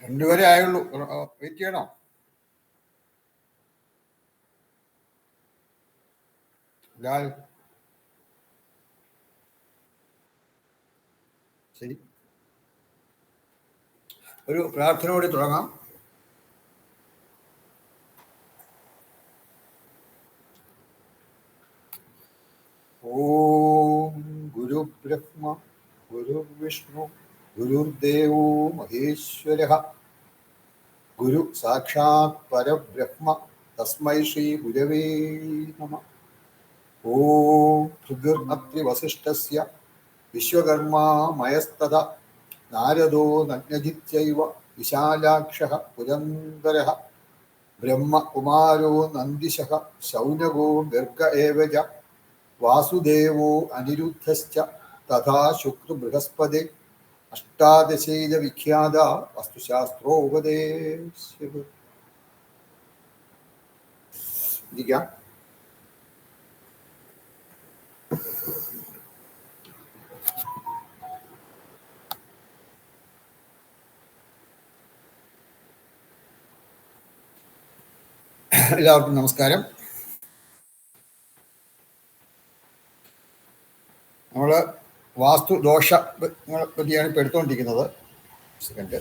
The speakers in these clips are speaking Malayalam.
രണ്ടുപേരെ ആയുള്ളൂ. വെയിറ്റ് ചെയ്യണോ? ലാൽ. ശരി, ഒരു പ്രാർത്ഥനയോടെ തുടങ്ങാം. ഓം ഗുരുബ്രഹ്മ ഗുരുർവിഷ്ണു ഗുരുർദേവോ മഹേശ്വരഃ ഗുരു സാക്ഷാത് പരബ്രഹ്മ തസ്മൈ ശ്രീ ഗുരവേ നമഃ. ഓം ഭൃഗുർഅത്രി വസിഷ്ഠസ്യ വിശ്വകർമാ മയസ്തഥാ നാരദോ നഗ്നജിത്യൈവ വിശാലാക്ഷഃ പുരന്ദരഃ ബ്രഹ്മകുമാരോ നന്ദിശഃ ശൗനകോ ഗർഗ ഏവ ച വാസുദേവോ അനിരുദ്ധശ്ച തഥാ ശുക്ർ ബൃഹസ്പതി അഷ്ടാദശൈത വിഖ്യാത വസ്തുശാസ്ത്രോപദേശ. ഇരിക്കാം. എല്ലാവർക്കും നമസ്കാരം. നമ്മൾ വാസ്തുദോഷങ്ങളെ പറ്റിയാണ് ഇപ്പോൾ എടുത്തുകൊണ്ടിരിക്കുന്നത്. സെക്കൻഡ്.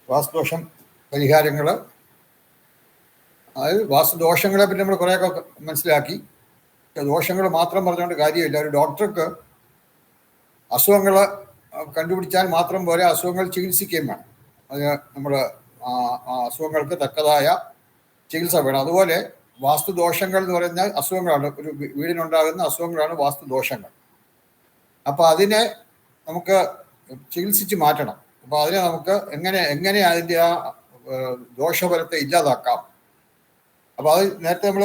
വാസ്തുദോഷം പരിഹാരങ്ങൾ, അതായത് വാസ്തുദോഷങ്ങളെ പറ്റി നമ്മൾ കുറേയൊക്കെ മനസ്സിലാക്കി. ദോഷങ്ങൾ മാത്രം പറഞ്ഞുകൊണ്ട് കാര്യമില്ല. ഒരു ഡോക്ടർക്ക് അസുഖങ്ങൾ കണ്ടുപിടിച്ചാൽ മാത്രം പോരെ, അസുഖങ്ങൾ ചികിത്സിക്കുകയും വേണം. അത് നമ്മൾ അസുഖങ്ങൾക്ക് തക്കതായ ചികിത്സ വേണം. അതുപോലെ വാസ്തുദോഷങ്ങൾ എന്ന് പറയുന്ന അസുഖങ്ങളാണ്, ഒരു വീടിനുണ്ടാകുന്ന അസുഖങ്ങളാണ് വാസ്തുദോഷങ്ങൾ. അപ്പോൾ അതിനെ നമുക്ക് ചികിത്സിച്ച് മാറ്റണം. അപ്പോൾ അതിനെ നമുക്ക് എങ്ങനെ അതിൻ്റെ ആ ദോഷഫലത്തെ ഇല്ലാതാക്കാം. അപ്പോൾ അത് നേരത്തെ നമ്മൾ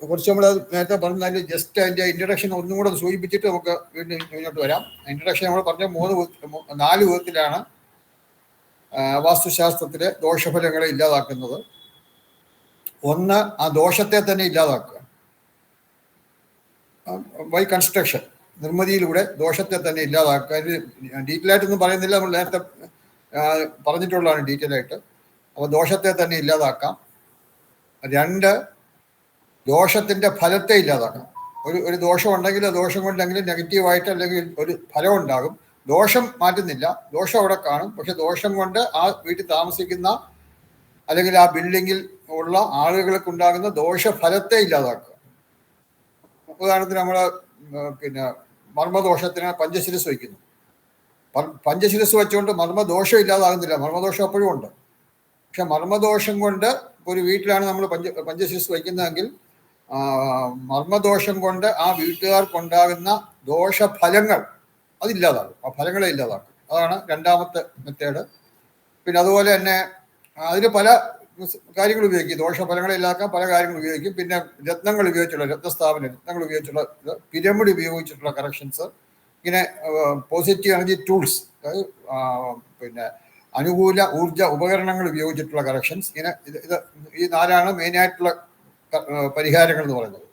കുറച്ച് നമ്മൾ നേരത്തെ പറഞ്ഞാൽ ജസ്റ്റ് അതിൻ്റെ ഇൻട്രഡക്ഷൻ ഒന്നും കൂടെ സൂചിപ്പിച്ചിട്ട് നമുക്ക് വീണ്ടും മുന്നോട്ട് വരാം. ഇൻട്രഡക്ഷൻ നമ്മൾ പറഞ്ഞ 4 വിധത്തിലാണ് വാസ്തുശാസ്ത്രത്തിലെ ദോഷഫലങ്ങളെ ഇല്ലാതാക്കുന്നത്. ഒന്ന്, ആ ദോഷത്തെ തന്നെ ഇല്ലാതാക്കുക, ബൈ കൺസ്ട്രക്ഷൻ, നിർമ്മിതിയിലൂടെ ദോഷത്തെ തന്നെ ഇല്ലാതാക്കുക. അതിന് ഡീറ്റെയിലായിട്ടൊന്നും പറയുന്നില്ല, നമ്മൾ നേരത്തെ പറഞ്ഞിട്ടുള്ളതാണ് ഡീറ്റെയിലായിട്ട്. അപ്പോൾ ദോഷത്തെ തന്നെ ഇല്ലാതാക്കാം. 2, ദോഷത്തിൻ്റെ ഫലത്തെ ഇല്ലാതാക്കാം. ഒരു ദോഷം ഉണ്ടെങ്കിൽ ആ ദോഷം കൊണ്ടെങ്കിലും നെഗറ്റീവായിട്ട് അല്ലെങ്കിൽ ഒരു ഫലം ഉണ്ടാകും. ദോഷം മാറ്റുന്നില്ല, ദോഷം അവിടെ കാണും. പക്ഷെ ദോഷം കൊണ്ട് ആ വീട്ടിൽ താമസിക്കുന്ന അല്ലെങ്കിൽ ആ ബിൽഡിങ്ങിൽ ഉള്ള ആളുകൾക്ക് ഉണ്ടാകുന്ന ദോഷഫലത്തെ ഇല്ലാതാക്കുക. ഉദാഹരണത്തിന് നമ്മൾ മർമ്മദോഷത്തിന് പഞ്ചശിരസ് വയ്ക്കുന്നു. പഞ്ചശിരസ് വെച്ചുകൊണ്ട് മർമ്മദോഷം ഇല്ലാതാകുന്നില്ല, മർമ്മദോഷം അപ്പോഴും ഉണ്ട്. പക്ഷെ മർമ്മദോഷം കൊണ്ട് ഒരു വീട്ടിലാണ് നമ്മൾ പഞ്ചശിരസ് വയ്ക്കുന്നതെങ്കിൽ മർമ്മദോഷം കൊണ്ട് ആ വീട്ടുകാർക്കുണ്ടാകുന്ന ദോഷഫലങ്ങൾ അതില്ലാതാകും, ആ ഫലങ്ങളെ ഇല്ലാതാക്കും. അതാണ് 2ാമത്തെ മെത്തേഡ്. പിന്നെ അതുപോലെ തന്നെ അതിന് പല കാര്യങ്ങൾ ഉപയോഗിക്കും. ദോഷഫലങ്ങളെ ഇല്ലാക്കാൻ പല കാര്യങ്ങൾ ഉപയോഗിക്കും. പിന്നെ രത്നങ്ങൾ ഉപയോഗിച്ചുള്ള രത്നങ്ങൾ ഉപയോഗിച്ചുള്ള പിരമിഡ് ഉപയോഗിച്ചിട്ടുള്ള കറക്ഷൻസ്, ഇങ്ങനെ പോസിറ്റീവ് എനർജി ടൂൾസ്, അതായത് പിന്നെ അനുകൂല ഊർജ ഉപകരണങ്ങൾ ഉപയോഗിച്ചിട്ടുള്ള കറക്ഷൻസ്, ഇങ്ങനെ ഈ 4 മെയിനായിട്ടുള്ള പരിഹാരങ്ങൾ എന്ന് പറയുന്നത്.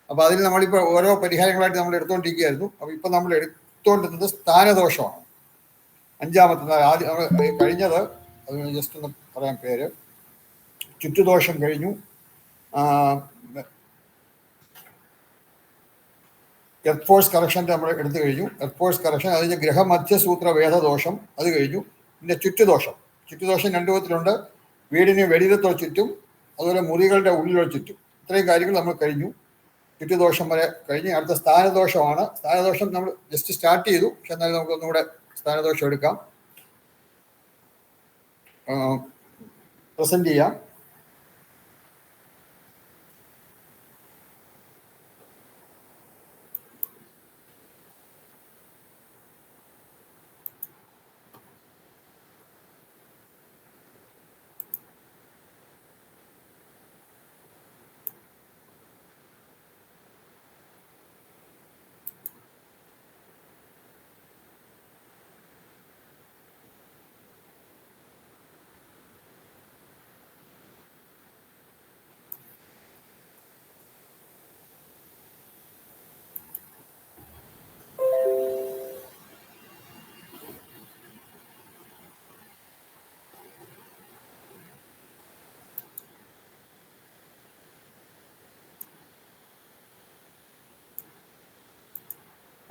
അപ്പോൾ അതിന് നമ്മളിപ്പോൾ ഓരോ പരിഹാരങ്ങളായിട്ട് നമ്മൾ എടുത്തുകൊണ്ടിരിക്കുകയായിരുന്നു. അപ്പോൾ ഇപ്പം നമ്മൾ എടുത്തുകൊണ്ടിരുന്നത് സ്ഥാനദോഷമാണ്. 5ാമത്തെ. ആദ്യം കഴിഞ്ഞത് അത് ജസ്റ്റ് ഒന്ന് പറയാൻ പേര്, ചുറ്റുദോഷം കഴിഞ്ഞു, എർത്ത് ഫോഴ്സ് കറക്ഷൻ്റെ നമ്മൾ എടുത്തു കഴിഞ്ഞു. എർത്ത് ഫോഴ്സ് കറക്ഷൻ, അതിന് ഗ്രഹമധ്യസൂത്ര വേദദോഷം അത് കഴിഞ്ഞു. പിന്നെ ചുറ്റുദോഷം 2 വിധത്തിലുണ്ട്. വീടിന് വെളിയിലത്തോ ചുറ്റും, അതുപോലെ മുറികളുടെ ഉള്ളിലോ ചുറ്റും. ഇത്രയും കാര്യങ്ങൾ നമ്മൾ കഴിഞ്ഞു. ചുറ്റുദോഷം വരെ കഴിഞ്ഞ് അടുത്ത സ്ഥാനദോഷമാണ്. സ്ഥാനദോഷം നമ്മൾ ജസ്റ്റ് സ്റ്റാർട്ട് ചെയ്തു, പക്ഷെ എന്നാലും നമുക്കൊന്നുകൂടെ സ്ഥാനദോഷം എടുക്കാം, പ്രസന്റ് ചെയ്യാം.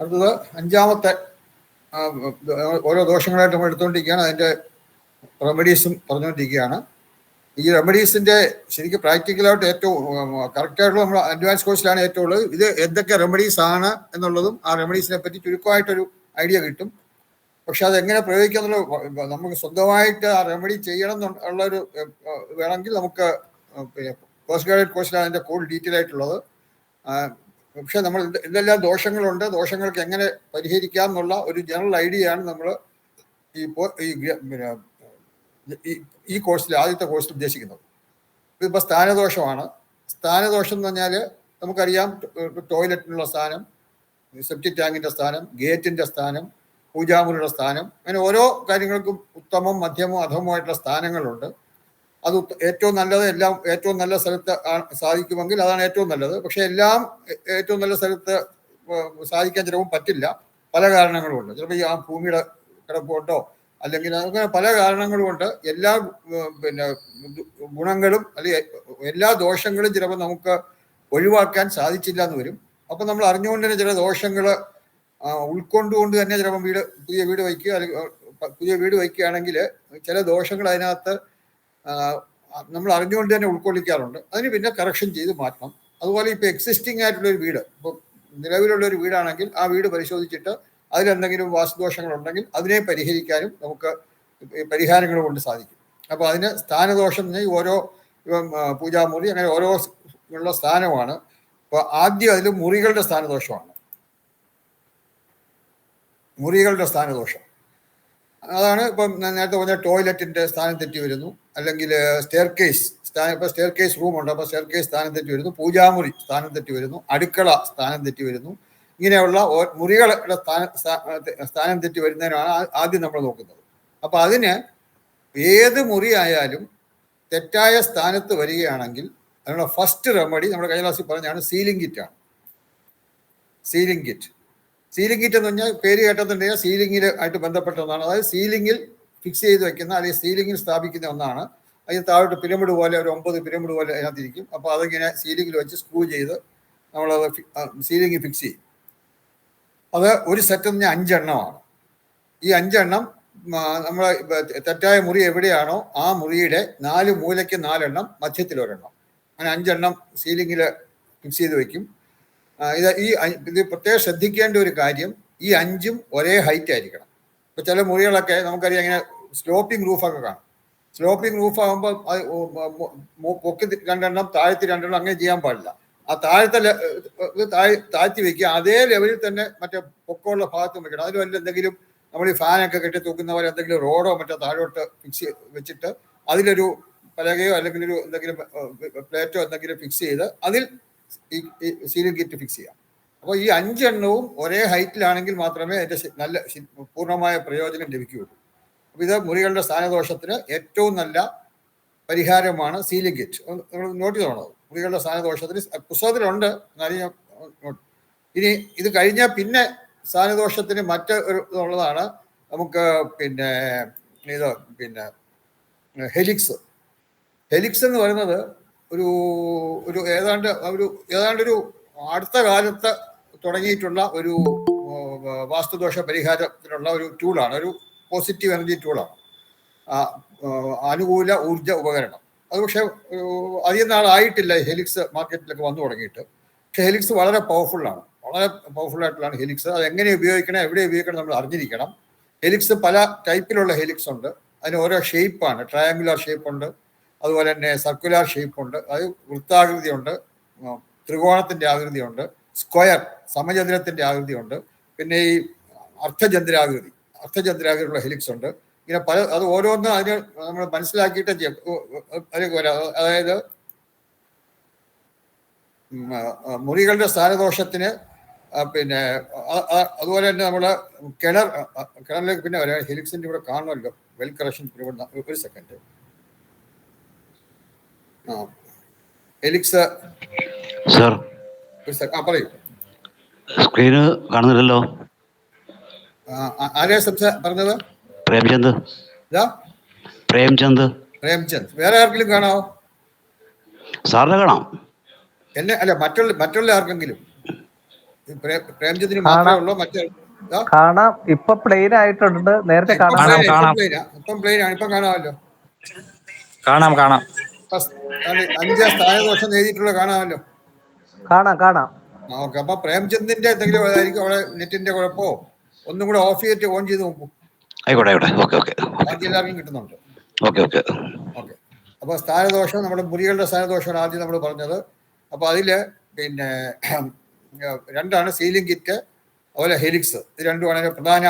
അടുത്തത് അഞ്ചാമത്തെ ഓരോ ദോഷങ്ങളായിട്ട് നമ്മൾ എടുത്തുകൊണ്ടിരിക്കുകയാണ്. അതിൻ്റെ റെമഡീസും പറഞ്ഞുകൊണ്ടിരിക്കുകയാണ്. ഈ റെമഡീസിൻ്റെ ശരിക്കും പ്രാക്ടിക്കലായിട്ട് ഏറ്റവും കറക്റ്റായിട്ടുള്ള നമ്മൾ അഡ്വാൻസ് കോഴ്സിലാണ് ഏറ്റവും ഉള്ളത്. ഇത് എന്തൊക്കെ റെമഡീസ് ആണ് എന്നുള്ളതും ആ റെമഡീസിനെ പറ്റി ചുരുക്കമായിട്ടൊരു ഐഡിയ കിട്ടും. പക്ഷെ അതെങ്ങനെ പ്രയോഗിക്കാന്നുള്ള നമുക്ക് സ്വന്തമായിട്ട് ആ റെമഡി ചെയ്യണം എന്നുള്ളൊരു വേണമെങ്കിൽ നമുക്ക് പോസ്റ്റ് ഗ്രാജുവേറ്റ് കോഴ്സിലാണ് അതിൻ്റെ കൂടുതൽ ഡീറ്റെയിൽ ആയിട്ടുള്ളത്. പക്ഷെ നമ്മൾ എന്തെല്ലാം ദോഷങ്ങളുണ്ട്, ദോഷങ്ങൾക്ക് എങ്ങനെ പരിഹരിക്കാം എന്നുള്ള ഒരു ജനറൽ ഐഡിയയാണ് നമ്മൾ ഈ കോഴ്സിൽ ആദ്യത്തെ കോഴ്സിൽ ഉദ്ദേശിക്കുന്നത്. ഇതിപ്പോൾ സ്ഥാനദോഷമാണ്. സ്ഥാനദോഷം എന്ന് പറഞ്ഞാൽ നമുക്കറിയാം, ടോയ്ലറ്റിനുള്ള സ്ഥാനം, സെപ്റ്റിക് ടാങ്കിൻ്റെ സ്ഥാനം, ഗേറ്റിൻ്റെ സ്ഥാനം, പൂജാമുറിയുടെ സ്ഥാനം, അങ്ങനെ ഓരോ കാര്യങ്ങൾക്കും ഉത്തമം, മധ്യമോ, അധമമായിട്ടുള്ള സ്ഥാനങ്ങളുണ്ട്. അത് ഏറ്റവും നല്ലത് എല്ലാം ഏറ്റവും നല്ല സ്ഥലത്ത് സാധിക്കുമെങ്കിൽ അതാണ് ഏറ്റവും നല്ലത്. പക്ഷെ എല്ലാം ഏറ്റവും നല്ല സ്ഥലത്ത് സാധിക്കാൻ ചിലപ്പോൾ പറ്റില്ല, പല കാരണങ്ങളുമുണ്ട്. ചിലപ്പോൾ ഈ ആ ഭൂമിയുടെ കിടപ്പുകൊണ്ടോ അല്ലെങ്കിൽ അങ്ങനെ പല കാരണങ്ങളും കൊണ്ട് എല്ലാ ഗുണങ്ങളും അല്ലെങ്കിൽ എല്ലാ ദോഷങ്ങളും ചിലപ്പോൾ നമുക്ക് ഒഴിവാക്കാൻ സാധിച്ചില്ല എന്ന് വരും. അപ്പം നമ്മൾ അറിഞ്ഞുകൊണ്ട് തന്നെ ചില ദോഷങ്ങൾ ഉൾക്കൊണ്ടുകൊണ്ട് തന്നെ ചിലപ്പം പുതിയ വീട് വയ്ക്കുക, അല്ലെങ്കിൽ പുതിയ വീട് വയ്ക്കുകയാണെങ്കിൽ ചില ദോഷങ്ങൾ അതിനകത്ത് നമ്മൾ അറിഞ്ഞുകൊണ്ട് തന്നെ ഉൾക്കൊള്ളിക്കാറുണ്ട്. അതിന് പിന്നെ കറക്ഷൻ ചെയ്ത് മാറ്റണം. അതുപോലെ ഇപ്പോൾ എക്സിസ്റ്റിംഗ് ആയിട്ടുള്ളൊരു വീട്, ഇപ്പോൾ നിലവിലുള്ളൊരു വീടാണെങ്കിൽ ആ വീട് പരിശോധിച്ചിട്ട് അതിലെന്തെങ്കിലും വാസ്തുദോഷങ്ങളുണ്ടെങ്കിൽ അതിനെ പരിഹരിക്കാനും നമുക്ക് പരിഹാരങ്ങൾ കൊണ്ട് സാധിക്കും. അപ്പോൾ അതിന് സ്ഥാനദോഷം എന്ന് ഓരോ പൂജാമുറി അങ്ങനെ ഓരോ ഉള്ള സ്ഥാനമാണ്. അപ്പോൾ ആദ്യം അതിൽ മുറികളുടെ സ്ഥാനദോഷമാണ്. മുറികളുടെ സ്ഥാനദോഷം അതാണ് ഇപ്പം നേരത്തെ പറഞ്ഞ ടോയ്ലറ്റിൻ്റെ സ്ഥാനം തെറ്റി വരുന്നു, അല്ലെങ്കിൽ സ്റ്റെയർ കേസ് ഇപ്പോൾ സ്റ്റെയർ കേസ് റൂമുണ്ട്, അപ്പോൾ സ്റ്റെയർ കേസ് സ്ഥാനം തെറ്റി വരുന്നു, പൂജാമുറി സ്ഥാനം തെറ്റി വരുന്നു, അടുക്കള സ്ഥാനം തെറ്റി വരുന്നു. ഇങ്ങനെയുള്ള മുറികളുടെ സ്ഥാനം തെറ്റി വരുന്നതിനാണ് ആദ്യം നമ്മൾ നോക്കുന്നത്. അപ്പോൾ അതിന് ഏത് മുറി ആയാലും തെറ്റായ സ്ഥാനത്ത് വരികയാണെങ്കിൽ അതിനുള്ള ഫസ്റ്റ് റെമഡി നമ്മുടെ കൈലാസിൽ പറഞ്ഞാണ് സീലിംഗ് കിറ്റാണ്. സീലിംഗ് കിറ്റ് എന്ന് പറഞ്ഞാൽ പേര് കേട്ടതുണ്ടെങ്കിൽ സീലിംഗിൽ ആയിട്ട് ബന്ധപ്പെട്ട ഒന്നാണ്. അതായത് സീലിംഗിൽ ഫിക്സ് ചെയ്ത് വെക്കുന്ന അല്ലെങ്കിൽ സീലിംഗിൽ സ്ഥാപിക്കുന്ന ഒന്നാണ്. അതിന് താഴോട്ട് പിരമിഡ് പോലെ ഒരു 9 പിരമിഡ് പോലെ അതിനകത്തിരിക്കും. അപ്പോൾ അതിങ്ങനെ സീലിംഗിൽ വെച്ച് സ്ക്രൂ ചെയ്ത് നമ്മളത് സീലിംഗിൽ ഫിക്സ് ചെയ്യും. അത് ഒരു സെറ്റ് എന്ന് പറഞ്ഞാൽ 5 എണ്ണമാണ്. ഈ 5 എണ്ണം നമ്മൾ തെറ്റായ മുറി എവിടെയാണോ ആ മുറിയുടെ 4 മൂലയ്ക്ക് 4 എണ്ണം, മധ്യത്തിൽ ഒരെണ്ണം, അങ്ങനെ 5 എണ്ണം സീലിംഗിൽ ഫിക്സ് ചെയ്ത് വയ്ക്കും. ഇത് പ്രത്യേകം ശ്രദ്ധിക്കേണ്ട ഒരു കാര്യം, ഈ 5ഉം ഒരേ ഹൈറ്റ് ആയിരിക്കണം. ഇപ്പോൾ ചില മുറികളൊക്കെ നമുക്കറിയാം ഇങ്ങനെ സ്ലോപ്പിംഗ് റൂഫൊക്കെ കാണും. സ്ലോപ്പിംഗ് റൂഫ് ആകുമ്പോൾ പൊക്കി 2 എണ്ണം താഴ്ത്തി 2 എണ്ണം അങ്ങനെ ചെയ്യാൻ പാടില്ല. ആ താഴ്ത്തി വെക്കുക, അതേ ലെവലിൽ തന്നെ മറ്റേ പൊക്കമുള്ള ഭാഗത്തും വെക്കണം. അതിന് വല്ല എന്തെങ്കിലും നമ്മൾ ഈ ഫാനൊക്കെ കെട്ടി തൂക്കുന്ന പോലെ എന്തെങ്കിലും റോഡോ മറ്റോ താഴോട്ട് ഫിക്സ് വെച്ചിട്ട് അതിലൊരു പലകയോ അല്ലെങ്കിൽ ഒരു എന്തെങ്കിലും പ്ലേറ്റോ എന്തെങ്കിലും ഫിക്സ് ചെയ്ത് അതിൽ ഈ സീലിംഗ് കിറ്റ് ഫിക്സ് ചെയ്യാം. അപ്പോൾ ഈ 5 എണ്ണവും ഒരേ ഹൈറ്റിലാണെങ്കിൽ മാത്രമേ അതിൻ്റെ നല്ല പൂർണ്ണമായ പ്രയോജനം ലഭിക്കുകയുള്ളൂ. അപ്പോൾ ഇത് മുറികളുടെ സ്ഥാനദോഷത്തിന് ഏറ്റവും നല്ല പരിഹാരമാണ് സീലിംഗ് കിറ്റ്. നിങ്ങൾ നോട്ട് ചെയ്തോണത്. മുറികളുടെ സ്ഥാനദോഷത്തിന് പുസ്തകത്തിലുണ്ട്. ഇനി ഇത് കഴിഞ്ഞാൽ പിന്നെ സ്ഥാനദോഷത്തിന് മറ്റൊരു ഉള്ളതാണ് നമുക്ക് ഹെലിക്സ്. ഹെലിക്സ് എന്ന് പറയുന്നത് ഒരു ഏതാണ്ടൊരു അടുത്ത കാലത്ത് തുടങ്ങിയിട്ടുള്ള ഒരു വാസ്തുദോഷ പരിഹാരത്തിനുള്ള ഒരു ടൂളാണ്, ഒരു പോസിറ്റീവ് എനർജി ടൂളാണ്, അനുകൂല ഊർജ ഉപകരണം. അത് പക്ഷേ അധികം നാളായിട്ടില്ല ഹെലിക്സ് മാർക്കറ്റിലൊക്കെ വന്നു തുടങ്ങിയിട്ട്. പക്ഷെ ഹെലിക്സ് വളരെ പവർഫുള്ളാണ്, വളരെ പവർഫുള്ളായിട്ടുള്ളതാണ് ഹെലിക്സ്. അത് എങ്ങനെ ഉപയോഗിക്കണം, എവിടെ ഉപയോഗിക്കണം നമ്മൾ അറിഞ്ഞിരിക്കണം. ഹെലിക്സ് പല ടൈപ്പിലുള്ള ഹെലിക്സ് ഉണ്ട്. അതിന് ഓരോ ഷേപ്പാണ്. ട്രയാങ്കുലർ ഷേപ്പ് ഉണ്ട്, അതുപോലെ തന്നെ സർക്കുലർ ഷേപ്പ് ഉണ്ട്, അത് വൃത്താകൃതിയുണ്ട്, ത്രികോണത്തിൻ്റെ ആകൃതിയുണ്ട്, സ്ക്വയർ സമചന്ദ്രത്തിൻ്റെ ആകൃതിയുണ്ട്, പിന്നെ ഈ അർദ്ധചന്ദ്രാകൃതിയുള്ള ഹെലിക്സ് ഉണ്ട്. ഇങ്ങനെ പല അത് ഓരോന്നും അതിന് നമ്മൾ മനസ്സിലാക്കിയിട്ട് അതായത് മുറികളുടെ സ്ഥാനദോഷത്തിന് അതുപോലെ തന്നെ നമ്മൾ കിണറിലേക്ക് പിന്നെ വരാം. ഹെലിക്സിൻ്റെ ഇവിടെ കാണുമല്ലോ, വെൽ കറക്ഷൻ. ഒരു സെക്കൻഡ്. ഹെലിക്സ് സർ പറയൂ. സ്ക്രീന് കാണുന്നില്ലല്ലോ. ആരെയാ പറഞ്ഞത്? പ്രേംചന്ദ്. വേറെ ആർക്കെങ്കിലും കാണാവോ? സാറിനെ കാണാം. എന്നെ അല്ല, മറ്റുള്ള ആർക്കെങ്കിലും? പ്രേംചന്ദിന് മാത്രമേ ഉള്ളൂ. മറ്റേ കാണാം. ഇപ്പൊ പ്ലെയിൻ ആയിട്ടുണ്ട്. നേരത്തെ ഇപ്പം കാണാം. പ്ലെയിനാണ്. ഇപ്പം കാണാമല്ലോ. കാണാം. 5 സ്ഥാനദോഷം എഴുതിയിട്ടുള്ള കാണാമല്ലോ. കാണാം. ഓക്കെ. അപ്പൊ പ്രേംചന്ദിന്റെ എന്തെങ്കിലും ആയിരിക്കും അവിടെ നെറ്റിന്റെ കുഴപ്പമോ? ഒന്നും കൂടെ ഓഫ് ചെയ്തിട്ട് ഓൺ ചെയ്ത് നോക്കൂ. ആയിക്കോട്ടെ. ഓക്കെ. ബാക്കി എല്ലാവർക്കും കിട്ടുന്നുണ്ട്. ഓക്കെ. അപ്പൊ സ്ഥാനദോഷം, നമ്മുടെ മുറികളുടെ സ്ഥാനദോഷമാണ് ആദ്യം നമ്മൾ പറഞ്ഞത്. അപ്പൊ അതില് പിന്നെ 2 സീലിംഗ് കിറ്റ്, അതുപോലെ ഹെലിക്സ്. ഇത് രണ്ടുമാണ് അതിന്റെ പ്രധാന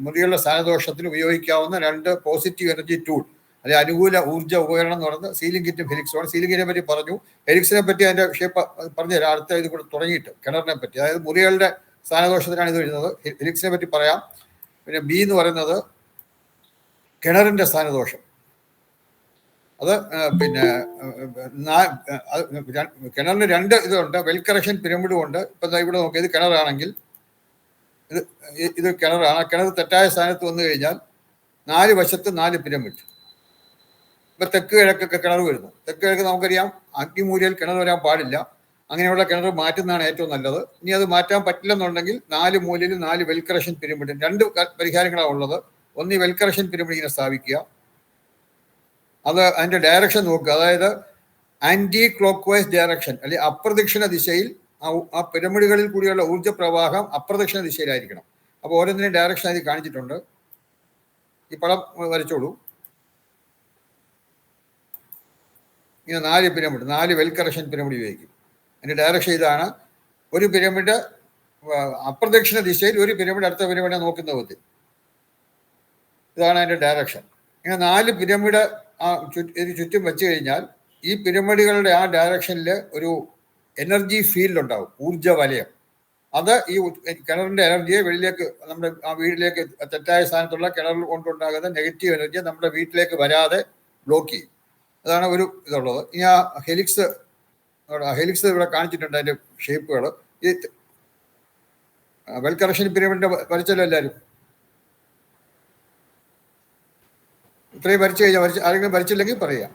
മുറികളുടെ സ്ഥാനദോഷത്തിന് ഉപയോഗിക്കാവുന്ന 2 പോസിറ്റീവ് എനർജി ടൂൾ, അല്ലെ അനുകൂല ഊർജ്ജ ഉപകരണം എന്ന് പറയുന്നത് സീലിംഗ് കിറ്റും ഹെലിക്സുമാണ്. സീലിംഗിനെ പറ്റി പറഞ്ഞു. ഹെലിക്സിനെ പറ്റി അതിന്റെ ഷേപ്പ് പറഞ്ഞുതരാം അടുത്ത ഇത് കൂടെ തുടങ്ങിയിട്ട്. കിണറിനെ പറ്റി, അതായത് മുറികളുടെ സ്ഥാനദോഷത്തിനാണ് ഇത് വരുന്നത്. ഹെലിക്സിനെ പറ്റി പറയാം. പിന്നെ ബി എന്ന് പറയുന്നത് കിണറിന്റെ സ്ഥാനദോഷം. അത് പിന്നെ കിണറിന് 2 ഇതുണ്ട്. വെൽ കറക്ഷൻ പിരമിഡും ഉണ്ട്. ഇപ്പം ഇവിടെ നോക്കിയത് കിണറാണെങ്കിൽ ഇത് കിണറാണ്. കിണർ തെറ്റായ സ്ഥാനത്ത് വന്നു കഴിഞ്ഞാൽ 4 വശത്ത് 4 പിരമിഡ്. ഇപ്പൊ തെക്ക് കിഴക്കൊക്കെ കിണർ വരുന്നു. തെക്ക് കിഴക്ക് നമുക്കറിയാം അഗ്നിമൂലയിൽ കിണർ വരാൻ പാടില്ല. അങ്ങനെയുള്ള കിണർ മാറ്റുന്നതാണ് ഏറ്റവും നല്ലത്. ഇനി അത് മാറ്റാൻ പറ്റില്ലെന്നുണ്ടെങ്കിൽ 4 മൂലയിൽ 4 വെൽ കറക്ഷൻ പിരമിഡ്. 2 പരിഹാരങ്ങളാണ് ഉള്ളത്. ഒന്ന് ഈ വെൽ കറക്ഷൻ പിരമിഡ് ഇങ്ങനെ സ്ഥാപിക്കുക. അത് അതിന്റെ ഡയറക്ഷൻ നോക്കുക. അതായത് ആന്റി ക്ലോക്ക് വൈസ് ഡയറക്ഷൻ, അല്ലെങ്കിൽ അപ്രദക്ഷിണ ദിശയിൽ ആ പിരമിഡുകളിൽ കൂടിയുള്ള ഊർജ്ജ പ്രവാഹം അപ്രദക്ഷിണ ദിശയിലായിരിക്കണം. അപ്പോൾ ഓരോന്നിനും ഡയറക്ഷൻ അതിൽ കാണിച്ചിട്ടുണ്ട്. ഈ പടം വരച്ചോളൂ. ഇങ്ങനെ 4 പിരമിഡ്, 4 വെൽ കറക്ഷൻ പിരമിഡ് ഉപയോഗിക്കും. അതിന്റെ ഡയറക്ഷൻ ഇതാണ്. ഒരു പിരമിഡ് അപ്രദക്ഷിണ ദിശയിൽ, ഒരു പിരമിഡ് അടുത്ത പിരമിഡിനെ നോക്കുന്ന വിധത്തിൽ. ഇതാണ് അതിന്റെ ഡയറക്ഷൻ. ഇങ്ങനെ 4 പിരമിഡ് ചുറ്റും വെച്ച് കഴിഞ്ഞാൽ ഈ പിരമിഡുകളുടെ ആ ഡയറക്ഷനിൽ ഒരു എനർജി ഫീൽഡ് ഉണ്ടാവും, ഊർജ്ജ വലയം. അത് ഈ കിണറിന്റെ എനർജിയെ വെളിയിലേക്ക്, നമ്മുടെ ആ വീട്ടിലേക്ക്, തെറ്റായ സ്ഥാനത്തുള്ള കിണറിൽ കൊണ്ടുണ്ടാകുന്ന നെഗറ്റീവ് എനർജിയെ നമ്മുടെ വീട്ടിലേക്ക് വരാതെ ബ്ലോക്ക് ചെയ്യും. അതാണ് ഒരു ഇതുള്ളത്. ഇനി ആ ഹെലിക്സ് ഇവിടെ കാണിച്ചിട്ടുണ്ട്. അതിന്റെ ഷേപ്പുകൾ ഈ വെൽ കറക്ഷൻ പിരമിഡിന്റെ വരച്ചല്ലോ എല്ലാവരും. ഇത്രയും വരച്ചു കഴിഞ്ഞാൽ ആരെങ്കിലും വരച്ചില്ലെങ്കിൽ പറയാം.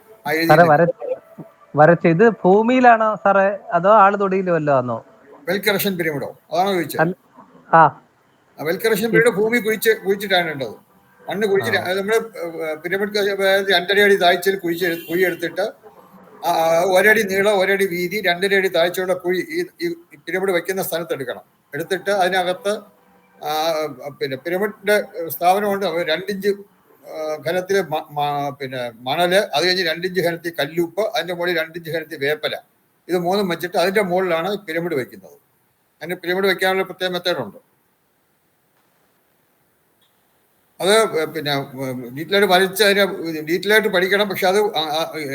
ഇത് ഭൂമിയിലാണോ സാറേ അതോ ആള് തൊടിയിലും വല്ലോ ആണോ? വെൽ കറക്ഷൻ പിരമിഡോ അതാണോ ചോദിച്ചത്? വെൽ കറക്ഷൻ പിരമിഡ് ഭൂമി കുഴിച്ചിട്ടാണ് ഉണ്ടത്. മണ്ണ് കുഴിച്ചിട്ട് നമ്മള് പിരമിഡ് 2.5 അടി താഴ്ചയിൽ കുഴിയെടുത്തിട്ട് 1 അടി നീളം, 1 അടി വീതി, 2.5 അടി താഴ്ചയുള്ള കുഴി ഈ പിരമിഡ് വയ്ക്കുന്ന സ്ഥലത്ത് എടുത്തിട്ട് അതിനകത്ത് പിന്നെ പിരമിഡിന്റെ സ്ഥാപനമുണ്ട്. 2 ഇഞ്ച് ഘനത്തില് പിന്നെ മണല്, അത് കഴിഞ്ഞ് 2 ഇഞ്ച് ഘനത്തിൽ കല്ലുപ്പ്, അതിന്റെ മുകളിൽ 2 ഇഞ്ച് ഘനത്തിൽ വേപ്പല. ഇത് 3ഉം വെച്ചിട്ട് അതിന്റെ മുകളിലാണ് പിരമിഡ് വെക്കുന്നത്. അതിന് പിരമിഡ് വെക്കാനുള്ള പ്രത്യേക മെത്തേഡുണ്ട്. അത് പിന്നെ ഡീറ്റെയിലായിട്ട് വരച്ച് അതിനെ ഡീറ്റെയിലായിട്ട് പഠിക്കണം. പക്ഷെ അത്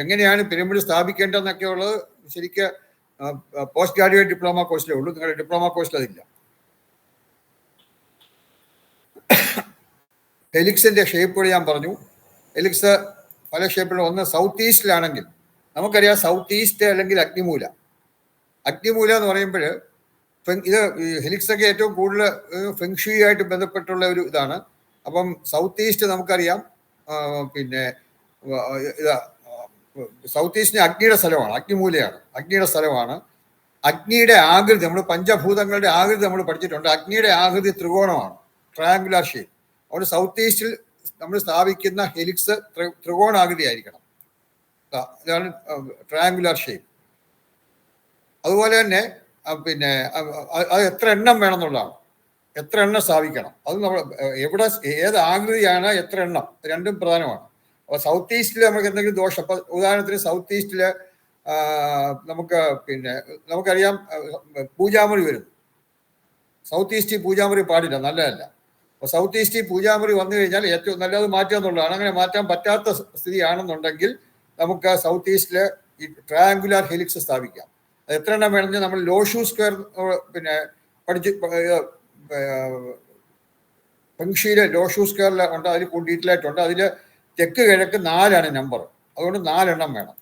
എങ്ങനെയാണ് പിരമിഡ് സ്ഥാപിക്കേണ്ടതെന്നൊക്കെ ഉള്ളത് ശരിക്കും പോസ്റ്റ് ഗ്രാജുവേറ്റ് ഡിപ്ലോമ കോഴ്സിലേ ഉള്ളൂ. നിങ്ങളുടെ ഡിപ്ലോമ കോഴ്സിൽ അതില്ല. ഹെലിക്സിന്റെ ഷേപ്പുകൾ ഞാൻ പറഞ്ഞു. ഹെലിക്സ് പല ഷേപ്പിലും. ഒന്ന് സൗത്ത് ഈസ്റ്റിലാണെങ്കിൽ നമുക്കറിയാം സൗത്ത് ഈസ്റ്റ് അല്ലെങ്കിൽ അഗ്നിമൂല എന്ന് പറയുമ്പോൾ ഇത് ഹെലിക്സൊക്കെ ഏറ്റവും കൂടുതൽ ഫെങ്ഷുയായിട്ട് ബന്ധപ്പെട്ടുള്ള ഒരു ഇതാണ്. അപ്പം സൗത്ത് ഈസ്റ്റ് നമുക്കറിയാം. പിന്നെ സൗത്ത് ഈസ്റ്റിന് അഗ്നിയുടെ സ്ഥലമാണ്, അഗ്നിമൂലയാണ്, അഗ്നിയുടെ സ്ഥലമാണ്. അഗ്നിയുടെ ആകൃതി, നമ്മൾ പഞ്ചഭൂതങ്ങളുടെ ആകൃതി നമ്മൾ പഠിച്ചിട്ടുണ്ട്. അഗ്നിയുടെ ആകൃതി ത്രികോണമാണ്, ട്രയാങ്കുലർ ഷേപ്പ്. അതുകൊണ്ട് സൗത്ത് ഈസ്റ്റിൽ നമ്മൾ സ്ഥാപിക്കുന്ന ഹെലിക്സ് ത്രികോണാകൃതി ആയിരിക്കണം. ഇതാണ് ട്രയാങ്കുലർ ഷേപ്പ്. അതുപോലെ തന്നെ പിന്നെ അത് എത്ര എണ്ണം വേണമെന്നുള്ളതാണ്. എത്ര എണ്ണം സ്ഥാപിക്കണം അത് നമ്മൾ എവിടെ ഏത് ആകൃതിയാണ്, എത്ര എണ്ണം, രണ്ടും പ്രധാനമാണ്. അപ്പോൾ സൗത്ത് ഈസ്റ്റിൽ നമുക്ക് എന്തെങ്കിലും ദോഷം, അപ്പോൾ ഉദാഹരണത്തിന് സൗത്ത് ഈസ്റ്റിൽ നമുക്ക് പിന്നെ നമുക്കറിയാം പൂജാമുറി വരുന്നു. സൗത്ത് ഈസ്റ്റിൽ പൂജാമുറി പാടില്ല, നല്ലതല്ല. അപ്പോൾ സൗത്ത് ഈസ്റ്റിൽ പൂജാമുറി വന്നു കഴിഞ്ഞാൽ ഏറ്റവും നല്ലത് മാറ്റുക എന്നുള്ളതാണ്. അങ്ങനെ മാറ്റാൻ പറ്റാത്ത സ്ഥിതിയാണെന്നുണ്ടെങ്കിൽ നമുക്ക് സൗത്ത് ഈസ്റ്റിൽ ഈ ട്രയാങ്കുലർ ഹെലിക്സ് സ്ഥാപിക്കാം. അത് എത്ര എണ്ണം വേണമെങ്കിൽ നമ്മൾ ലോഷൂ സ്ക്വയർ പിന്നെ പഠിച്ച് ഫെങ്ഷിയിലെ ലോഷൂ സ്ക്വയറിൽ ഉണ്ട്. അതിൽ ഡീറ്റെയിൽ ആയിട്ടുണ്ട്. അതിൽ തെക്ക് കിഴക്ക് 4 നമ്പർ. അതുകൊണ്ട് 4 എണ്ണം വേണം.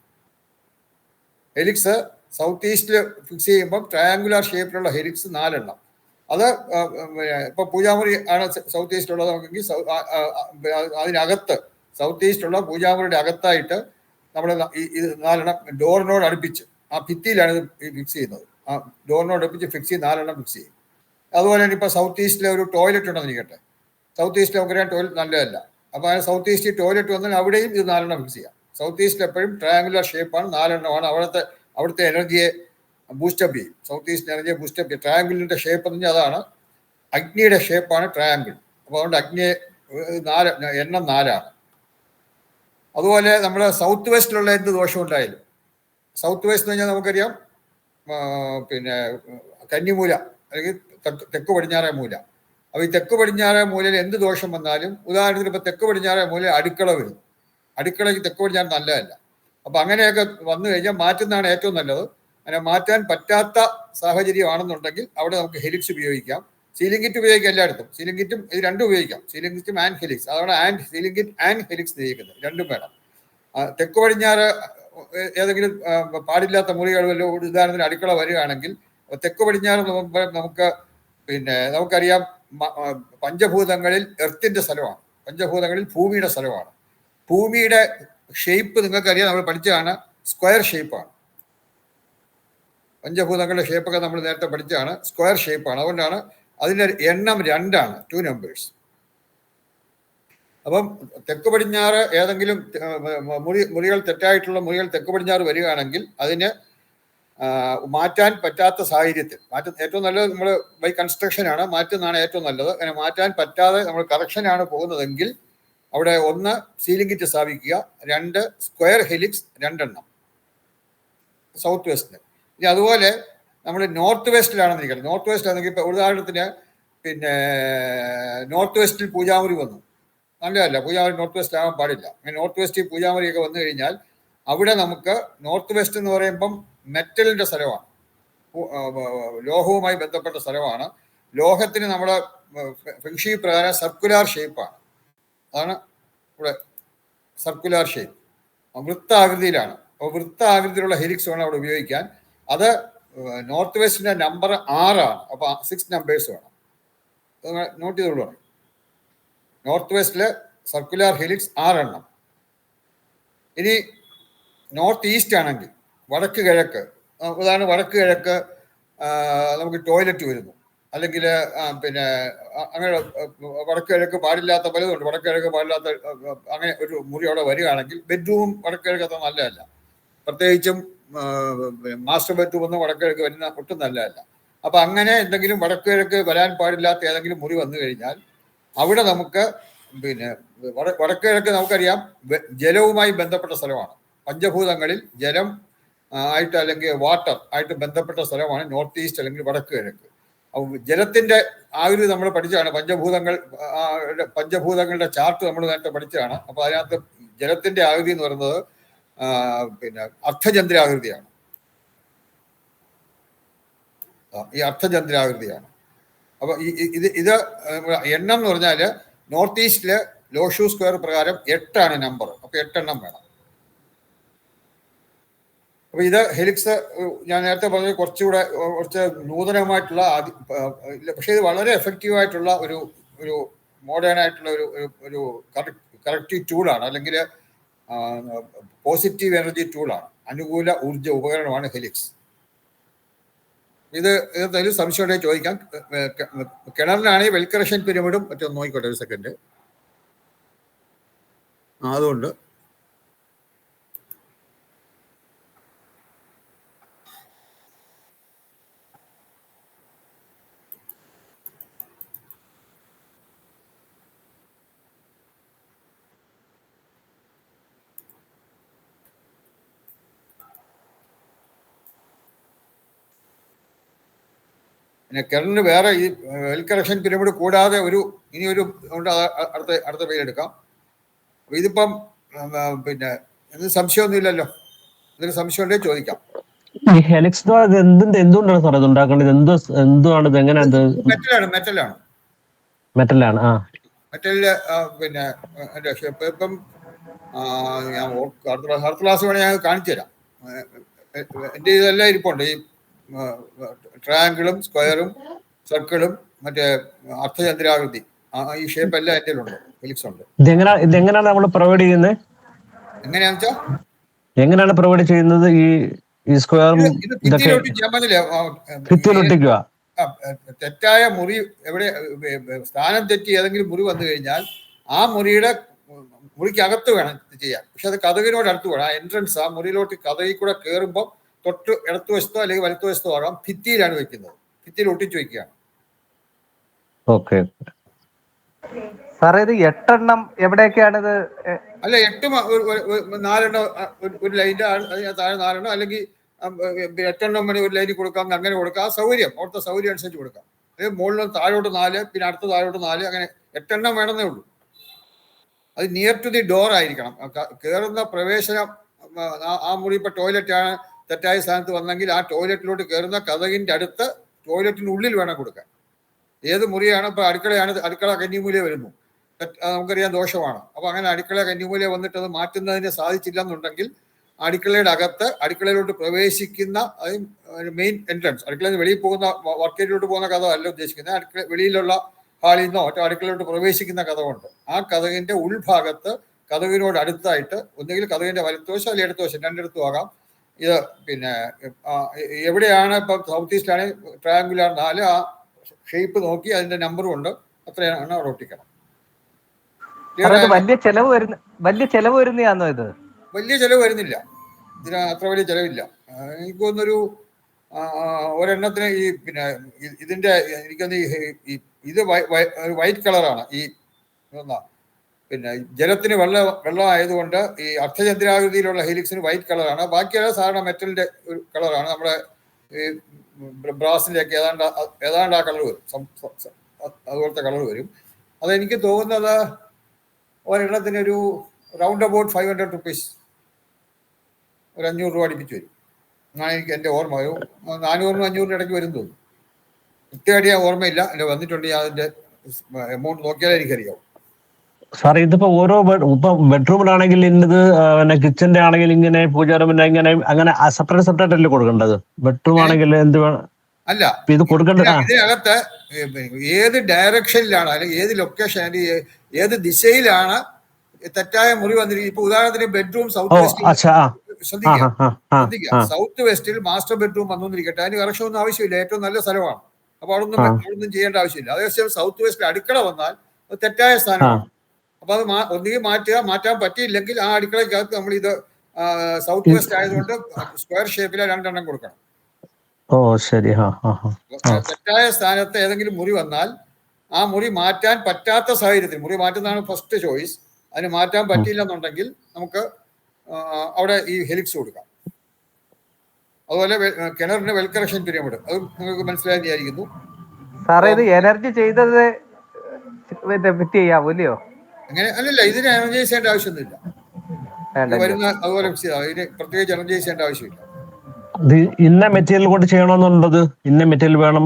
ഹെലിക്സ് സൗത്ത് ഈസ്റ്റിൽ ഫിക്സ് ചെയ്യുമ്പം ട്രയാങ്കുലർ ഷേപ്പിലുള്ള ഹെലിക്സ് 4 എണ്ണം. അത് ഇപ്പൊ പൂജാമുറി ആണ് സൗത്ത് ഈസ്റ്റിലുള്ളത്. നമുക്കെങ്കിൽ അതിനകത്ത് സൗത്ത് ഈസ്റ്റിലുള്ള പൂജാമുറിയുടെ അകത്തായിട്ട് നമ്മൾ ഈ 4 എണ്ണം ഡോറിനോട് അടുപ്പിച്ച് ആ ഭിത്തിയിലാണ് ഇത് ഫിക്സ് ചെയ്യുന്നത്. ഡോറിനോട് അടുപ്പിച്ച് ഫിക്സ് ചെയ്യും, 4 ഫിക്സ് ചെയ്യും. അതുപോലെ തന്നെ ഇപ്പോൾ സൗത്ത് ഈസ്റ്റിലെ ഒരു ടോയ്ലറ്റ് ഉണ്ടെന്ന് ഇരിക്കട്ടെ. സൗത്ത് ഈസ്റ്റിൽ നമുക്കറിയാം ടോയ്ലറ്റ് നല്ലതല്ല. അപ്പോൾ ആ സൗത്ത് ഈസ്റ്റിൽ ടോയ്ലറ്റ് വന്നാൽ അവിടെയും ഇത് 4 ഫിക്സ് ചെയ്യാം. സൗത്ത് ഈസ്റ്റിൽ എപ്പോഴും ട്രയാങ്കുലർ ഷേപ്പാണ്, 4 അവിടുത്തെ എനർജിയെ ബൂസ്റ്റപ്പ് ചെയ്യും. സൗത്ത് ഈസ്റ്റ് എനർജിയെ ബൂസ്റ്റപ്പ് ചെയ്യും. ട്രയാങ്കിളിൻ്റെ ഷേപ്പ് എന്ന് പറഞ്ഞാൽ അതാണ്, അഗ്നിയുടെ ഷേപ്പാണ് ട്രയാങ്കിൾ. അപ്പോൾ അതുകൊണ്ട് അഗ്നിയെ 4 അതുപോലെ നമ്മൾ സൗത്ത് വെസ്റ്റിലുള്ള എന്ത് ദോഷം ഉണ്ടായാലും, സൗത്ത് വെസ്റ്റ് എന്ന് പറഞ്ഞാൽ നമുക്കറിയാം പിന്നെ കന്നിമൂല അല്ലെങ്കിൽ തെക്ക് പടിഞ്ഞാറേ മൂല. അപ്പോൾ ഈ തെക്ക് പടിഞ്ഞാറേ മൂലയിൽ എന്ത് ദോഷം വന്നാലും, ഉദാഹരണത്തിന് ഇപ്പോൾ തെക്ക് പടിഞ്ഞാറേ മൂലയിൽ അടുക്കള വരും. അടുക്കളയ്ക്ക് തെക്ക് പടിഞ്ഞാറ് നല്ലതല്ല. അപ്പോൾ അങ്ങനെയൊക്കെ വന്നു കഴിഞ്ഞാൽ മാറ്റുന്നതാണ് ഏറ്റവും നല്ലത്. അങ്ങനെ മാറ്റാൻ പറ്റാത്ത സാഹചര്യമാണെന്നുണ്ടെങ്കിൽ അവിടെ നമുക്ക് ഹെലിക്സ് ഉപയോഗിക്കാം. സീലിംഗ് കിറ്റ് ഉപയോഗിക്കാം എല്ലായിടത്തും. സീലിംഗ് കിറ്റും ഇത് രണ്ടും ഉപയോഗിക്കാം, സീലിംഗ് കിറ്റും ആൻഡ് ഹെലിക്സ്. അതാണ് സീലിംഗ് കിറ്റ് ആൻഡ് ഹെലിക്സ് ഉപയോഗിക്കുന്നത്, രണ്ടും വേണം. തെക്ക് പടിഞ്ഞാറ് ഏതെങ്കിലും പാടില്ലാത്ത മുറികളിലോ ഉദാഹരണത്തിന് അടുക്കള വരികയാണെങ്കിൽ തെക്ക് പടിഞ്ഞാറ് നമുക്ക് നമുക്കറിയാം പഞ്ചഭൂതങ്ങളിൽ എർത്തിന്റെ സ്ഥലമാണ്, പഞ്ചഭൂതങ്ങളിൽ ഭൂമിയുടെ സ്ഥലമാണ്. ഭൂമിയുടെ ഷേപ്പ് നിങ്ങൾക്കറിയാം, നമ്മൾ പഠിച്ചതാണ്, സ്ക്വയർ ഷേപ്പാണ്. പഞ്ചഭൂതങ്ങളുടെ ഷേപ്പൊക്കെ നമ്മൾ നേരത്തെ പഠിച്ചതാണ്, സ്ക്വയർ ഷേപ്പാണ്. അതുകൊണ്ടാണ് അതിൻ്റെ എണ്ണം 2 2 നമ്പേഴ്സ്. അപ്പം തെക്ക് പടിഞ്ഞാറ് ഏതെങ്കിലും മുറികൾ തെറ്റായിട്ടുള്ള മുറികൾ തെക്ക് പടിഞ്ഞാറ് വരികയാണെങ്കിൽ അതിന് മാറ്റാൻ പറ്റാത്ത സാഹചര്യത്തിൽ ഏറ്റവും നല്ലത് നമ്മൾ ബൈ കൺസ്ട്രക്ഷനാണ്, മാറ്റുന്നതാണ് ഏറ്റവും നല്ലത്. അങ്ങനെ മാറ്റാൻ പറ്റാതെ നമ്മൾ കറക്ഷനാണ് പോകുന്നതെങ്കിൽ അവിടെ 1 സീലിംഗ് കിറ്റ് സ്ഥാപിക്കുക, 2 സ്ക്വയർ ഹെലിക്സ് 2 സൗത്ത് വെസ്റ്റിന്. ഇനി അതുപോലെ നമ്മൾ നോർത്ത് വെസ്റ്റിലാണെന്നിരിക്കണം. നോർത്ത് വെസ്റ്റ് ആണെങ്കിൽ ഇപ്പോൾ ഉദാഹരണത്തിന് നോർത്ത് വെസ്റ്റിൽ പൂജാമുറി വന്നു, നല്ലതല്ല. പൂജാമുറി നോർത്ത് വെസ്റ്റ് ആകാൻ പാടില്ല. അങ്ങനെ നോർത്ത് വെസ്റ്റിൽ പൂജാമുറിയൊക്കെ വന്നു കഴിഞ്ഞാൽ അവിടെ നമുക്ക് നോർത്ത് വെസ്റ്റ് എന്ന് പറയുമ്പം മെറ്റലിൻ്റെ സ്ഥലമാണ്, ലോഹവുമായി ബന്ധപ്പെട്ട സ്ഥലമാണ്. ലോഹത്തിന് നമ്മുടെ ഫെങ്ഷി പ്രകാരം സർക്കുലാർ ഷേപ്പാണ്. അതാണ് ഇവിടെ സർക്കുലാർ ഷേപ്പ്, വൃത്താകൃതിയിലാണ്. അപ്പോൾ വൃത്താകൃതിയിലുള്ള ഹെലിക്സ് വേണം അവിടെ ഉപയോഗിക്കാൻ. അത് നോർത്ത് വെസ്റ്റിൻ്റെ നമ്പർ 6 അപ്പോൾ 6 നമ്പേഴ്സ് വേണം. നോട്ട് ചെയ്തോളൂ. നോർത്ത് വെസ്റ്റില് സർക്കുലാർ ഹെലിക്സ് 6. ഇനി നോർത്ത് ഈസ്റ്റ് ആണെങ്കിൽ വടക്ക് കിഴക്ക്, ഉദാഹരണം വടക്ക് കിഴക്ക് നമുക്ക് ടോയ്ലറ്റ് വരുന്നു, അല്ലെങ്കിൽ അങ്ങനെ വടക്ക് കിഴക്ക് പാടില്ലാത്ത പലതുണ്ട്. വടക്ക് കിഴക്ക് പാടില്ലാത്ത അങ്ങനെ ഒരു മുറി അവിടെ വരികയാണെങ്കിൽ ബെഡ്റൂം വടക്ക് കിഴക്കത്ര നല്ലതല്ല. പ്രത്യേകിച്ചും മാസ്റ്റർ ബെഡ്റൂം ഒന്നും വടക്ക് കിഴക്ക് വരുന്ന ഒട്ടും നല്ലതല്ല. അപ്പം അങ്ങനെ എന്തെങ്കിലും വടക്ക് കിഴക്ക് വരാൻ പാടില്ലാത്ത ഏതെങ്കിലും മുറി വന്നു കഴിഞ്ഞാൽ അവിടെ നമുക്ക് വടക്ക് കിഴക്ക് നമുക്കറിയാം ജലവുമായി ബന്ധപ്പെട്ട സ്ഥലമാണ്. പഞ്ചഭൂതങ്ങളിൽ ജലം ആയിട്ട് അല്ലെങ്കിൽ വാട്ടർ ആയിട്ട് ബന്ധപ്പെട്ട സ്ഥലമാണ് നോർത്ത് ഈസ്റ്റ് അല്ലെങ്കിൽ വടക്ക് കിഴക്ക്. അപ്പോൾ ജലത്തിൻ്റെ ആകൃതി നമ്മൾ പഠിച്ചതാണ്, പഞ്ചഭൂതങ്ങളുടെ ചാർട്ട് നമ്മൾ നേരത്തെ പഠിച്ചതാണ്. അപ്പോൾ അതിനകത്ത് ജലത്തിൻ്റെ ആകൃതി എന്ന് പറയുന്നത് അർദ്ധചന്ദ്രാകൃതിയാണ്. ഈ അർദ്ധചന്ദ്രാകൃതിയാണ്. അപ്പോൾ ഇത് എണ്ണം എന്ന് പറഞ്ഞാൽ നോർത്ത് ഈസ്റ്റില് ലോഷു സ്ക്വയർ പ്രകാരം 8 നമ്പർ. അപ്പോൾ 8 വേണം. അപ്പോൾ ഇത് ഹെലിക്സ് ഞാൻ നേരത്തെ പറഞ്ഞത് കുറച്ച് നൂതനമായിട്ടുള്ള, പക്ഷേ ഇത് വളരെ എഫക്റ്റീവായിട്ടുള്ള ഒരു മോഡേൺ ആയിട്ടുള്ള ഒരു കറക്റ്റീവ് ടൂളാണ്, അല്ലെങ്കിൽ പോസിറ്റീവ് എനർജി ടൂളാണ്, അനുകൂല ഊർജ്ജ ഉപകരണമാണ് ഹെലിക്സ്. ഇതിൽ സംശയമുണ്ടെങ്കിൽ ചോദിക്കാം. കിണറിനാണെങ്കിൽ വെൽക്കറേഷൻ പിരമിഡും മറ്റൊന്ന് നോക്കിക്കോട്ടെ ഒരു സെക്കൻഡ്. അതുകൊണ്ട് പിന്നെ കിണറിന് വേറെ ഈ വെൽ കറക്ഷൻ പിരമിഡ് കൂടാതെ ഇനിയൊരു അടുത്ത പേരെടുക്കാം. ഇതിപ്പം എന്ത് സംശയമൊന്നുമില്ലല്ലോ? എന്തൊരു സംശയം ഉണ്ടെങ്കിൽ ചോദിക്കാം. ഈ ഹെലിക്സ് എന്തുകൊണ്ടാണ് സാർ ഇത് ഉണ്ടാക്കേണ്ടത്? എന്തുവാണ് ഇത്? എങ്ങനെ? മെറ്റലാണ്. മെറ്റലില് ഇപ്പം ഞാൻ അടുത്ത ക്ലാസ് വേണേൽ ഞാൻ കാണിച്ചു തരാം. എൻ്റെ ഇതെല്ലാം ഇരിപ്പുണ്ട്. ഈ ട്രയാങ്കിളും സ്ക്വയറും സർക്കിളും മറ്റേ അർദ്ധചന്ദ്രാകൃതി, ഈ ഷേപ്പ് എല്ലാം എൻ്റെ ഉണ്ട്, ഹെലിക്സ് ഉണ്ട്. ഇതെങ്ങനെയാണ് നമ്മൾ പ്രൊവൈഡ് ചെയ്യുന്നത്? എങ്ങനെയാണെന്ന് വെച്ചാൽ എങ്ങനെയാണ് പ്രൊവൈഡ് ചെയ്യുന്നത്? ഈ സ്ക്വയറും ഇത് ഇതൊക്കെ ഭിത്തിയിലൊട്ടിച്ച് ഞാൻ പറഞ്ഞില്ലേ, ഭിത്തിയിലൊട്ടിക്കുക. തെറ്റായ മുറി എവിടെ സ്ഥാനം തെറ്റി ഏതെങ്കിലും മുറി വന്നു കഴിഞ്ഞാൽ ആ മുറിക്കകത്ത് വേണം ചെയ്യാൻ. പക്ഷെ അത് കതകിനോട് അടുത്ത് വേണം. ആ എൻട്രൻസ് ആ മുറിയിലോട്ട് കതകിൽ കൂടെ കയറുമ്പോൾ തൊട്ട് ഇടത്തുവശത്തോ അല്ലെങ്കിൽ വലത്തുവശത്തോ ആകാം. ഭിത്തിയിലാണ് വെക്കുന്നത്, ഭിത്തിയിൽ ഒട്ടിച്ചു വെക്കുകയാണ്. ഓക്കെ സാറേ ഇത് 8 എണ്ണം എവിടെയൊക്കെയാണിത്? അല്ല 8 4 ഒരു ലൈൻ്റെ താഴെ 4 അല്ലെങ്കിൽ 8 മണി ഒരു ലൈനിൽ കൊടുക്കാം, അങ്ങനെ കൊടുക്കാം. ആ സൗകര്യം അവിടുത്തെ സൗകര്യം അനുസരിച്ച് കൊടുക്കാം. അത് മുകളിൽ താഴോട്ട് 4, പിന്നെ അടുത്ത താഴോട്ട് 4, അങ്ങനെ 8 വേണമെന്നേ ഉള്ളൂ. അത് നിയർ ടു ദി ഡോർ ആയിരിക്കണം. കയറുന്ന പ്രവേശനം ആ മുറി ഇപ്പൊ ടോയ്ലറ്റ് ആണ് തെറ്റായ സ്ഥാനത്ത് വന്നെങ്കിൽ ആ ടോയ്ലറ്റിലോട്ട് കയറുന്ന കതകിന്റെ അടുത്ത് ടോയ്ലറ്റിന്റെ ഉള്ളിൽ വേണം കൊടുക്കാൻ. ഏത് മുറിയാണ് ഇപ്പൊ അടുക്കളയാണ്, അടുക്കള കന്നിമൂല വരുന്നു, നമുക്കറിയാം ദോഷമാണ്. അപ്പൊ അങ്ങനെ അടുക്കള കന്നിമൂല വന്നിട്ട് അത് മാറ്റുന്നതിന് സാധിച്ചില്ല എന്നുണ്ടെങ്കിൽ അടുക്കളയുടെ അകത്ത് അടുക്കളയിലോട്ട് പ്രവേശിക്കുന്ന മെയിൻ എൻട്രൻസ്, അടുക്കളയിൽ നിന്ന് വെളിയിൽ പോകുന്ന വർക്ക് ഏരിയയിലോട്ട് പോകുന്ന കഥ അല്ല ഉദ്ദേശിക്കുന്നത്. അടുക്കള വെളിയിലുള്ള ഹാളിൽ നിന്നോ മറ്റോ അടുക്കളയിലോട്ട് പ്രവേശിക്കുന്ന കഥകുണ്ട്. ആ കഥകിന്റെ ഉൾഭാഗത്ത് കഥകിനോട് അടുത്തായിട്ട് ഒന്നുകിൽ കഥകിന്റെ വലത്തുവശം അല്ലെങ്കിൽ ഇടത്തുവശം, രണ്ടിടത്തും ആകാം. ഇത് പിന്നെ എവിടെയാണ് ഇപ്പം സൗത്ത് ഈസ്റ്റിലാണ് ട്രയാങ്കുലാർ 4, ആ ഷേപ്പ് നോക്കി അതിന്റെ നമ്പറും ഉണ്ട്, അത്രയാണ് അവിടെ ഒട്ടിക്കണം. വലിയ ചെലവ് വരുന്നതാണോ ഇത്? വലിയ ചെലവ് വരുന്നില്ല, ഇതിന് അത്ര വലിയ ചെലവില്ല. എനിക്ക് തോന്നുന്നൊരു ഒരെണ്ണത്തിന് ഈ പിന്നെ ഇതിന്റെ എനിക്കൊന്ന് ഇത് വൈറ്റ് കളറാണ്. ഈ പിന്നെ ജലത്തിന് വെള്ളം ആയതുകൊണ്ട് ഈ അർദ്ധചന്ദ്രാകൃതിയിലുള്ള ഹെലിക്സിന് വൈറ്റ് കളറാണ്. ബാക്കിയുള്ള സാധാരണ മെറ്റലിന്റെ ഒരു കളറാണ്. നമ്മുടെ ഈ ബ്രാസിന്റെ ഒക്കെ ഏതാണ്ട് ആ കളർ വരും, അതുപോലത്തെ കളർ വരും. അതെനിക്ക് തോന്നുന്നത് ഒരെണ്ണത്തിനൊരു റൗണ്ട് അബൌട്ട് 500 rupees, ഒരു 500 രൂപ അടുപ്പിച്ച് വരും എന്നാണ് എനിക്ക് എൻ്റെ ഓർമ്മ. ഒരു 400-നും 500-നും ഇടയ്ക്ക് വരും തോന്നുന്നു. കൃത്യമായിട്ട് ഞാൻ ഓർമ്മയില്ല, എൻ്റെ വന്നിട്ടുണ്ടെങ്കിൽ അതിൻ്റെ എമൗണ്ട് നോക്കിയാലേ എനിക്കറിയാം. സാറേ ഇതിപ്പോ ഓരോ ഇപ്പൊ ബെഡ്റൂമിലാണെങ്കിൽ ഇന്നത്, പിന്നെ കിച്ചന്റെ ആണെങ്കിൽ ഇങ്ങനെ, പൂജാറൂമിന്റെ ഇങ്ങനെ, അങ്ങനെ സെപ്പറേറ്റ് അല്ലേ കൊടുക്കേണ്ടത്? ബെഡ്റൂം ആണെങ്കിൽ എന്ത് വേണം? അല്ല, ഇത് കൊടുക്കേണ്ടത് ഇതിനകത്ത് ഏത് ഡയറക്ഷനിലാണ് അല്ലെങ്കിൽ ഏത് ലൊക്കേഷൻ അല്ലെങ്കിൽ ഏത് ദിശയിലാണ് തെറ്റായ മുറി വന്നിരിക്കുന്നത്. ഇപ്പൊ ഉദാഹരണത്തിന് ബെഡ്റൂം സൗത്ത് വെസ്റ്റ്, ശ്രദ്ധിക്കുക, സൗത്ത് വെസ്റ്റിൽ മാസ്റ്റർ ബെഡ്റൂം വന്നിരിക്കട്ടെ, അതിന് കറക്ഷൻ ഒന്നും ആവശ്യമില്ല, ഏറ്റവും നല്ല സ്ഥലമാണ്. അപ്പൊ അവിടൊന്നും ചെയ്യേണ്ട ആവശ്യമില്ല. അതേസമയം സൗത്ത് വെസ്റ്റിൽ അടുക്കള വന്നാൽ അത് തെറ്റായ സ്ഥാനമാണ്. അപ്പൊ അത് ഒന്നുകിൽ മാറ്റാൻ പറ്റിയില്ലെങ്കിൽ ആ അടുക്കളയ്ക്കകത്ത് നമ്മൾ ഇത് സൗത്ത് വെസ്റ്റ് ആയതുകൊണ്ട് സ്ക്വയർ ഷേപ്പിലെ 2 എണ്ണം കൊടുക്കണം. ഓ ശരി. തെറ്റായ സ്ഥാനത്ത് ഏതെങ്കിലും മുറി വന്നാൽ ആ മുറി മാറ്റാൻ പറ്റാത്ത സാഹചര്യത്തിൽ, മുറി മാറ്റുന്നതാണ് ഫസ്റ്റ് ചോയ്സ്, അതിന് മാറ്റാൻ പറ്റിയില്ലെന്നുണ്ടെങ്കിൽ നമുക്ക് അവിടെ ഈ ഹെലിക്സ് കൊടുക്കാം. അതുപോലെ കിണറിന് വെൽ കറക്ഷൻ പിരമിഡ്, അത് നിങ്ങൾക്ക് മനസ്സിലായി വിചാരിക്കുന്നു. സാറേ ഇത് എനർജി ചെയ്തത് ഫിറ്റ് ചെയ്യാവൂല്ലയോ? അങ്ങനെ അല്ലല്ല, ഇതിന് എനർജൈസ് ചെയ്യേണ്ട ആവശ്യമൊന്നുമില്ല. വരുന്ന അതുപോലെ ഇതിന് പ്രത്യേകിച്ച് എനർജൈസ് ചെയ്യേണ്ട ആവശ്യമില്ല. ഇന്ന മെറ്റീരിയൽ കൊണ്ട് ചെയ്യണമെന്നുള്ളത്, ഇന്ന മെറ്റീരിയൽ വേണം,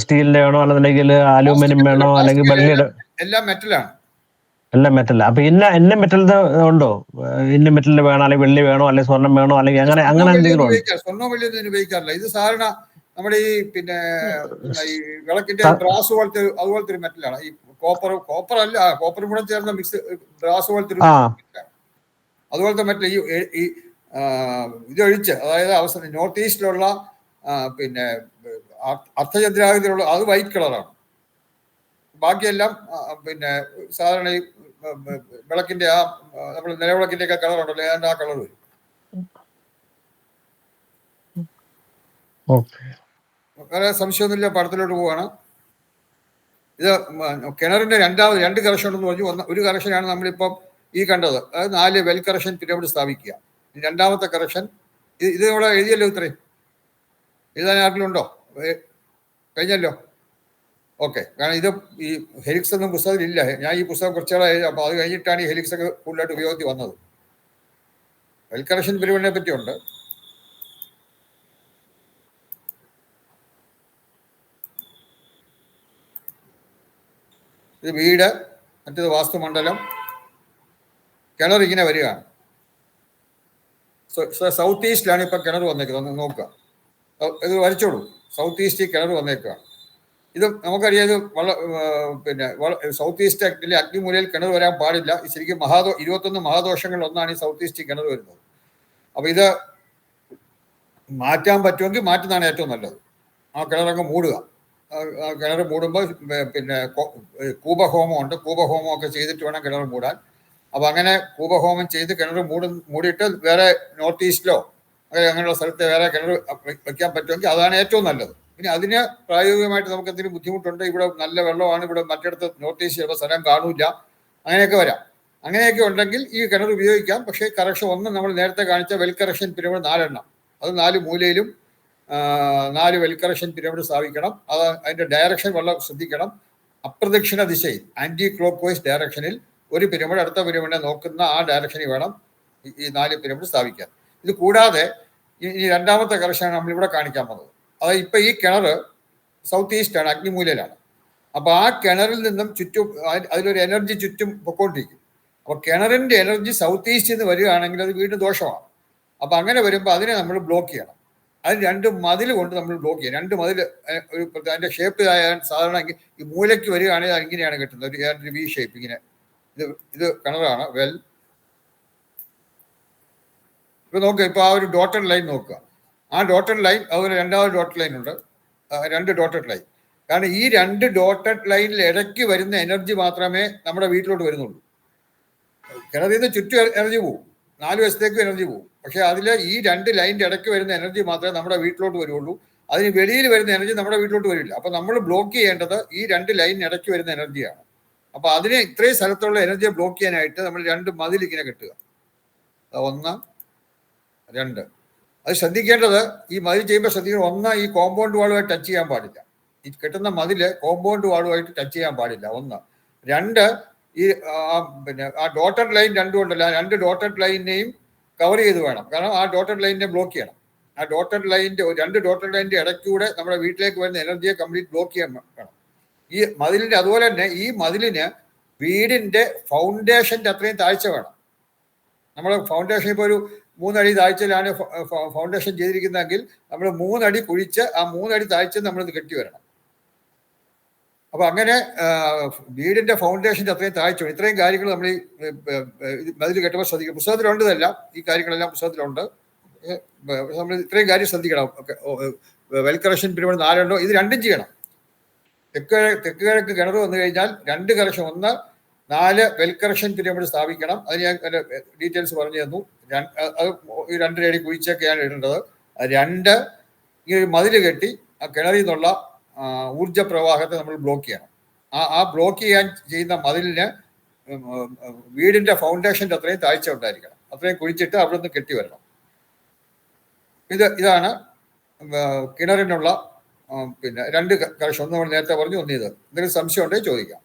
സ്റ്റീലിന്റെ വേണോ, അല്ലെങ്കിൽ അലൂമിനിയം വേണോ, അല്ലെങ്കിൽ വെള്ളിയുടെ? എല്ലാം മെറ്റലാണ്. എല്ലാം മെറ്റൽ. അപ്പൊ ഇന്ന മെറ്റലിന്റെ ഉണ്ടോ? ഇന്ന മെറ്റലിന്റെ വേണോ, അല്ലെങ്കിൽ വെള്ളി വേണോ, അല്ലെങ്കിൽ സ്വർണം വേണോ, അല്ലെങ്കിൽ അങ്ങനെ എന്തെങ്കിലും? സ്വർണ്ണ വെള്ളിയൊന്നും ഉപയോഗിക്കാറില്ല. ഇത് സാധാരണ നമ്മുടെ ഈ പിന്നെ ഈ വിളക്കിന്റെ ബ്രാസ് പോലത്തെ അതുപോലത്തെ ഒരു മെറ്റലാണ്. ഈ കോപ്പർ അല്ല, കോപ്പറും കൂടെ ചേർന്ന മിക്സ് ബ്രാസ് പോലത്തെ ഒരു മെറ്റലാണ്. അതുപോലത്തെ മെറ്റൽ ഈ ഇതൊഴിച്ച്, അതായത് അവസാനം നോർത്ത് ഈസ്റ്റിലുള്ള പിന്നെ അർദ്ധചന്ദ്രാകൃതിയിലുള്ള അത് വൈറ്റ് കളറാണ്. ബാക്കിയെല്ലാം പിന്നെ സാധാരണ ഈ വിളക്കിന്റെ ആ നമ്മൾ നിലവിളക്കിന്റെ ഒക്കെ കളർ ഉണ്ടല്ലോ, ഏതാണ്ട് ആ കളർ വരും. വേറെ സംശയമൊന്നുമില്ല, പടത്തിലോട്ട് പോവാണ്. ഇത് കിണറിന്റെ 2 കറക്ഷൻ ഉണ്ടെന്ന് പറഞ്ഞു. ഒരു കറക്ഷനാണ് നമ്മളിപ്പം ഈ കണ്ടത്, അതായത് 4 വെൽ കറക്ഷൻ പിരമിഡ് സ്ഥാപിക്കുക. രണ്ടാമത്തെ കറക്ഷൻ ഇത് ഇവിടെ എഴുതിയല്ലോ, ഇത്രയും എഴുതാൻ ആർക്കെങ്കിലും ഉണ്ടോ? കഴിഞ്ഞല്ലോ, ഓക്കെ. കാരണം ഇത് ഈ ഹെലിക്സ് ഒന്നും പുസ്തകത്തിലില്ല. ഞാൻ ഈ പുസ്തകം കുറച്ചുകൂടെ എഴുതി, അപ്പോൾ അത് കഴിഞ്ഞിട്ടാണ് ഈ ഹെലിക്സ് ഒക്കെ കൂടുതലായിട്ട് ഉപയോഗത്തിൽ വന്നത്. വെൽ കറക്ഷൻ പിരമിഡിനെ പറ്റിയുണ്ട്. ഇത് വീട്, മറ്റേത് വാസ്തുമണ്ഡലം. കിണർ ഇങ്ങനെ വരികയാണ്. സൗത്ത് ഈസ്റ്റിലാണ് ഇപ്പം കിണർ വന്നേക്കുന്നത്, ഒന്ന് നോക്കുക. ഇത് വരച്ചോളൂ. സൗത്ത് ഈസ്റ്റിൽ കിണർ വന്നേക്കുകയാണ്. ഇത് നമുക്കറിയാം, ഇത് പിന്നെ സൗത്ത് ഈസ്റ്റ് ആക്ടിലെ അഗ്നിമൂലയിൽ കിണർ വരാൻ പാടില്ല. ശരിക്കും 21 മഹാദോഷങ്ങളിൽ ഒന്നാണ് ഈ സൗത്ത് ഈസ്റ്റിൽ കിണർ വരുന്നത്. അപ്പൊ ഇത് മാറ്റാൻ പറ്റുമെങ്കിൽ മാറ്റുന്നതാണ് ഏറ്റവും നല്ലത്. ആ കിണറങ്ങ് മൂടുക. കിണർ മൂടുമ്പോൾ പിന്നെ കൂപഹോമം ഉണ്ട്, കൂപഹോമം ഒക്കെ ചെയ്തിട്ട് വേണം കിണർ മൂടാൻ. അപ്പം അങ്ങനെ കൂപഹോമം ചെയ്ത് കിണർ മൂടിയിട്ട് വേറെ നോർത്ത് ഈസ്റ്റിലോ അങ്ങനെയുള്ള സ്ഥലത്ത് വേറെ കിണർ വെക്കാൻ പറ്റുമെങ്കിൽ അതാണ് ഏറ്റവും നല്ലത്. ഇനി അതിന് പ്രായോഗികമായിട്ട് നമുക്ക് എന്തെങ്കിലും ബുദ്ധിമുട്ടുണ്ട്, ഇവിടെ നല്ല വെള്ളമാണ്, ഇവിടെ മറ്റിടത്ത് നോർത്ത് ഈസ്റ്റ് ചിലപ്പോൾ സ്ഥലം കാണൂല, അങ്ങനെയൊക്കെ വരാം. അങ്ങനെയൊക്കെ ഉണ്ടെങ്കിൽ ഈ കിണർ ഉപയോഗിക്കാം. പക്ഷേ കറക്ഷൻ ഒന്ന് നമ്മൾ നേരത്തെ കാണിച്ച വെൽ കറക്ഷൻ പിരമിഡ് 4 എണ്ണം, അത് 4 മൂലയിലും 4 വെൽ കറക്ഷൻ പിരമിഡ് സ്ഥാപിക്കണം. അതിന്റെ ഡയറക്ഷൻ വളരെ ശ്രദ്ധിക്കണം. അപ്രദക്ഷിണ ദിശയിൽ ആന്റി ക്ലോക്ക് വൈസ് ഡയറക്ഷനിൽ ഒരു പിരമിഡ് അടുത്ത പിരമിഡിനെ നോക്കുന്ന ആ ഡയറക്ഷനിൽ വേണം ഈ 4 പിരമിഡ് സ്ഥാപിക്കാൻ. ഇത് കൂടാതെ ഈ രണ്ടാമത്തെ കറക്ഷനാണ് നമ്മളിവിടെ കാണിക്കാൻ പോകുന്നത്. അതായത് ഇപ്പം ഈ കിണർ സൗത്ത് ഈസ്റ്റ് ആണ്, അഗ്നിമൂലയിലാണ്. അപ്പോൾ ആ കിണറിൽ നിന്നും ചുറ്റും അതിലൊരു എനർജി ചുറ്റും പൊക്കോണ്ടിരിക്കും. അപ്പോൾ കിണറിൻ്റെ എനർജി സൗത്ത് ഈസ്റ്റിൽ നിന്ന് വരികയാണെങ്കിൽ അത് വീണ്ടും ദോഷമാണ്. അപ്പോൾ അങ്ങനെ വരുമ്പോൾ അതിനെ നമ്മൾ ബ്ലോക്ക് ചെയ്യണം. അതിന് 2 മതിൽ കൊണ്ട് നമ്മൾ ബ്ലോക്ക് ചെയ്യണം. 2 മതിൽ ഒരു അതിൻ്റെ ഷേപ്പ് സാധാരണ ഈ മൂലയ്ക്ക് വരികയാണെങ്കിൽ ഇങ്ങനെയാണ് കിട്ടുന്നത്, ഒരു വി ഷേപ്പ് ഇങ്ങനെ. ഇത് കിണറാണ് വെൽ. ഇപ്പോൾ നോക്കുക, ഇപ്പോൾ ആ ഒരു ഡോട്ടഡ് ലൈൻ നോക്കുക. ആ ഡോട്ടഡ് ലൈൻ, അതുപോലെ രണ്ടാമത് ഡോട്ടഡ് ലൈൻ ഉണ്ട്, 2 ഡോട്ടഡ് ലൈൻ. കാരണം ഈ 2 ഡോട്ടഡ് ലൈനിൽ ഇടയ്ക്ക് വരുന്ന എനർജി മാത്രമേ നമ്മുടെ വീട്ടിലോട്ട് വരുന്നുള്ളൂ. കിണറിൽ നിന്ന് ചുറ്റും എനർജി പോകും, 4 വശത്തേക്കും എനർജി പോകും. പക്ഷേ അതിൽ ഈ 2 ലൈനിൻ്റെ ഇടയ്ക്ക് വരുന്ന എനർജി മാത്രമേ നമ്മുടെ വീട്ടിലോട്ട് വരുള്ളൂ. അതിന് വെളിയിൽ വരുന്ന എനർജി നമ്മുടെ വീട്ടിലോട്ട് വരില്ല. അപ്പോൾ നമ്മൾ ബ്ലോക്ക് ചെയ്യേണ്ടത് ഈ 2 ലൈനിന് ഇടയ്ക്ക് വരുന്ന എനർജിയാണ്. അപ്പോൾ അതിനെ ഇത്രയും സ്ഥലത്തുള്ള എനർജിയെ ബ്ലോക്ക് ചെയ്യാനായിട്ട് നമ്മൾ 2 മതിൽ ഇങ്ങനെ കെട്ടുക. 1, 2. അത് ശ്രദ്ധിക്കേണ്ടത്, ഈ മതിൽ ചെയ്യുമ്പോൾ ശ്രദ്ധിക്കണം, 1 ഈ കോമ്പൗണ്ട് വാളുമായിട്ട് ടച്ച് ചെയ്യാൻ പാടില്ല. ഈ കെട്ടുന്ന മതില് കോമ്പൗണ്ട് വാളുമായിട്ട് ടച്ച് ചെയ്യാൻ പാടില്ല. 1, 2 ഈ പിന്നെ ആ ഡോട്ടഡ് ലൈൻ 2 ഉണ്ടല്ലോ, 2 ഡോട്ടഡ് ലൈനിനെയും കവർ ചെയ്ത് വേണം. കാരണം ആ ഡോട്ടഡ് ലൈനിനെ ബ്ലോക്ക് ചെയ്യണം. ആ ഡോട്ടഡ് ലൈനിന്റെ 2 ഡോട്ടഡ് ലൈനിന്റെ ഇടയ്ക്കൂടെ നമ്മുടെ വീട്ടിലേക്ക് വരുന്ന എനർജിയെ കംപ്ലീറ്റ് ബ്ലോക്ക് ചെയ്യാൻ വേണം ഈ മതിലിന്റെ. അതുപോലെ തന്നെ ഈ മതിലിന് വീടിന്റെ ഫൗണ്ടേഷന്റെ അത്രയും താഴ്ച വേണം. നമ്മൾ ഫൗണ്ടേഷൻ ഇപ്പോൾ ഒരു 3 അടി താഴ്ചയിലാണ് ഫൗണ്ടേഷൻ ചെയ്തിരിക്കുന്നതെങ്കിൽ നമ്മൾ 3 അടി കുഴിച്ച് ആ 3 അടി താഴ്ച നമ്മളിത് കെട്ടി വരണം. അപ്പൊ അങ്ങനെ വീടിന്റെ ഫൗണ്ടേഷന്റെ അത്രയും താഴ്ച. ഇത്രയും കാര്യങ്ങൾ നമ്മൾ ഈ മതിൽ കെട്ടുമ്പോൾ ശ്രദ്ധിക്കണം. പുസ്തകത്തിലുണ്ടതല്ല, ഈ കാര്യങ്ങളെല്ലാം പുസ്തകത്തിലുണ്ട്. നമ്മൾ ഇത്രയും കാര്യം ശ്രദ്ധിക്കണം. വെൽ കറക്ഷൻ പിരമിഡ് 4 ഉണ്ടോ, ഇത് 2 ചെയ്യണം. തെക്ക് കിഴക്ക് കിണർ വന്നു കഴിഞ്ഞാൽ 2 കറക്ഷൻ, 1, 4 വെൽ കറക്ഷൻ പിരമിഡ് സ്ഥാപിക്കണം. അതിന് ഞാൻ എൻ്റെ ഡീറ്റെയിൽസ് പറഞ്ഞു തന്നു. അത് 2 അടി കുഴിച്ചൊക്കെയാണ് ഇടേണ്ടത്. 2 ഈ മതിൽ കെട്ടി ആ കിണറിൽ നിന്നുള്ള ഊർജ പ്രവാഹത്തെ നമ്മൾ ബ്ലോക്ക് ചെയ്യണം. ആ ബ്ലോക്ക് ചെയ്യുന്ന മതിലിന് വീടിന്റെ ഫൗണ്ടേഷന്റെ അത്രയും താഴ്ച ഉണ്ടായിരിക്കണം. അത്രയും കുഴിച്ചിട്ട് അവിടെ നിന്ന് കെട്ടി വരണം. ഇതാണ് കിണറിനുള്ള പിന്നെ 2 കറക്ഷൻ. 1 നമ്മൾ നേരത്തെ പറഞ്ഞു, 1 ഇത്. എന്തെങ്കിലും സംശയം ഉണ്ടെങ്കിൽ ചോദിക്കാം.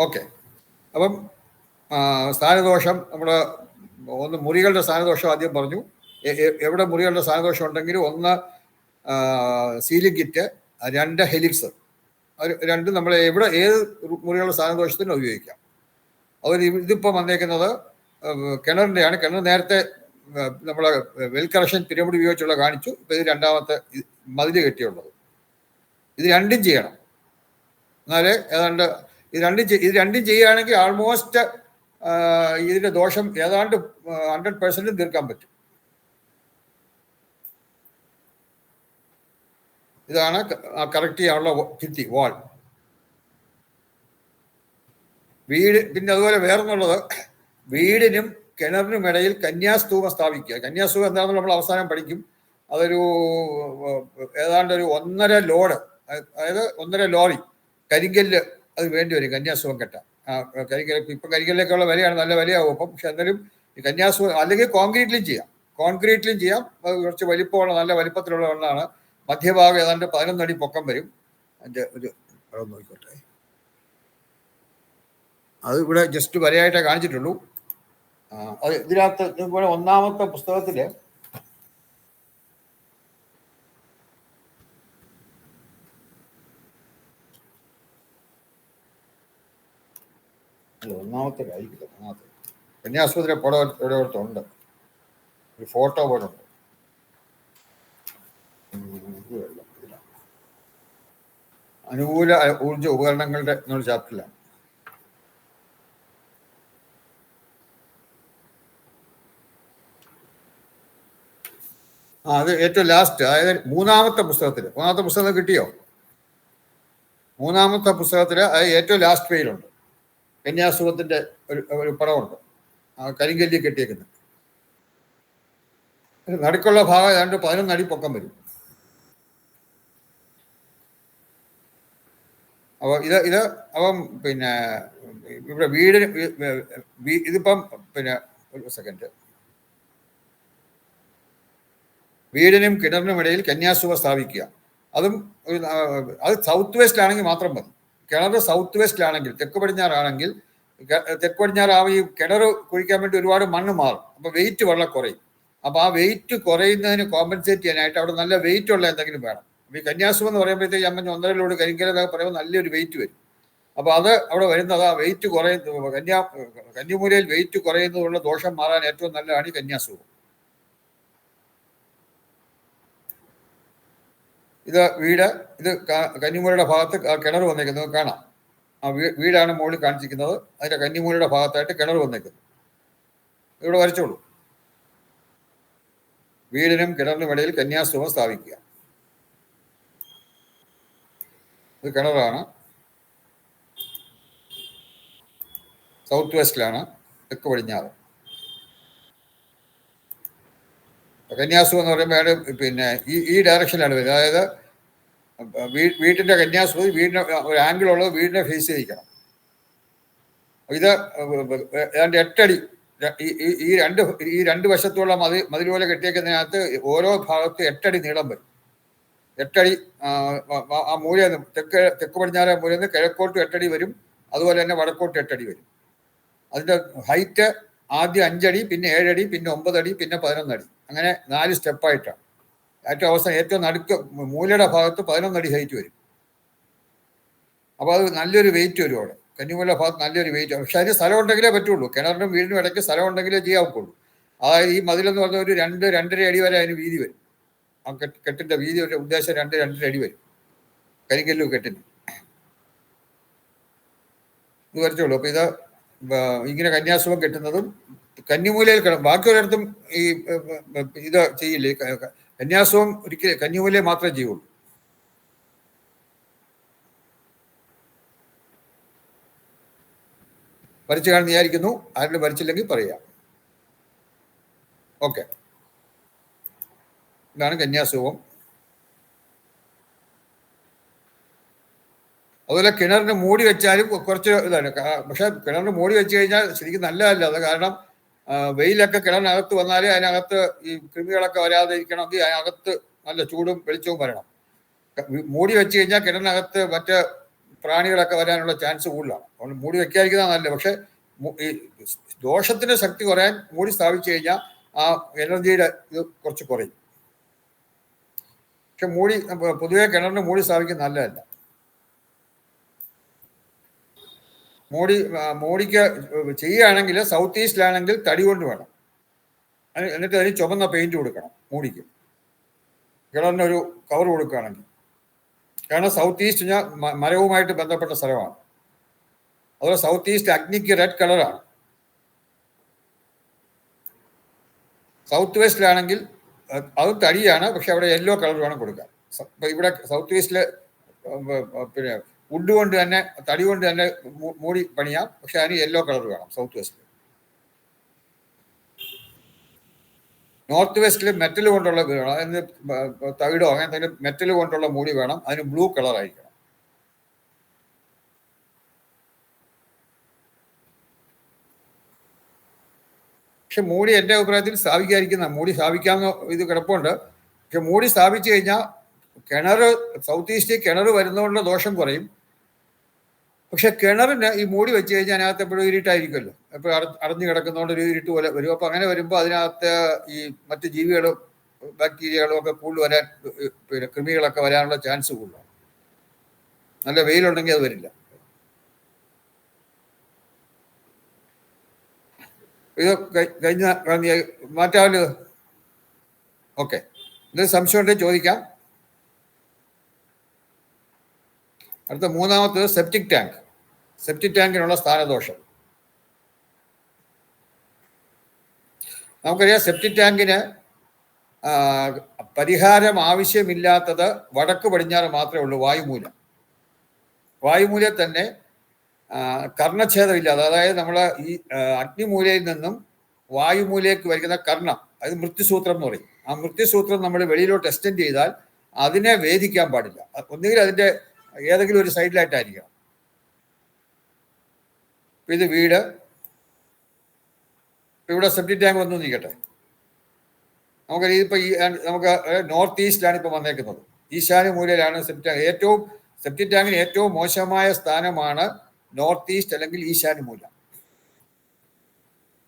ഓക്കെ. അപ്പം സ്ഥാനദോഷം നമ്മൾ മുറികളുടെ സ്ഥാനദോഷം ആദ്യം പറഞ്ഞു. എവിടെ മുറികളുടെ സ്ഥാനദോഷം ഉണ്ടെങ്കിലും 1 സീലിംഗ് കിറ്റ്, 2 ഹെലിക്സ്. 2 നമ്മൾ ഏത് മുറികളുടെ സ്ഥാനദോഷത്തിനും ഉപയോഗിക്കാം. അതുപോലെ ഇതിപ്പോൾ വന്നേക്കുന്നത് കിണറിൻ്റെയാണ്. കിണർ നേരത്തെ നമ്മളെ വെൽ കറക്ഷൻ പിരമിഡ് ഉപയോഗിച്ചുള്ള കാണിച്ചു. ഇപ്പോൾ ഇത് രണ്ടാമത്തെ മതിൽ കെട്ടിയുള്ളത്. ഇത് 2 ചെയ്യണം. എന്നാലേ ഏതാണ്ട് ഇത് രണ്ടും ചെയ്യുകയാണെങ്കിൽ ആൾമോസ്റ്റ് ഇതിന്റെ ദോഷം ഏതാണ്ട് 100% തീർക്കാൻ പറ്റും. ഇതാണ് കറക്റ്റ് ചെയ്യാനുള്ള ഭിത്തി, വാൾ. വീട് പിന്നെ അതുപോലെ വേറൊന്നുള്ളത്, വീടിനും കിണറിനും ഇടയിൽ കന്യാസ്തൂപം സ്ഥാപിക്കുക. കന്യാസ്തൂപം എന്താണെന്ന് നമ്മൾ അവസാനം പഠിക്കും. അതൊരു ഏതാണ്ട് ഒരു 1.5 ലോഡ്, അതായത് 1.5 ലോറി കരിങ്കല്ല് അത് വേണ്ടി വരും കന്യാസ്തൂപം കെട്ടാൻ. കരിങ്കല്ല് ഇപ്പം കരിങ്കല്ലിലേക്കുള്ള വിലയാണ്, നല്ല വിലയാവും അപ്പം. പക്ഷെ എന്നാലും ഈ കന്യാസ്തൂപം അല്ലെങ്കിൽ കോൺക്രീറ്റിലും ചെയ്യാം. അത് കുറച്ച് വലിപ്പമുള്ള നല്ല വലിപ്പത്തിലുള്ള ഒന്നാണ്. മധ്യഭാഗം ഏതാണ്ട് 11 അടി പൊക്കം വരും. അതിൻ്റെ ഒരു നോക്കിക്കോട്ടെ, അത് ഇവിടെ ജസ്റ്റ് വരയായിട്ടേ കാണിച്ചിട്ടുള്ളൂ. അത് ഇതിനകത്ത് ഇതുപോലെ ഒന്നാമത്തെ പുസ്തകത്തില് ഒന്നാമത്തെ കന്യാസ്പത്രി പടം ഒരിടത്തുണ്ട്, ഒരു ഫോട്ടോ പോലെ ഉണ്ട്. അനുകൂല ഊർജ ഉപകരണങ്ങളുടെ എന്നൊരു ചാപ്റ്ററിലാണ്. അത് ഏറ്റവും ലാസ്റ്റ്, അതായത് മൂന്നാമത്തെ പുസ്തകം കിട്ടിയോ? മൂന്നാമത്തെ പുസ്തകത്തിൽ അത് ഏറ്റവും ലാസ്റ്റ് പേജിലുണ്ട്. കന്യാസുഖത്തിന്റെ ഒരു പടമുണ്ട്, കരിങ്കല്ലി കെട്ടിയേക്കുന്നത്. നടുക്കുള്ള ഭാഗം ഏതാണ്ട് 11 അടി പൊക്കം വരും. അപ്പോൾ ഇത് അപ്പം പിന്നെ ഇവിടെ വീടിന് ഇതിപ്പം പിന്നെ ഒരു സെക്കൻഡ്, വീടിനും കിണറിനും ഇടയിൽ കന്യാസുഖ സ്ഥാപിക്കുക. അത് സൗത്ത് വെസ്റ്റിലാണെങ്കിൽ മാത്രം മതി. കിണർ സൗത്ത് വെസ്റ്റിലാണെങ്കിൽ, തെക്ക് പടിഞ്ഞാറാണെങ്കിൽ, തെക്ക് പടിഞ്ഞാറാവും ഈ കിണർ കുഴിക്കാൻ വേണ്ടി ഒരുപാട് മണ്ണ് മാറും. അപ്പോൾ വെയിറ്റ് വളരെ കുറയും. അപ്പോൾ ആ വെയിറ്റ് കുറയുന്നതിന് കോമ്പൻസേറ്റ് ചെയ്യാനായിട്ട് അവിടെ നല്ല വെയിറ്റ് ഉള്ള എന്തെങ്കിലും വേണം. ഈ കന്യാസുഖം എന്ന് പറയുമ്പോഴത്തേക്ക് അമ്മ 1.5 ലോഡ് കരിങ്കലൊക്കെ പറയുമ്പോൾ നല്ലൊരു വെയിറ്റ് വരും. അപ്പോൾ അത് അവിടെ വരുന്നത് ആ വെയിറ്റ് കുറയുന്നത്, കന്യമൂലയിൽ വെയിറ്റ് കുറയുന്നതുള്ള ദോഷം മാറാൻ ഏറ്റവും നല്ലതാണ് ഈ കന്യാസുഖം. ഇത് കന്നിമൂലയുടെ ഭാഗത്ത് കിണർ വന്നേക്കുന്നത് കാണാം. ആ വീടാണ് മുകളിൽ കാണിച്ചിരിക്കുന്നത്. അതിന്റെ കന്നിമൂലയുടെ ഭാഗത്തായിട്ട് കിണർ വന്നേക്കുന്നത്. ഇവിടെ വരച്ചോളൂ. വീടിനും കിണറിനും ഇടയിൽ കന്യാസുഖം സ്ഥാപിക്കുക. ഇത് കിണറാണ്, സൗത്ത് വെസ്റ്റിലാണ്, തെക്ക് പടിഞ്ഞാറ്. കന്യാസുഖം എന്ന് പറയുമ്പോൾ പിന്നെ ഈ ഡയറക്ഷനിലാണ് വരുന്നത്. അതായത് വീട്ടിന്റെ കന്യാസുഖം വീടിന് ഒരു ആംഗിൾ ഉള്ളത് വീടിനെ ഫേസ് ചെയ്യിക്കണം. ഇത് ഏതാണ്ട് 8 അടി, ഈ രണ്ട് വശത്തുള്ള മതിൽ പോലെ കെട്ടിയേക്കുന്നതിനകത്ത് ഓരോ ഭാഗത്ത് 8 അടി നീളം വരും. 8 അടി ആ മൂലയിൽ നിന്ന് തെക്ക് പടിഞ്ഞാറ് മൂലയിൽ നിന്ന് കിഴക്കോട്ട് 8 അടി വരും. അതുപോലെ തന്നെ വടക്കോട്ട് 8 അടി വരും. അതിന്റെ ഹൈറ്റ് ആദ്യം 5 അടി, പിന്നെ 7 അടി, പിന്നെ 9 അടി, പിന്നെ 11 അടി. അങ്ങനെ 4 സ്റ്റെപ്പായിട്ടാണ്. ഏറ്റവും അവസാനം ഏറ്റവും നടുക്ക് മൂലയുടെ ഭാഗത്ത് 11 അടി ഹൈറ്റ് വരും. അപ്പോൾ അത് നല്ലൊരു വെയിറ്റ് വരും അവിടെ. കന്നിമൂല ഭാഗത്ത് നല്ലൊരു വെയിറ്റ്. പക്ഷെ അതിന് സ്ഥലം ഉണ്ടെങ്കിലേ പറ്റുള്ളൂ. കിണറിനും വീടിനും ഇടയ്ക്ക് സ്ഥലം ഉണ്ടെങ്കിലേ ചെയ്യാവുള്ളൂ. അതായത് ഈ മതിലെന്ന് പറഞ്ഞ ഒരു 2-2.5 അടി വരെ അതിന് വീതി വരും. ആ കെട്ടിന്റെ വീതി ഉദ്ദേശം 2-2.5 അടി വരും കരിങ്കല്ലു കെട്ടിന്. ഇത് വരച്ചുള്ളൂ. അപ്പൊ ഇത് ഇങ്ങനെ കന്യാസുഖം കെട്ടുന്നതും കന്നിമൂലയിൽ ബാക്കി ഒരിടത്തും ഈ ഇത് ചെയ്യില്ലേ. കന്യാസുഖം ഒരിക്കലും കന്നിമൂലയിൽ മാത്രമേ ചെയ്യുള്ളൂ. വരച്ചു കാണുന്ന വിചാരിക്കുന്നു. ആരെങ്കിലും വരച്ചില്ലെങ്കിൽ പറയാം. ഓക്കെ, ഇതാണ് കന്യാസുഖം. അതുപോലെ കിണറിന് മൂടി വെച്ചാലും കുറച്ച് ഇതാണ്. പക്ഷെ കിണറിന് മൂടി വെച്ച് കഴിഞ്ഞാൽ ശരിക്കും നല്ലതല്ല. അത് കാരണം വെയിലൊക്കെ കിണറിനകത്ത് വന്നാൽ അതിനകത്ത് ഈ കൃമികളൊക്കെ വരാതെ ഇരിക്കണമെങ്കിൽ അതിനകത്ത് നല്ല ചൂടും വെളിച്ചവും വരണം. മൂടി വെച്ച് കഴിഞ്ഞാൽ കിണറിനകത്ത് മറ്റ് പ്രാണികളൊക്കെ വരാനുള്ള ചാൻസ് കൂടുതലാണ്. അതുകൊണ്ട് മൂടി വെക്കാതിരിക്കുന്നതാണ് നല്ലത്. പക്ഷെ ഈ ദോഷത്തിന്റെ ശക്തി കുറയാൻ മൂടി സ്ഥാപിച്ചു കഴിഞ്ഞാൽ ആ എനർജിയുടെ ഇത് കുറച്ച് കുറയും. പക്ഷെ പൊതുവെ കിണറിന് മൂടി സ്ഥാപിക്കുന്നത് നല്ലതല്ല. മോഡിക്ക് ചെയ്യുകയാണെങ്കിൽ സൗത്ത് ഈസ്റ്റിലാണെങ്കിൽ തടി കൊണ്ട് വേണം. എന്നിട്ട് അതിന് ചുവന്ന പെയിന്റ് കൊടുക്കണം മൂടിക്ക്. കിണറിനൊരു കവർ കൊടുക്കുകയാണെങ്കിൽ. കാരണം സൗത്ത് ഈസ്റ്റ് മരവുമായിട്ട് ബന്ധപ്പെട്ട സ്ഥലമാണ്. അതുപോലെ സൗത്ത് ഈസ്റ്റ് അഗ്നിക്ക് റെഡ് കളറാണ്. സൗത്ത് വെസ്റ്റിലാണെങ്കിൽ അതും തടിയാണ്, പക്ഷെ അവിടെ യെല്ലോ കളർ വേണം കൊടുക്കാൻ. ഇപ്പം ഇവിടെ സൗത്ത് വെസ്റ്റില് പിന്നെ വുഡ് കൊണ്ട് തന്നെ തടി കൊണ്ട് തന്നെ മൂടി പണിയാം, പക്ഷെ അതിന് യെല്ലോ കളർ വേണം സൗത്ത് വെസ്റ്റിൽ. നോർത്ത് വെസ്റ്റിൽ മെറ്റൽ കൊണ്ടുള്ള വേണം. അതിന് തകിടോ അങ്ങനത്തെ മെറ്റൽ കൊണ്ടുള്ള മൂടി വേണം. അതിന് ബ്ലൂ കളർ ആയിരിക്കണം. പക്ഷെ മൂടി എൻ്റെ അഭിപ്രായത്തിൽ സ്ഥാപിക്കാതിരിക്കുന്ന, മൂടി സ്ഥാപിക്കാവുന്ന ഇത് കിടപ്പുണ്ട്. പക്ഷെ മൂടി സ്ഥാപിച്ചു കഴിഞ്ഞാൽ കിണർ സൗത്ത് ഈസ്റ്റിൽ കിണർ വരുന്നതുകൊണ്ട് ദോഷം കുറയും. പക്ഷെ കിണറിന് ഈ മൂടി വെച്ച് കഴിഞ്ഞാൽ അതിനകത്ത് എപ്പോഴും ഇരുട്ടായിരിക്കുമല്ലോ, എപ്പോഴും അടഞ്ഞു കിടക്കുന്നതുകൊണ്ട് ഒരു ഇരുട്ട് പോലെ വരും. അപ്പം അങ്ങനെ വരുമ്പോൾ അതിനകത്ത് ഈ മറ്റ് ജീവികളും ബാക്ടീരിയകളും ഒക്കെ കൂടുതൽ വരാൻ, പിന്നെ കൃമികളൊക്കെ വരാനുള്ള ചാൻസ് കൂടുതലാണ്. നല്ല വെയിലുണ്ടെങ്കിൽ അത് വരില്ല. ഇത് കഴിഞ്ഞ മാറ്റാമല്ലോ. ഓക്കെ, എന്തെങ്കിലും സംശയം ഉണ്ടെങ്കിൽ ചോദിക്കാം. അടുത്ത മൂന്നാമത്തത് സെപ്റ്റിക് ടാങ്ക്. സെപ്റ്റിക് ടാങ്കിനുള്ള സ്ഥാനദോഷം. നമുക്കറിയാം സെപ്റ്റിക് ടാങ്കിന് പരിഹാരം ആവശ്യമില്ലാത്തത് വടക്ക് പടിഞ്ഞാറ് മാത്രമേ ഉള്ളൂ. വായുമൂലയിൽ തന്നെ കർണഛേദമില്ലാതെ, അതായത് നമ്മൾ ഈ അഗ്നിമൂലയിൽ നിന്നും വായുമൂലയിലേക്ക് വരുന്ന കർണം, അത് മൃത്യുസൂത്രം എന്ന് പറയും. ആ മൃത്യുസൂത്രം നമ്മൾ വെളിയിലോട്ട് എക്സ്റ്റെൻഡ് ചെയ്താൽ അതിനെ വേദിക്കാൻ പാടില്ല. ഒന്നുകിൽ അതിൻ്റെ ഏതെങ്കിലും ഒരു സൈഡിലായിട്ടായിരിക്കണം. ഇത് വീട്, ഇവിടെ സെപ്റ്റിക് ടാങ്ക് വന്നു നിൽക്കട്ടെ. നമുക്ക് ഇതിപ്പോൾ നമുക്ക് നോർത്ത് ഈസ്റ്റിലാണ് ഇപ്പം വന്നേക്കുന്നത്. ഈശാന്യ മൂലയിലാണ് സെപ്റ്റിക് ടാങ്കിന് ഏറ്റവും മോശമായ സ്ഥാനമാണ് നോർത്ത് ഈസ്റ്റ് അല്ലെങ്കിൽ ഈശാന്യ മൂല.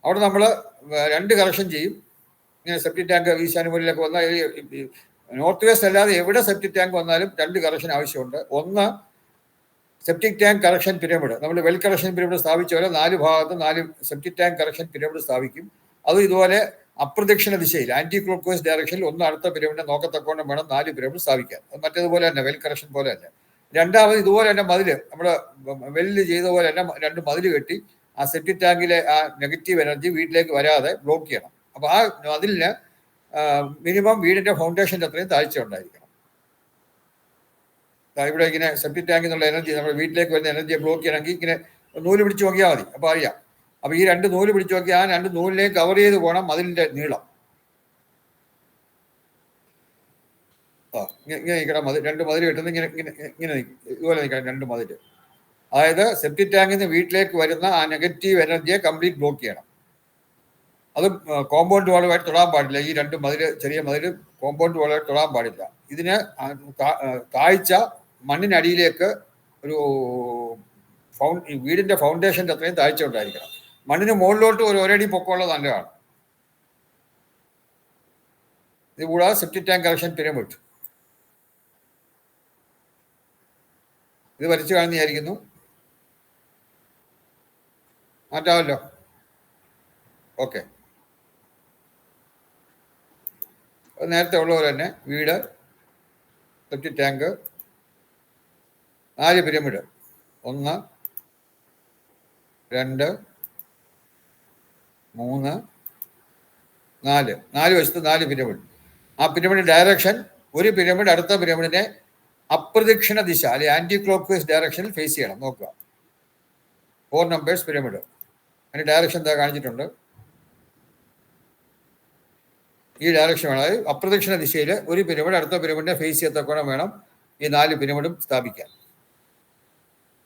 അവിടെ നമ്മൾ 2 കറക്ഷൻ ചെയ്യും. ഇങ്ങനെ സെപ്റ്റിക് ടാങ്ക് ഈശാന്യ മൂലയിലൊക്കെ വന്നാൽ, നോർത്ത് വെസ്റ്റ് അല്ലാതെ എവിടെ സെപ്റ്റിക് ടാങ്ക് വന്നാലും 2 കറക്ഷൻ ആവശ്യമുണ്ട്. ഒന്ന്, സെപ്റ്റിക് ടാങ്ക് കറക്ഷൻ പിരമിഡ്, നമ്മൾ വെൽ കറക്ഷൻ പിരമിഡ് സ്ഥാപിച്ച പോലെ 4 ഭാഗത്ത് 4 സെപ്റ്റിക് ടാങ്ക് കറക്ഷൻ പിരമിഡ് സ്ഥാപിക്കും. അതും ഇതുപോലെ അപ്രദക്ഷിണ ദിശയിൽ ആന്റി ക്ലോക്ക് വൈസ് ഡയറക്ഷനിൽ ഒന്ന് അടുത്ത പിരമിഡിനെ നോക്കത്തക്കോണം വേണം 4 പിരമിഡ് സ്ഥാപിക്കാൻ. അത് മറ്റേതുപോലെ തന്നെ വെൽ കറക്ഷൻ പോലെ തന്നെ. രണ്ടാമത് ഇതുപോലെ തന്നെ മതില്, നമ്മൾ വെല്ല് ചെയ്ത പോലെ തന്നെ 2 മതില് കെട്ടി ആ സെപ്റ്റിക് ടാങ്കിലെ ആ നെഗറ്റീവ് എനർജി വീട്ടിലേക്ക് വരാതെ ബ്ലോക്ക് ചെയ്യണം. അപ്പോൾ ആ മതിലിന് മിനിമം വീടിന്റെ ഫൗണ്ടേഷൻ്റെ അത്രയും താഴ്ച ഉണ്ടായിരിക്കണം. ഇവിടെ ഇങ്ങനെ സെപ്റ്റിക് ടാങ്കിൽ നിന്നുള്ള എനർജി, നമ്മുടെ വീട്ടിലേക്ക് വരുന്ന എനർജിയെ ബ്ലോക്ക് ചെയ്യണമെങ്കിൽ ഇങ്ങനെ നൂല് പിടിച്ച് നോക്കിയാൽ മതി. അപ്പോൾ അറിയാം. അപ്പോൾ ഈ 2 നൂല് പിടിച്ച് നോക്കി ആ 2 നൂലിലേക്ക് കവർ ചെയ്ത് പോകണം മതിലിന്റെ നീളം. ഇങ്ങനെ നിൽക്കണം. 2 മതിൽ കിട്ടുന്നത് ഇങ്ങനെ ഇങ്ങനെ ഇങ്ങനെ ഇതുപോലെ നിൽക്കണം 2 മതിൽ. അതായത് സെപ്റ്റിക് ടാങ്കിൽ നിന്ന് വീട്ടിലേക്ക് വരുന്ന ആ നെഗറ്റീവ് എനർജിയെ കംപ്ലീറ്റ് ബ്ലോക്ക് ചെയ്യണം. അത് കോമ്പൗണ്ട് വാളുമായിട്ട് തൊടാൻ പാടില്ല. ഈ 2 മതിൽ, ചെറിയ മതിൽ കോമ്പൗണ്ട് വാളുമായിട്ട് തൊടാൻ പാടില്ല. ഇതിന് താഴ്ച മണ്ണിനടിയിലേക്ക് ഒരു വീടിന്റെ ഫൗണ്ടേഷൻ്റെ അത്രയും താഴ്ച ഉണ്ടായിരിക്കണം. മണ്ണിന് മുകളിലോട്ട് ഒരു ഒരടി പൊക്കമുള്ളത് നല്ലതാണ്. ഇത് കൂടാതെ സെപ്റ്റിക് ടാങ്ക് കറക്ഷൻ പിരമിഡ് ഇത് വരച്ചു കാണുന്നതായിരിക്കുന്നു. മാറ്റാമല്ലോ. ഓക്കെ, നേരത്തെ ഉള്ളവർ തന്നെ വീട്, സെപ്റ്റിക് ടാങ്ക്, 4 പിരമിഡ്, 1 2 3 4 4 വശത്ത് 4 പിരമിഡ്. ആ പിരമിഡ് ഡയറക്ഷൻ, ഒരു പിരമിഡ് അടുത്ത പിരമിഡിനെ അപ്രദക്ഷിണ ദിശ അല്ലെ ആന്റി ക്ലോക്ക് വൈസ് ഡയറക്ഷനിൽ ഫേസ് ചെയ്യണം. നോക്കുക, 4 നമ്പേഴ്സ് പിരമിഡ്, അതിന് ഡയറക്ഷൻ എന്താ കാണിച്ചിട്ടുണ്ട്. ഈ ഡയറക്ഷൻ വേണം. അതായത് അപ്രദക്ഷിണ ദിശയിൽ ഒരു പിരമിഡ് അടുത്ത പിരമിഡിനെ ഫേസ് ചെയ്യത്തക്കോണം വേണം ഈ 4 പിരമിഡും സ്ഥാപിക്കാൻ.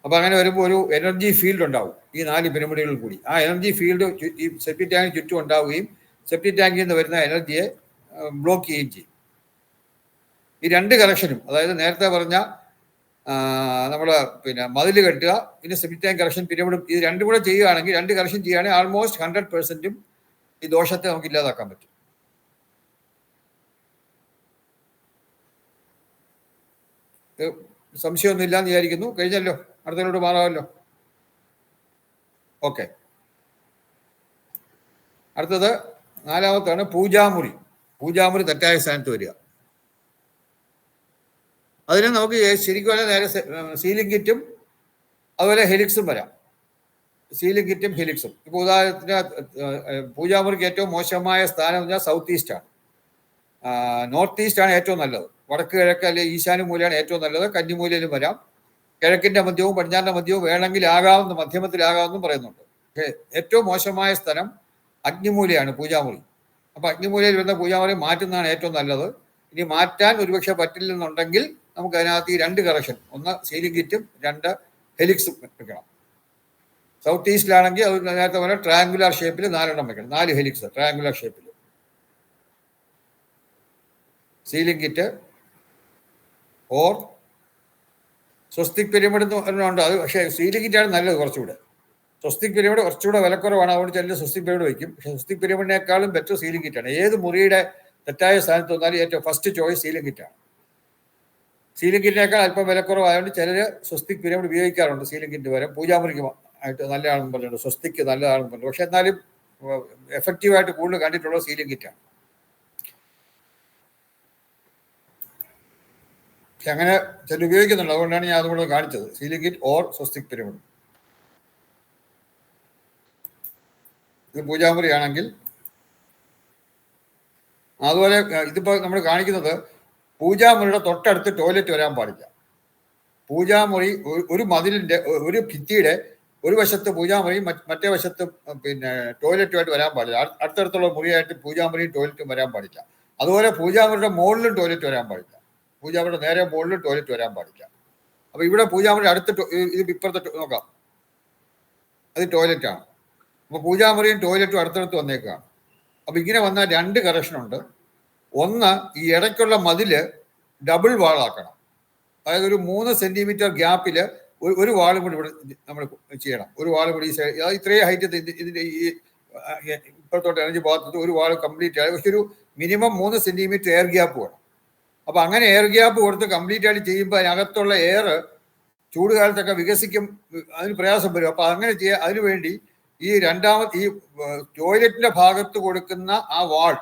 അപ്പോൾ അങ്ങനെ വരുമ്പോൾ ഒരു എനർജി ഫീൽഡ് ഉണ്ടാവും ഈ 4 പിരമിഡുകളിൽ കൂടി. ആ എനർജി ഫീൽഡ് ഈ സെപ്റ്റിക് ടാങ്കിന് ചുറ്റും ഉണ്ടാവുകയും സെപ്റ്റിക് ടാങ്കിൽ നിന്ന് വരുന്ന എനർജിയെ ബ്ലോക്ക് ചെയ്യുകയും ചെയ്യും. ഈ 2 കറക്ഷനും, അതായത് നേരത്തെ പറഞ്ഞ നമ്മൾ മതിൽ കെട്ടുക, പിന്നെ സെപ്റ്റിക് ടാങ്ക് കറക്ഷൻ പിരമിഡും, ഇത് 2 കൂടെ ചെയ്യുകയാണെങ്കിൽ, 2 കറക്ഷൻ ചെയ്യുകയാണെങ്കിൽ ആൾമോസ്റ്റ് 100% ഈ ദോഷത്തെ നമുക്ക് ഇല്ലാതാക്കാൻ പറ്റും. സംശയമൊന്നും ഇല്ലാന്ന് വിചാരിക്കുന്നു. കഴിഞ്ഞല്ലോ, അടുത്തതിലോട്ട് മാറാമല്ലോ. ഓക്കെ, അടുത്തത് 4-ാമത്താണ് പൂജാമുറി. പൂജാമുറി തെറ്റായ സ്ഥാനത്ത് വരിക. അതിന് നമുക്ക് ശരിക്കും പറഞ്ഞാൽ നേരെ സീലിംഗ് കിറ്റും അതുപോലെ ഹെലിക്സും വരാം. സീലിംഗ് കിറ്റും ഹെലിക്സും. ഇപ്പോൾ ഉദാഹരണത്തിന് പൂജാമുറിക്ക് ഏറ്റവും മോശമായ സ്ഥാനം എന്ന് പറഞ്ഞാൽ സൗത്ത് ഈസ്റ്റാണ്. നോർത്ത് ഈസ്റ്റാണ് ഏറ്റവും നല്ലത്. വടക്ക് കിഴക്ക് അല്ലെങ്കിൽ ഈശാന്യ മൂലയാണ് ഏറ്റവും നല്ലത്. കന്നിമൂലയിലും വരാം. കിഴക്കിന്റെ മധ്യവും പടിഞ്ഞാറിന്റെ മധ്യവും വേണമെങ്കിൽ ആകാവുന്ന, മധ്യമത്തിലാകാമെന്നും പറയുന്നുണ്ട്. പക്ഷേ ഏറ്റവും മോശമായ സ്ഥലം അഗ്നിമൂലയാണ്, പൂജാമുറി. അപ്പോൾ അഗ്നിമൂലയിൽ വരുന്ന പൂജാമുറി മാറ്റുന്നതാണ് ഏറ്റവും നല്ലത്. ഇനി മാറ്റാൻ ഒരുപക്ഷെ പറ്റില്ലെന്നുണ്ടെങ്കിൽ നമുക്ക് അതിനകത്ത് ഈ 2 കറക്ഷൻ, 1 സീലിംഗ് കിറ്റും 2 ഹെലിക്സും വെക്കണം. സൗത്ത് ഈസ്റ്റിലാണെങ്കിൽ അത് നേരത്തെ പോലെ ട്രയാങ്കുലർ ഷേപ്പിൽ 4 എണ്ണം വെക്കണം. 4 ഹെലിക്സ് ട്രയാങ്കുലർ ഷേപ്പിൽ. സീലിംഗ് കിറ്റ് ഓർ സ്വസ്തിക് പിരമിഡ് എന്ന് പറഞ്ഞുണ്ട്. അത് പക്ഷേ സീലിംഗ് കിറ്റാണ് നല്ലത് കുറച്ചുകൂടെ. സ്വസ്തിക് പിരമിഡ് കുറച്ചുകൂടെ വിലക്കുറവാണ്, അതുകൊണ്ട് ചില സ്വസ്തിക് പിരമിഡ് വയ്ക്കും. പക്ഷേ സ്വസ്തിക് പിരമിഡിനേക്കാളും ബെറ്റർ സീലിംഗ് കിറ്റാണ്. ഏത് മുറിയുടെ തെറ്റായ സ്ഥാനത്ത് വന്നാലും ഏറ്റവും ഫസ്റ്റ് ചോയ്സ് സീലിംഗ് കിറ്റാണ്. സീലിംഗ് കിറ്റിനേക്കാൾ അല്പം വിലക്കുറവായതുകൊണ്ട് ചിലർ സ്വസ്തിക് പിരമിഡ് ഉപയോഗിക്കാറുണ്ട് സീലിംഗ് കിറ്റ് വരെ. പൂജാമുറിക്ക് ആയിട്ട് നല്ലതാണെന്ന് പറഞ്ഞിട്ടുണ്ട്, സ്വസ്തിക്ക് നല്ലതാണെന്ന് പറഞ്ഞു. പക്ഷെ എന്നാലും എഫക്റ്റീവായിട്ട് കൂടുതൽ കണ്ടിട്ടുള്ളത് സീലിംഗ് കിറ്റാണ്. പക്ഷെ അങ്ങനെ ചില ഉപയോഗിക്കുന്നുണ്ട്, അതുകൊണ്ടാണ് ഞാൻ അതുകൂടെ കാണിച്ചത്. സീലിംഗ് കിറ്റ് ഓർ സ്വസ്തിക് പിരമിഡ്. ഇത് പൂജാമുറി ആണെങ്കിൽ അതുപോലെ ഇതിപ്പോൾ നമ്മൾ കാണിക്കുന്നത് പൂജാമുറിയുടെ തൊട്ടടുത്ത് ടോയ്ലറ്റ് വരാൻ പാടില്ല. പൂജാമുറി ഒരു മതിലിൻ്റെ ഒരു ഭിത്തിയുടെ ഒരു വശത്ത് പൂജാമുറിയും മറ്റേ വശത്ത് പിന്നെ ടോയ്ലറ്റുമായിട്ട് വരാൻ പാടില്ല. അടുത്തടുത്തുള്ള മുറിയായിട്ട് പൂജാമുറിയും ടോയ്ലറ്റും വരാൻ പാടില്ല. അതുപോലെ പൂജാമുറിയുടെ മുകളിലും ടോയ്ലറ്റ് വരാൻ പാടില്ല. പൂജാമുറിയുടെ നേരെ മുകളിലും ടോയ്ലറ്റ് വരാൻ പാടില്ല. അപ്പോൾ ഇവിടെ പൂജാമുറി അടുത്ത് ഇത് ഇപ്പുറത്തെ നോക്കാം, അത് ടോയ്ലറ്റാണ്. അപ്പോൾ പൂജാമുറിയും ടോയ്ലറ്റും അടുത്തടുത്ത് വന്നേക്കാണ്. അപ്പോൾ ഇങ്ങനെ വന്നാൽ 2 കറക്ഷനുണ്ട്. ഒന്ന്, ഈ ഇടയ്ക്കുള്ള മതില് ഡബിൾ വാളാക്കണം. അതായത് ഒരു 3 സെന്റിമീറ്റർ ഗ്യാപ്പിൽ ഒരു വാളും കൂടി ഇവിടെ നമ്മൾ ചെയ്യണം. ഒരു വാളും കൂടി ഇത്രയും ഹൈറ്റ് ഇതിൻ്റെ ഈ ഇപ്പുറത്തോട്ട് എനർജി ഭാഗത്ത് ഒരു വാൾ കംപ്ലീറ്റ് ആയി. പക്ഷെ ഒരു മിനിമം 3 സെന്റിമീറ്റർ എയർ ഗ്യാപ്പ് വേണം. അപ്പോൾ അങ്ങനെ എയർ ഗ്യാപ്പ് കൊടുത്ത് കംപ്ലീറ്റ് ആയിട്ട് ചെയ്യുമ്പോൾ അതിനകത്തുള്ള എയർ ചൂട് കാലത്തൊക്കെ വികസിക്കും, അതിന് പ്രയാസം വരും. അപ്പോൾ അങ്ങനെ അതിനുവേണ്ടി ഈ ഈ ടോയ്ലറ്റിന്റെ ഭാഗത്ത് കൊടുക്കുന്ന ആ വാൾ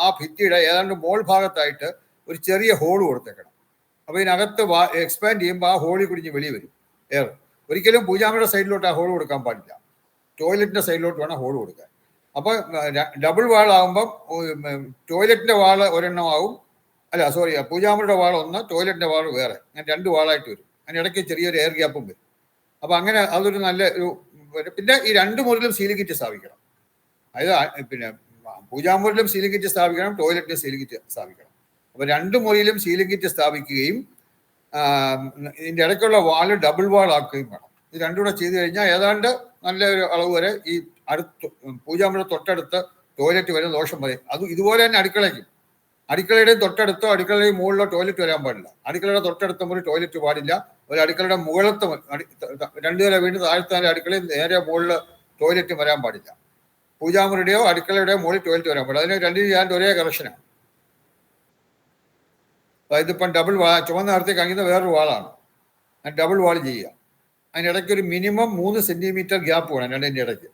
ആ ഭിത്തിയുടെ ഏതാണ്ട് മോൾ ഭാഗത്തായിട്ട് ഒരു ചെറിയ ഹോൾ കൊടുത്തേക്കണം. അപ്പോൾ ഇതിനകത്ത് എക്സ്പാൻഡ് ചെയ്യുമ്പോൾ ആ ഹോളിൽ കുടിഞ്ഞ് വെളി വരും എയർ. ഒരിക്കലും പൂജാമുറിയുടെ സൈഡിലോട്ട് ആ ഹോൾ കൊടുക്കാൻ പാടില്ല, ടോയ്ലറ്റിന്റെ സൈഡിലോട്ട് വേണം ഹോൾ കൊടുക്കാൻ. അപ്പോൾ ഡബിൾ വാളാകുമ്പം ടോയ്ലറ്റിന്റെ വാള് ഒരെണ്ണമാവും, പൂജാമുറിയുടെ വാൾ ഒന്ന്, ടോയ്ലറ്റിന്റെ വാൾ വേറെ, അങ്ങനെ 2 വാളായിട്ട് വരും. അതിനിടയ്ക്ക് ചെറിയൊരു എയർ ഗ്യാപ്പും വരും. അപ്പോൾ അങ്ങനെ അതൊരു നല്ല ഒരു. പിന്നെ ഈ 2 മുറിയിലും സീലിംഗ് കിറ്റ് സ്ഥാപിക്കണം. അതായത് പിന്നെ പൂജാമുറിയിലും സീലിംഗ് കിറ്റ് സ്ഥാപിക്കണം, ടോയ്ലറ്റിലും സീലിംഗ് കിറ്റ് സ്ഥാപിക്കണം. അപ്പോൾ 2 മുറിയിലും സീലിംഗ് കിറ്റ് സ്ഥാപിക്കുകയും ഇതിൻ്റെ ഇടയ്ക്കുള്ള വാള് ഡബിൾ വാൾ ആക്കുകയും വേണം. ഇത് രണ്ടും കൂടെ ചെയ്തു കഴിഞ്ഞാൽ ഏതാണ്ട് നല്ലൊരു അളവ് വരെ ഈ പൂജാമുറി തൊട്ടടുത്ത് ടോയ്ലറ്റ് വരെ ദോഷം പറയും. അത് ഇതുപോലെ തന്നെ അടുക്കളയുടെയും തൊട്ടടുത്തോ അടുക്കളയുടെയും മുകളിലോ ടോയ്ലറ്റ് വരാൻ പാടില്ല. അടുക്കളയുടെ തൊട്ടടുത്ത മുറി ടോയ്ലറ്റ് പാടില്ല. ഒരു അടുക്കളയുടെ മുകളിലത്തെ 2 നില വീണ്ടും താഴത്തെ അടുക്കളയിൽ നേരെ മുകളിൽ ടോയ്ലറ്റ് വരാൻ പാടില്ല. പൂജാമുറിയുടെയോ അടുക്കളയുടെയോ മുകളിൽ ടോയ്ലറ്റ് വരാൻ പാടില്ല. അതിന് 2 ചെയ്യാൻ ഒരേ കറക്ഷനാണ്. ഇതിപ്പം ഡബിൾ ചുവന്ന നിറത്തേക്ക് കഴിയുന്ന വേറൊരു വാളാണ്. ഡബിൾ വാൾ ചെയ്യുക. അതിനിടയ്ക്ക് ഒരു മിനിമം 3 സെന്റിമീറ്റർ ഗ്യാപ്പ് വേണം രണ്ടിൻ്റെ ഇടയ്ക്ക്.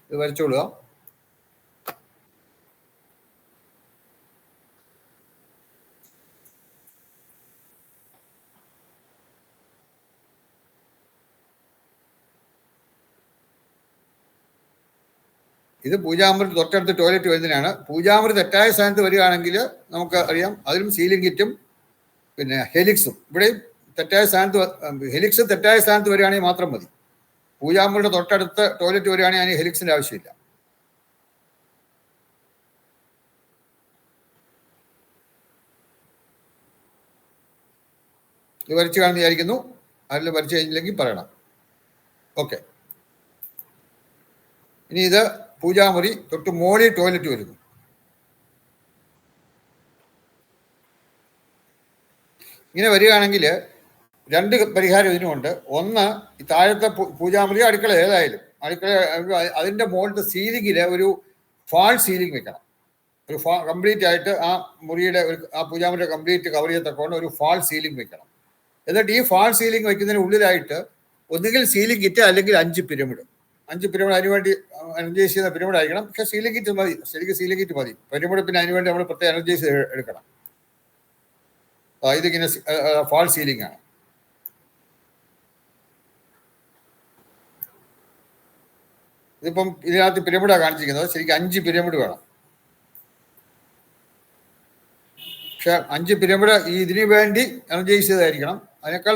ഇത് വരച്ചോളുക. ഇത് പൂജാമുറി തൊട്ടടുത്ത് ടോയ്ലറ്റ് വരുന്നതിനാണ്. പൂജാമുറി തെറ്റായ സ്ഥാനത്ത് വരികയാണെങ്കിൽ നമുക്ക് അറിയാം, അതിലും സീലിംഗ് കിറ്റും പിന്നെ ഹെലിക്സും. ഇവിടെയും തെറ്റായ സ്ഥാനത്ത് ഹെലിക്സ് തെറ്റായ സ്ഥാനത്ത് വരികയാണെങ്കിൽ മാത്രം മതി. പൂജാമുറിയുടെ തൊട്ടടുത്ത് ടോയ്ലറ്റ് വരികയാണെങ്കിൽ അതിന് ഹെലിക്സിന്റെ ആവശ്യമില്ല. ഇത് വരച്ച് കാണുന്ന വിചാരിക്കുന്നു. അതിൽ വരച്ച് കഴിഞ്ഞില്ലെങ്കിൽ പറയണം. ഓക്കെ. ഇനി ഇത് പൂജാമുറി തൊട്ട് മോളിൽ ടോയ്ലറ്റ് വരുന്നു. ഇങ്ങനെ വരികയാണെങ്കിൽ 2 പരിഹാരം ഇതിനുമുണ്ട്. ഒന്ന്, ഈ താഴത്തെ പൂജാമുറി അടുക്കള ഏതായാലും അടുക്കള അതിൻ്റെ മുകളിലത്തെ സീലിംഗിൽ ഒരു ഫാൾ സീലിംഗ് വെക്കണം. ഒരു കംപ്ലീറ്റ് ആയിട്ട് ആ മുറിയുടെ ആ പൂജാമുറിയുടെ കംപ്ലീറ്റ് കവർ ചെയ്യത്തക്കോണ്ട് ഒരു ഫാൾ സീലിംഗ് വെക്കണം. എന്നിട്ട് ഈ ഫാൾ സീലിംഗ് വെക്കുന്നതിന് ഉള്ളിലായിട്ട് ഒന്നുകിൽ സീലിംഗ് കിറ്റ് അല്ലെങ്കിൽ 5 പിരമിഡ്. 5 പിരമിഡ് അതിനുവേണ്ടി എനർജൈസ് ചെയ്യുന്ന പിരമിഡ് ആയിരിക്കണം. പക്ഷെ സീലിംഗ് കിറ്റ് മതി, ശരിക്കും സീലിംഗ് കിറ്റ് മതി. പിരമിഡ് പിന്നെ അതിനുവേണ്ടി നമ്മൾ പ്രത്യേക എനർജൈസ് എടുക്കണം. ഇതിങ്ങനെ ഫാൾ സീലിംഗ് ആണ്. ഇതിപ്പം ഇതിനകത്ത് പിരമിഡാണ് കാണിച്ചിരിക്കുന്നത്. ശരിക്കും 5 പിരമിഡ് വേണം. പക്ഷെ 5 പിരമിഡ് ഇതിനു വേണ്ടി എനർജൈസ് ചെയ്തായിരിക്കണം. അതിനേക്കാൾ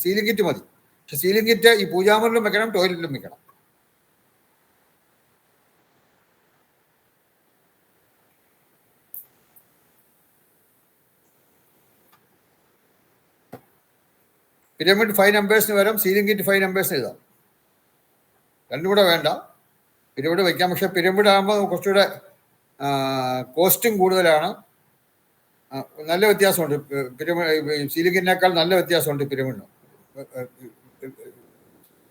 സീലിംഗ് കിറ്റ് മതി. പക്ഷെ സീലിംഗ് കിറ്റ് ഈ പൂജാമുറിലും വെക്കണം, ടോയ്ലറ്റിലും വെക്കണം. പിരമിഡ് 5 നമ്പേഴ്സിന് പകരം സീലിംഗ് കിറ്റ് 5 നമ്പേഴ്സിന് എഴുതാം. രണ്ടും കൂടെ വേണ്ട, പിരമിഡ് വയ്ക്കാം. പക്ഷെ പിരമിഡ് ആകുമ്പോൾ കുറച്ചുകൂടെ കോസ്റ്റും കൂടുതലാണ്. നല്ല വ്യത്യാസമുണ്ട്. പിരമിഡ് സീലിംഗ് കിറ്റിനേക്കാൾ നല്ല വ്യത്യാസമുണ്ട് പിരമിഡിന്.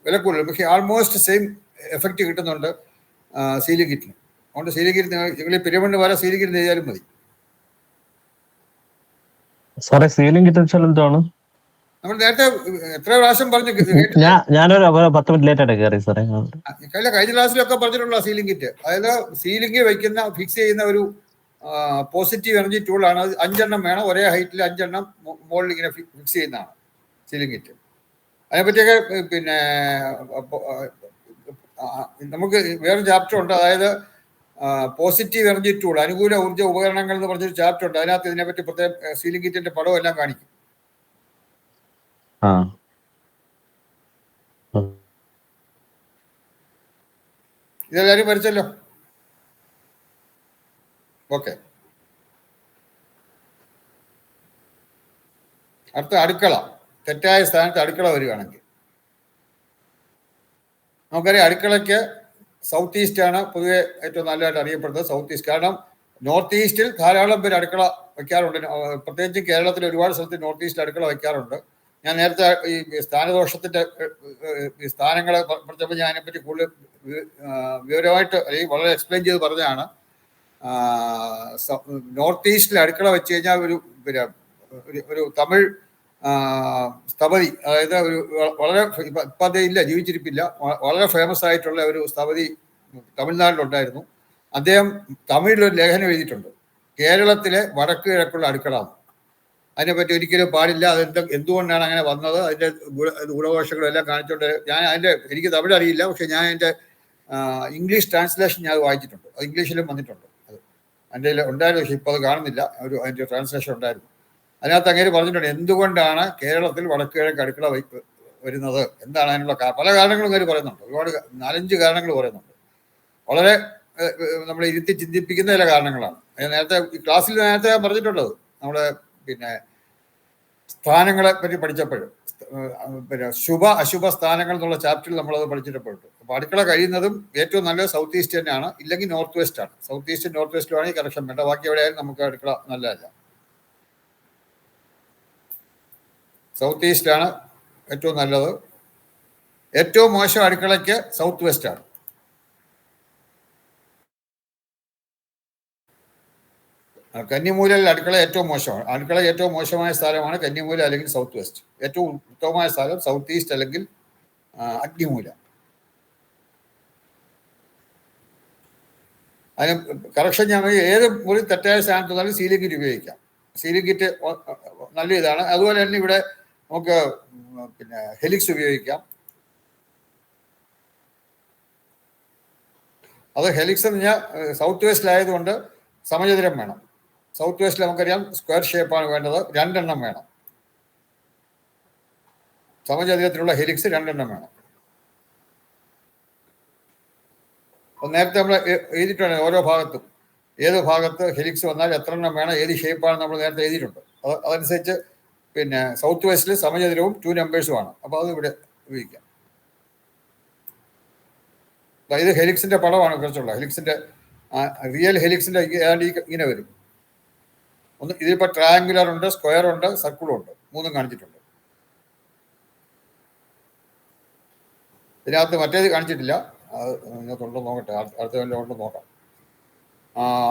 വില കൂടുതൽ, പക്ഷേ ആൾമോസ്റ്റ് സെയിം എഫക്റ്റ് കിട്ടുന്നുണ്ട് സീലിംഗ് കിറ്റിന്. അതുകൊണ്ട് സീലിംഗ് കിറ്റ് നിങ്ങൾ പിരമിഡിന് വരെ സീലിംഗ് കിറ്റ് ചെയ്താലും മതി. സാറേ സീലിംഗ് കിറ്റ് വെച്ചാൽ എന്താണ്? നമ്മൾ നേരത്തെ എത്ര പ്രാവശ്യം പറഞ്ഞു, ഞാനൊരു 10 മിനിറ്റ് ലേറ്റ് ആയിട്ട് കയറി സാറേ. കഴിഞ്ഞ ക്ലാസ്സിലൊക്കെ പറഞ്ഞിട്ടുള്ള സീലിംഗ് കിറ്റ്, അതായത് സീലിംഗ് വയ്ക്കുന്ന ഫിക്സ് ചെയ്യുന്ന ഒരു പോസിറ്റീവ് എനർജി ടൂളാണ്. അത് 5 എണ്ണം വേണം, ഒരേ ഹൈറ്റിൽ 5 എണ്ണം മുകളിൽ ഇങ്ങനെ ഫിക്സ് ചെയ്യുന്നതാണ് സീലിംഗ് കിറ്റ്. അതിനെപ്പറ്റിയൊക്കെ പിന്നെ നമുക്ക് വേറൊരു ചാപ്റ്റർ ഉണ്ട്, അതായത് പോസിറ്റീവ് എനർജി ടൂൾ, അനുകൂല ഊർജ്ജ ഉപകരണങ്ങൾ എന്ന് പറഞ്ഞൊരു ചാപ്റ്റർ ഉണ്ട്. അതിനകത്ത് ഇതിനെപ്പറ്റി പ്രത്യേകം സീലിംഗ് കിറ്റിന്റെ പടവും എല്ലാം കാണിക്കും. ഇതെല്ലാവരും പഠിച്ചല്ലോ. ഓക്കെ, അടുത്ത അടുക്കള. തെറ്റായ സ്ഥാനത്ത് അടുക്കള വരികയാണെങ്കിൽ നമുക്കറിയാം, അടുക്കളയ്ക്ക് സൗത്ത് ഈസ്റ്റ് ആണ് പൊതുവെ ഏറ്റവും നല്ലതായിട്ട് അറിയപ്പെടുന്നത്. സൗത്ത് ഈസ്റ്റ്, കാരണം നോർത്ത് ഈസ്റ്റിൽ ധാരാളം പേര് അടുക്കള വയ്ക്കാറുണ്ട്. പ്രത്യേകിച്ച് കേരളത്തിൽ ഒരുപാട് സ്ഥലത്ത് നോർത്ത് ഈസ്റ്റിൽ അടുക്കള വയ്ക്കാറുണ്ട്. ഞാൻ നേരത്തെ ഈ സ്ഥാനദോഷത്തിന്റെ സ്ഥാനങ്ങളെ പറഞ്ഞപ്പോൾ ഞാൻ അതിനെപ്പറ്റി കൂടുതൽ വിവരമായിട്ട് അല്ലെങ്കിൽ വളരെ എക്സ്പ്ലെയിൻ ചെയ്ത് പറഞ്ഞതാണ്. നോർത്ത് ഈസ്റ്റിൽ അടുക്കള വെച്ച് കഴിഞ്ഞാൽ ഒരു തമിഴ് സ്ഥപതി, അതായത് ഒരു വളരെ ഇപ്പം അതേ ഇല്ല, ജീവിച്ചിരിപ്പില്ല, വളരെ ഫേമസ് ആയിട്ടുള്ള ഒരു സ്ഥപതി തമിഴ്നാട്ടിലുണ്ടായിരുന്നു. അദ്ദേഹം തമിഴിലൊരു ലേഖനം എഴുതിയിട്ടുണ്ട്, കേരളത്തിലെ വടക്ക് കിഴക്കുള്ള അടുക്കള. അതിനെപ്പറ്റി ഒരിക്കലും പാടില്ല, എന്തുകൊണ്ടാണ് അങ്ങനെ വന്നത്, അതിൻ്റെ ഗുണദോഷങ്ങളും എല്ലാം കാണിച്ചുകൊണ്ട് എനിക്ക് തമിഴ് അറിയില്ല, പക്ഷെ ഞാൻ അതിൻ്റെ ഇംഗ്ലീഷ് ട്രാൻസ്ലേഷൻ ഞാൻ വായിച്ചിട്ടുണ്ട്. അത് ഇംഗ്ലീഷിലും വന്നിട്ടുണ്ട്. അത് എൻ്റെ ഉണ്ടായിരുന്നു, പക്ഷെ ഇപ്പോൾ അത് കാണുന്നില്ല. അതിൻ്റെ ട്രാൻസ്ലേഷൻ ഉണ്ടായിരുന്നു. അതിനകത്ത് അങ്ങനെ പറഞ്ഞിട്ടുണ്ട് എന്തുകൊണ്ടാണ് കേരളത്തിൽ വടക്ക് കിഴക്ക് അടുക്കള വരുന്നത്, എന്താണ് അതിനുള്ള പല കാരണങ്ങളും കാര്യം പറയുന്നുണ്ട്. ഒരുപാട് 4-5 കാരണങ്ങൾ പറയുന്നുണ്ട്. വളരെ നമ്മളെ ഇരുത്തി ചിന്തിപ്പിക്കുന്ന ചില കാരണങ്ങളാണ്. നേരത്തെ ഈ ക്ലാസ്സിൽ നേരത്തെ ഞാൻ പറഞ്ഞിട്ടുള്ളത്, നമ്മുടെ പിന്നെ സ്ഥാനങ്ങളെ പറ്റി പഠിച്ചപ്പോഴും പിന്നെ ശുഭ അശുഭ സ്ഥാനങ്ങൾ എന്നുള്ള ചാപ്റ്ററിൽ നമ്മളത് പഠിച്ചിട്ടുണ്ട്. അപ്പോൾ അടുക്കള കഴിയുന്നതും ഏറ്റവും നല്ലത് സൗത്ത് ഈസ്റ്റ് തന്നെയാണ്, ഇല്ലെങ്കിൽ നോർത്ത് വെസ്റ്റ് ആണ്. സൗത്ത് ഈസ്റ്റ് നോർത്ത് വെസ്റ്റും ആണെങ്കിൽ കറക്ഷൻ വേണ്ട, ബാക്കി എവിടെയായാലും നമുക്ക് അടുക്കള നല്ലതല്ല. സൗത്ത് ഈസ്റ്റ് ആണ് ഏറ്റവും നല്ലത്. ഏറ്റവും മോശം അടുക്കളയ്ക്ക് സൗത്ത് വെസ്റ്റ് ആണ്. കന്നിമൂലയിൽ അടുക്കള ഏറ്റവും മോശമാണ്. അടുക്കള ഏറ്റവും മോശമായ സ്ഥലമാണ് കന്നിമൂല അല്ലെങ്കിൽ സൗത്ത് വെസ്റ്റ്. ഏറ്റവും ഉത്തമമായ സ്ഥലം സൗത്ത് ഈസ്റ്റ് അല്ലെങ്കിൽ അഗ്നിമൂല. അതിന് കറക്ഷൻ ഞാൻ ഏത് മുറി തെറ്റായ സ്ഥാനത്ത് വന്നാലും സീലിംഗ് കിറ്റ് ഉപയോഗിക്കാം. സീലിംഗ് കിറ്റ് നല്ല ഇതാണ്. അതുപോലെ തന്നെ ഇവിടെ നമുക്ക് പിന്നെ ഹെലിക്സ് ഉപയോഗിക്കാം. അത് ഹെലിക്സ് എന്ന് പറഞ്ഞാൽ സൗത്ത് വെസ്റ്റിലായതുകൊണ്ട് സമചതുരം വേണം. സൗത്ത് വെസ്റ്റിൽ നമുക്കറിയാം സ്ക്വയർ ഷേപ്പാണ് വേണ്ടത്, 2 എണ്ണം വേണം. സമചതുരത്തിലുള്ള ഹെലിക്സ് 2 എണ്ണം വേണം. അപ്പോൾ നേരത്തെ നമ്മൾ എഴുതിയിട്ടുണ്ട് ഓരോ ഭാഗത്തും ഏത് ഭാഗത്ത് ഹെലിക്സ് വന്നാൽ എത്ര എണ്ണം വേണം, ഏത് ഷേപ്പാണ് നമ്മൾ നേരത്തെ എഴുതിയിട്ടുണ്ട്. അതനുസരിച്ച് പിന്നെ സൗത്ത് വെസ്റ്റിൽ സമചതുരവും 2 നമ്പേഴ്സുമാണ്. അപ്പോൾ അത് ഇവിടെ ഉപയോഗിക്കാം. ഇത് ഹെലിക്സിന്റെ പടമാണ് കുറച്ചുള്ള ഹെലിക്സിന്റെ റിയൽ ഹെലിക്സിന്റെ ഏതാണ്ട് ഇങ്ങനെ വരും. ഇതിലിപ്പോൾ ട്രയാങ്കുലർ ഉണ്ട്, സ്ക്വയർ ഉണ്ട്, സർക്കിളും ഉണ്ട്. 3 കാണിച്ചിട്ടുണ്ട്. ഇതിനകത്ത് മറ്റേത് കാണിച്ചിട്ടില്ല. ഇതിനകത്തുണ്ടോ നോക്കട്ടെ, അടുത്ത കൊല്ലം ഉണ്ടോ നോക്കാം.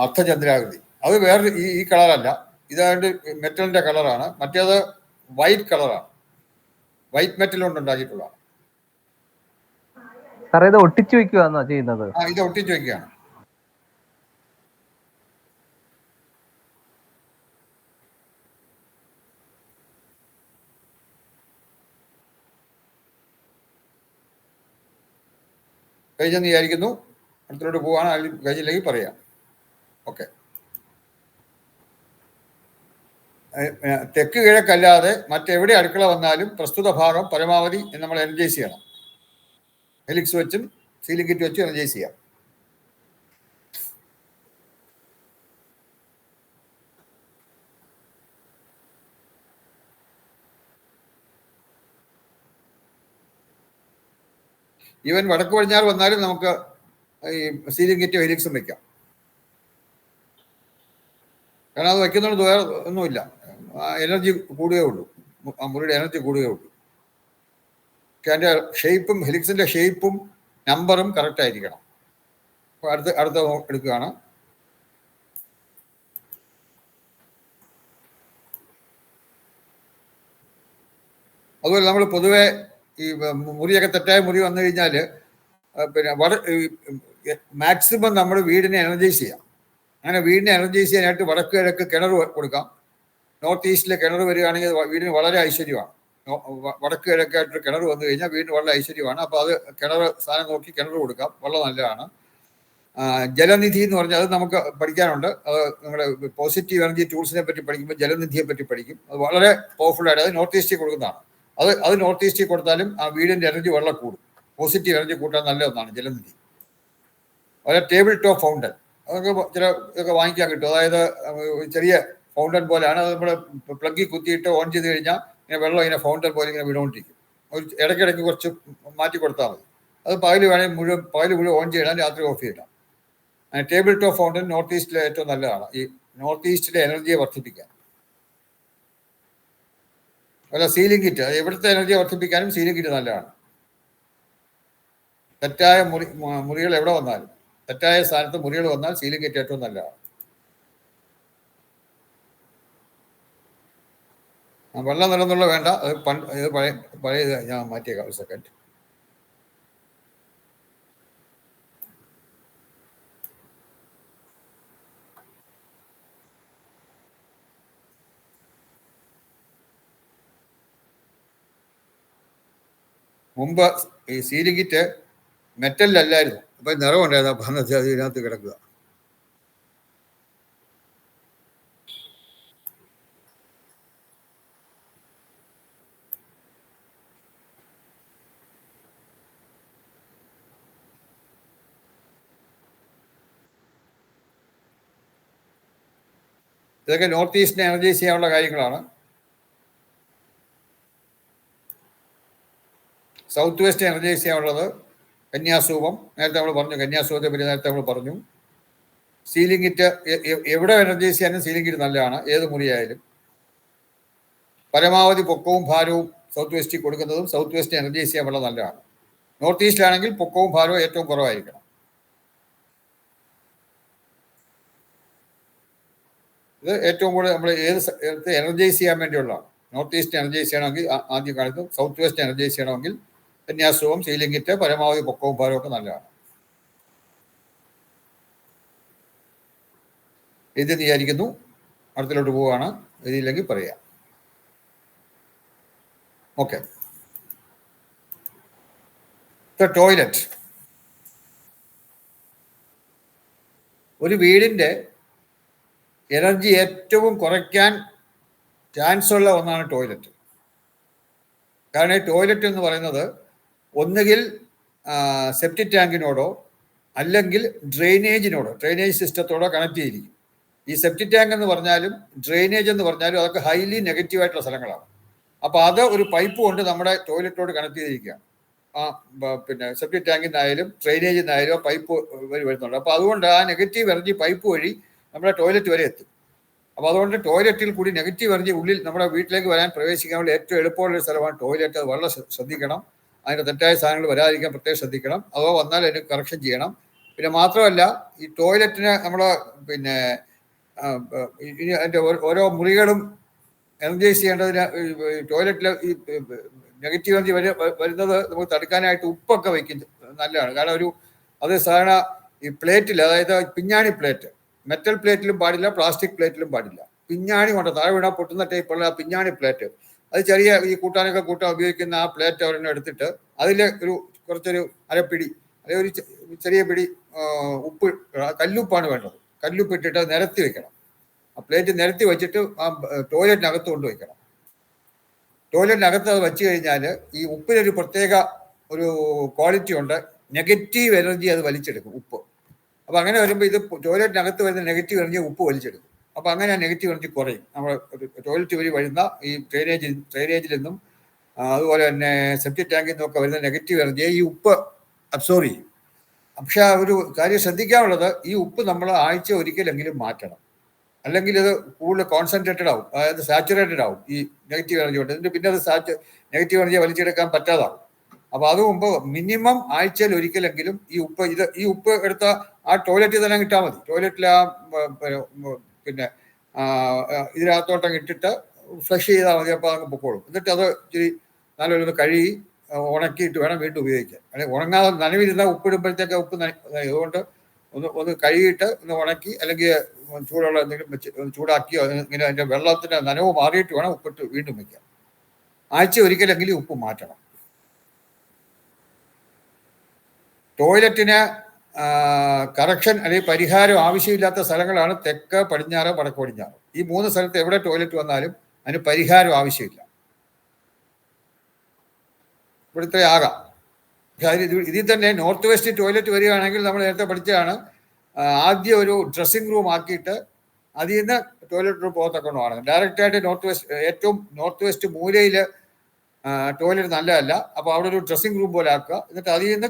അർദ്ധചന്ദ്രാകൃതി അത് വേറെ ഈ കളറല്ല, ഇതാണ്ട് മെറ്റലിന്റെ കളറാണ്. മറ്റേത് വൈറ്റ് കളറാണ്, വൈറ്റ് മെറ്റൽ കൊണ്ട് ഉണ്ടാക്കിയിട്ടുള്ളതാണ്. സാറേ ഇത് ഒട്ടിച്ചു വെക്കുകയാണോ ചെയ്യുന്നത്? ഇത് ഒട്ടിച്ചു വെക്കുകയാണ്. കഴിഞ്ഞെന്ന് വിചാരിക്കുന്നു. അടുത്തോട്ട് പോവാണ്, അല്ലെങ്കിൽ കഴിഞ്ഞില്ലെങ്കിൽ പറയാം. ഓക്കെ, തെക്ക് കിഴക്കല്ലാതെ മറ്റെവിടെ അടുക്കള വന്നാലും പ്രസ്തുത ഭാഗം പരമാവധി നമ്മൾ എനർജൈസ് ചെയ്യണം. ഹെലിക്സ് വെച്ചും സീലിംഗ് കിറ്റ് വെച്ചും എനർജൈസ് ചെയ്യാം. ഈവൻ വടക്ക് പടിഞ്ഞാറ് വന്നാലും നമുക്ക് ഈ സീലിംഗ് കിറ്റ് ഹെലിക്സും വെക്കാം. കാരണം അത് വയ്ക്കുന്നതുകൊണ്ട് വേറെ ഒന്നുമില്ല, എനർജി കൂടുകയേ ഉള്ളൂ, മുറിയുടെ എനർജി കൂടുകയേ ഉള്ളൂ. പക്ഷെ അതിൻ്റെ ഷേപ്പും ഹെലിക്സിൻ്റെ ഷേപ്പും നമ്പറും കറക്റ്റ് ആയിരിക്കണം. അപ്പോൾ അടുത്ത എടുക്കുകയാണ്. അതുപോലെ നമ്മൾ പൊതുവെ ഈ മുറിയൊക്കെ തെറ്റായ മുറി വന്നു കഴിഞ്ഞാൽ പിന്നെ മാക്സിമം നമ്മൾ വീടിനെ എനർജൈസ് ചെയ്യാം. അങ്ങനെ വീടിനെ എനർജൈസ് ചെയ്യാനായിട്ട് വടക്ക് കിഴക്ക് കിണർ കൊടുക്കാം. നോർത്ത് ഈസ്റ്റിലെ കിണർ വരികയാണെങ്കിൽ വീടിന് വളരെ ഐശ്വര്യമാണ്. വടക്ക് കിഴക്കായിട്ട് കിണർ വന്നു കഴിഞ്ഞാൽ വീണ്ടും വളരെ ഐശ്വര്യമാണ്. അപ്പോൾ അത് കിണർ സ്ഥാനം നോക്കി കിണർ കൊടുക്കാം, വളരെ നല്ലതാണ്. ജലനിധി എന്ന് പറഞ്ഞാൽ അത് നമുക്ക് പഠിക്കാനുണ്ട്. അത് നിങ്ങളുടെ പോസിറ്റീവ് എനർജി ടൂൾസിനെ പറ്റി പഠിക്കുമ്പോൾ ജലനിധിയെ പറ്റി പഠിക്കും. അത് വളരെ പവർഫുൾ ആയിട്ട് അത് നോർത്ത് ഈസ്റ്റിൽ കൊടുക്കുന്നതാണ്. അത് നോർത്ത് ഈസ്റ്റിൽ കൊടുത്താലും ആ വീടിൻ്റെ എനർജി വളരെ കൂടും. പോസിറ്റീവ് എനർജി കൂട്ടാൻ നല്ല ഒന്നാണ് ജലനിധി. അതുപോലെ ടേബിൾ ടോപ്പ് ഫൗണ്ടൻ, അതൊക്കെ ഇതൊക്കെ വാങ്ങിക്കാൻ കിട്ടും. അതായത് ചെറിയ ഫൗണ്ടൻ പോലെയാണ്. അത് നമ്മൾ പ്ലഗിൽ കുത്തിയിട്ട് ഓൺ ചെയ്ത് കഴിഞ്ഞാൽ ഇങ്ങനെ വെള്ളം ഇങ്ങനെ ഫൗണ്ടൻ പോലെ ഇങ്ങനെ വീണുകൊണ്ടിരിക്കും. ഒരു ഇടയ്ക്കിടയ്ക്ക് കുറച്ച് മാറ്റി കൊടുത്താൽ മതി. അത് പകൽ മുഴുവൻ ഓൺ ചെയ്യണം, രാത്രി ഓഫ് ചെയ്യണം. ടേബിൾ ടോപ്പ് ഫൗണ്ടൻ നോർത്ത് ഈസ്റ്റിലെ ഏറ്റവും നല്ലതാണ് ഈ നോർത്ത് ഈസ്റ്റിലെ എനർജിയെ വർദ്ധിപ്പിക്കാൻ. അല്ല സീലിംഗ് കിറ്റ്, എവിടുത്തെ എനർജിയെ വർദ്ധിപ്പിക്കാനും സീലിംഗ് കിറ്റ് നല്ലതാണ്. തെറ്റായ മുറികൾ എവിടെ വന്നാലും, തെറ്റായ സ്ഥാനത്ത് മുറികൾ വന്നാൽ സീലിംഗ് കിറ്റ് ഏറ്റവും നല്ലതാണ്. വെള്ളം നിറന്നുള്ള വേണ്ട, അത് പഴയ ഞാൻ മാറ്റിയേക്കാം. ഒരു സെക്കൻഡ്. മുമ്പ് ഈ സീലിംഗ് കിറ്റ് മെറ്റലിലല്ലായിരുന്നു, അപ്പം നിറവുണ്ടായിരുന്നു. അപ്പം അത് ഇതിനകത്ത് കിടക്കുക. ഇതൊക്കെ നോർത്ത് ഈസ്റ്റിനെ എനർജൈസ് ചെയ്യാനുള്ള കാര്യങ്ങളാണ്. സൗത്ത് വെസ്റ്റ് എനർജൈസ് ചെയ്യാനുള്ളത് കന്യാസൂപം, നേരത്തെ നമ്മൾ പറഞ്ഞു. കന്യാസൂപത്തെ പറ്റി നേരത്തെ നമ്മൾ പറഞ്ഞു. സീലിംഗ് കിറ്റ് എവിടെ എനർജൈസ് ചെയ്യാനും സീലിംഗ് കിറ്റ് നല്ലതാണ്, ഏത് മുറിയായാലും. പരമാവധി പൊക്കവും ഭാരവും സൗത്ത് വെസ്റ്റിൽ കൊടുക്കുന്നതും സൗത്ത് വെസ്റ്റ് എനർജൈസ് ചെയ്യാൻ വളരെ നല്ലതാണ്. നോർത്ത് ഈസ്റ്റിലാണെങ്കിൽ പൊക്കവും ഭാരവും ഏറ്റവും കുറവായിരിക്കണം. ഇത് ഏറ്റവും കൂടുതൽ നമ്മൾ ഏത് എനർജൈസ് ചെയ്യാൻ വേണ്ടിയുള്ളതാണ്. നോർത്ത് ഈസ്റ്റ് എനർജൈസ് ചെയ്യണമെങ്കിൽ ആദ്യ കാലത്തും, സൗത്ത് വെസ്റ്റ് എനർജൈസ് ചെയ്യണമെങ്കിൽ കന്യാസവും സീലിംഗ് കിറ്റ് പരമാവധി പൊക്കവും ഭാരവും ഒക്കെ നല്ലതാണ്. ഇത് വിചാരിക്കുന്നു. അടുത്തിലോട്ട് പോവുകയാണ്. ഇതില്ലെങ്കിൽ പറയാം. ഓക്കെ. ടോയ്ലറ്റ് ഒരു വീടിൻ്റെ എനർജി ഏറ്റവും കുറയ്ക്കാൻ ചാൻസ് ഉള്ള ഒന്നാണ് ടോയ്ലറ്റ്. കാരണം ഈ ടോയ്ലറ്റ് എന്ന് പറയുന്നത് ഒന്നുകിൽ സെപ്റ്റിക് ടാങ്കിനോടോ അല്ലെങ്കിൽ ഡ്രെയിനേജ് സിസ്റ്റത്തോടോ കണക്ട് ചെയ്തിരിക്കും. ഈ സെപ്റ്റിക് ടാങ്ക് എന്ന് പറഞ്ഞാലും ഡ്രെയിനേജ് എന്ന് പറഞ്ഞാലും അതൊക്കെ ഹൈലി നെഗറ്റീവായിട്ടുള്ള സ്ഥലങ്ങളാണ്. അപ്പോൾ അത് ഒരു പൈപ്പ് കൊണ്ട് നമ്മുടെ ടോയ്ലറ്റോട് കണക്ട് ചെയ്തിരിക്കുകയാണ്. പിന്നെ സെപ്റ്റിക് ടാങ്കിൽ നിന്നായാലും ഡ്രെയിനേജിൽ നിന്നായാലും പൈപ്പ് വരുന്നുണ്ട്. അപ്പോൾ അതുകൊണ്ട് ആ നെഗറ്റീവ് എനർജി പൈപ്പ് വഴി നമ്മുടെ ടോയ്ലറ്റ് വരെ എത്തും. അപ്പോൾ അതുകൊണ്ട് ടോയ്ലറ്റിൽ കൂടി നെഗറ്റീവ് എനർജി ഉള്ളിൽ നമ്മുടെ വീട്ടിലേക്ക് വരാൻ പ്രവേശിക്കാനുള്ള ഏറ്റവും എളുപ്പമുള്ളൊരു സ്ഥലമാണ് ടോയ്ലറ്റ്. അത് വളരെ ശ്രദ്ധിക്കണം. അതിൻ്റെ തെറ്റായ സാധനങ്ങൾ വരാതിരിക്കാൻ പ്രത്യേകം ശ്രദ്ധിക്കണം. അതോ വന്നാൽ അതിന് കറക്ഷൻ ചെയ്യണം. പിന്നെ മാത്രമല്ല ഈ ടോയ്ലറ്റിന് നമ്മൾ പിന്നെ ഇനി അതിൻ്റെ ഓരോ മുറികളും എനർജൈസ് ചെയ്യേണ്ടതിന് ടോയ്ലറ്റിൽ ഈ നെഗറ്റീവ് എനർജി വരുന്നത് നമുക്ക് തടുക്കാനായിട്ട് ഉപ്പൊക്കെ വയ്ക്കും, നല്ലതാണ്. കാരണം അത് സാധാരണ ഈ പ്ലേറ്റിൽ, അതായത് പിഞ്ഞാണി പ്ലേറ്റ്, മെറ്റൽ പ്ലേറ്റിലും പാടില്ല, പ്ലാസ്റ്റിക് പ്ലേറ്റിലും പാടില്ല. പിഞ്ഞാണി കൊണ്ട് താഴെ വീണാൽ പൊട്ടുന്ന ടൈപ്പുള്ള ആ പിഞ്ഞാണി പ്ലേറ്റ്, അത് ചെറിയ ഈ കൂട്ടാൻ ഉപയോഗിക്കുന്ന ആ പ്ലേറ്റ് അവരെന്നെ എടുത്തിട്ട് അതിൽ കുറച്ചൊരു അരപ്പിടി അല്ലെങ്കിൽ ഒരു ചെറിയ പിടി ഉപ്പ്, കല്ലുപ്പാണ് വേണ്ടത്. കല്ലുപ്പ് ഇട്ടിട്ട് നിരത്തി വെക്കണം. ആ പ്ലേറ്റ് നിരത്തി വെച്ചിട്ട് ആ ടോയ്ലറ്റിനകത്ത് കൊണ്ട് വയ്ക്കണം. ടോയ്ലറ്റിനകത്ത് അത് വെച്ച് കഴിഞ്ഞാൽ ഈ ഉപ്പിനൊരു പ്രത്യേക ഒരു ക്വാളിറ്റി ഉണ്ട്. നെഗറ്റീവ് എനർജി അത് വലിച്ചെടുക്കും ഉപ്പ്. അപ്പോൾ അങ്ങനെ വരുമ്പോൾ ഇത് ടോയ്ലറ്റിനകത്ത് വരുന്ന നെഗറ്റീവ് എനർജി ഉപ്പ് വലിച്ചെടുക്കും. അപ്പോൾ അങ്ങനെ ആ നെഗറ്റീവ് എനർജി കുറയും. നമ്മൾ ടോയ്ലറ്റ് വഴി വരുന്ന ഈ ഡ്രെയിനേജിൽ നിന്നും അതുപോലെ തന്നെ സെപ്റ്റിക് ടാങ്കിൽ നിന്നൊക്കെ വരുന്ന നെഗറ്റീവ് എനർജിയെ ഈ ഉപ്പ് അബ്സോർവ് ചെയ്യും. പക്ഷെ ഒരു കാര്യം ശ്രദ്ധിക്കാനുള്ളത്, ഈ ഉപ്പ് നമ്മൾ ആഴ്ച ഒരിക്കലെങ്കിലും മാറ്റണം. അല്ലെങ്കിൽ ഇത് കൂടുതൽ കോൺസെൻട്രേറ്റഡ് ആവും, അതായത് സാച്ചുറേറ്റഡ് ആവും ഈ നെഗറ്റീവ് എനർജി കൊണ്ട്. എന്നിട്ട് പിന്നെ അത് നെഗറ്റീവ് എനർജിയെ വലിച്ചെടുക്കാൻ പറ്റാതാവും. അപ്പോൾ അത് മുമ്പ് മിനിമം ആഴ്ചയിൽ ഒരിക്കലെങ്കിലും ഈ ഉപ്പ് എടുത്ത ആ ടോയ്ലറ്റിൽ തന്നെ ഇട്ടാൽ മതി. ടോയ്ലറ്റിൽ ആ പിന്നെ ഇതിനകത്തോട്ടം ഇട്ടിട്ട് ഫ്ലഷ് ചെയ്താൽ മതി. അപ്പോൾ അങ്ങ് പൊക്കോളും. എന്നിട്ട് അത് ഇച്ചിരി നല്ലൊരു കഴുകി ഉണക്കിയിട്ട് വേണം വീണ്ടും ഉപയോഗിക്കാൻ. അല്ലെങ്കിൽ ഉണങ്ങാതെ നനവിരുന്ന ഉപ്പിടുമ്പോഴത്തേക്ക് ഉപ്പ് അതുകൊണ്ട് ഒന്ന് കഴുകിയിട്ട് ഒന്ന് ഉണക്കി, അല്ലെങ്കിൽ ചൂടുള്ള എന്തെങ്കിലും വെച്ച് ചൂടാക്കിയോ ഇങ്ങനെ അതിൻ്റെ വെള്ളത്തിൻ്റെ നനവ് മാറിയിട്ട് വേണം ഉപ്പിട്ട് വീണ്ടും വയ്ക്കാൻ. ആഴ്ച ഒരിക്കലെങ്കിലും ഉപ്പ് മാറ്റണം. ടോയ്ലറ്റിന് കറക്ഷൻ അല്ലെങ്കിൽ പരിഹാരം ആവശ്യമില്ലാത്ത സ്ഥലങ്ങളാണ് തെക്ക്, പടിഞ്ഞാറ്, വടക്ക് പടിഞ്ഞാറ്. ഈ 3 സ്ഥലത്ത് എവിടെ ടോയ്ലറ്റ് വന്നാലും അതിന് പരിഹാരം ആവശ്യമില്ല. ഇവിടുത്തെ ആകാം. ഇതിൽ തന്നെ നോർത്ത് വെസ്റ്റ് ടോയ്ലറ്റ് വരികയാണെങ്കിൽ നമ്മൾ നേരത്തെ പഠിച്ചതാണ്, ആദ്യം ഒരു ഡ്രസ്സിംഗ് റൂം ആക്കിയിട്ട് അതിൽ നിന്ന് ടോയ്ലറ്റ് റൂം പോകത്തക്കൊണ്ടാണ്. ഡയറക്റ്റായിട്ട് ഏറ്റവും നോർത്ത് വെസ്റ്റ് മൂലയിൽ ടോയ്ലറ്റ് നല്ലതല്ല. അപ്പോൾ അവിടെ ഒരു ഡ്രസ്സിംഗ് റൂം പോലെ ആക്കുക, എന്നിട്ട് അതിൽ നിന്ന്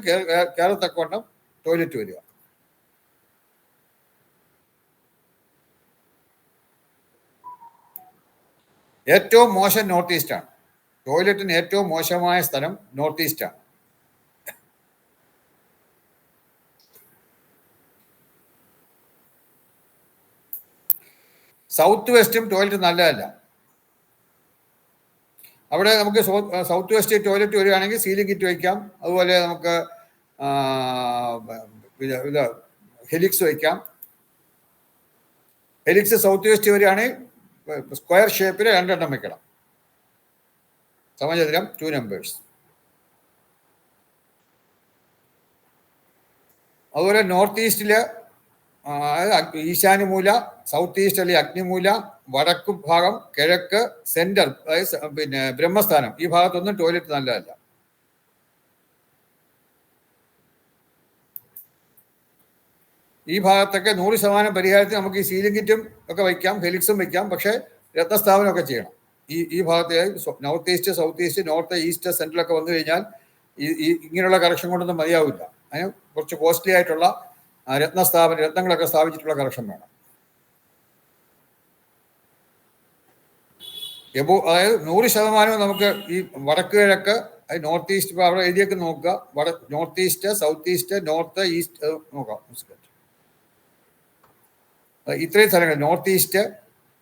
കയറത്തക്കവണ്ണം ടോയ്ലറ്റ് വരിക. ഏറ്റവും മോശം നോർത്ത് ഈസ്റ്റാണ്. ടോയ്ലറ്റിന് ഏറ്റവും മോശമായ സ്ഥലം നോർത്ത് ഈസ്റ്റാണ്. സൗത്ത് വെസ്റ്റും ടോയ്ലറ്റ് നല്ലതല്ല. അവിടെ നമുക്ക് സൗത്ത് വെസ്റ്റ് ടോയ്ലറ്റ് വരികയാണെങ്കിൽ സീലിംഗ് കിറ്റ് വയ്ക്കാം. അതുപോലെ നമുക്ക് ഇത് ഹെലിക്സ് വയ്ക്കാം. ഹെലിക്സ് സൗത്ത് വെസ്റ്റ് വരികയാണെങ്കിൽ സ്ക്വയർ ഷേപ്പിൽ 2 എണ്ണം വെക്കണം. സമചതുരം 2 നമ്പേഴ്സ്. അതുപോലെ നോർത്ത് ഈസ്റ്റില് ഈശാന്യമൂല, സൗത്ത് ഈസ്റ്റ് അല്ലെങ്കിൽ അഗ്നിമൂല, വടക്ക് ഭാഗം, കിഴക്ക്, സെന്റർ, അതായത് ബ്രഹ്മസ്ഥാനം, ഈ ഭാഗത്തൊന്നും ടോയ്ലറ്റ് നല്ലതല്ല. ഈ ഭാഗത്തൊക്കെ 100% പരിഹാരത്തിന് നമുക്ക് ഈ സീലിംഗ് കിറ്റും ഒക്കെ വയ്ക്കാം, ഹെലിക്സും വയ്ക്കാം. പക്ഷേ രത്നസ്ഥാപനമൊക്കെ ചെയ്യണം. ഈ ഭാഗത്തെ north east, south east, north east, സെൻട്രലൊക്കെ വന്നു കഴിഞ്ഞാൽ ഇങ്ങനെയുള്ള കറക്ഷൻ കൊണ്ടൊന്നും മതിയാവില്ല. അതിന് കുറച്ച് കോസ്റ്റ്ലി ആയിട്ടുള്ള രത്നങ്ങളൊക്കെ സ്ഥാപിച്ചിട്ടുള്ള കറക്ഷൻ വേണം. അതായത് 100% നമുക്ക് ഈ വടക്ക് കിഴക്ക്, നോർത്ത് ഈസ്റ്റ്, ഇപ്പോൾ അവിടെ എഴുതിയൊക്കെ നോക്കുക. North east, south east, north east നോക്കാം. ഇത്രയും സ്ഥലങ്ങൾ north east,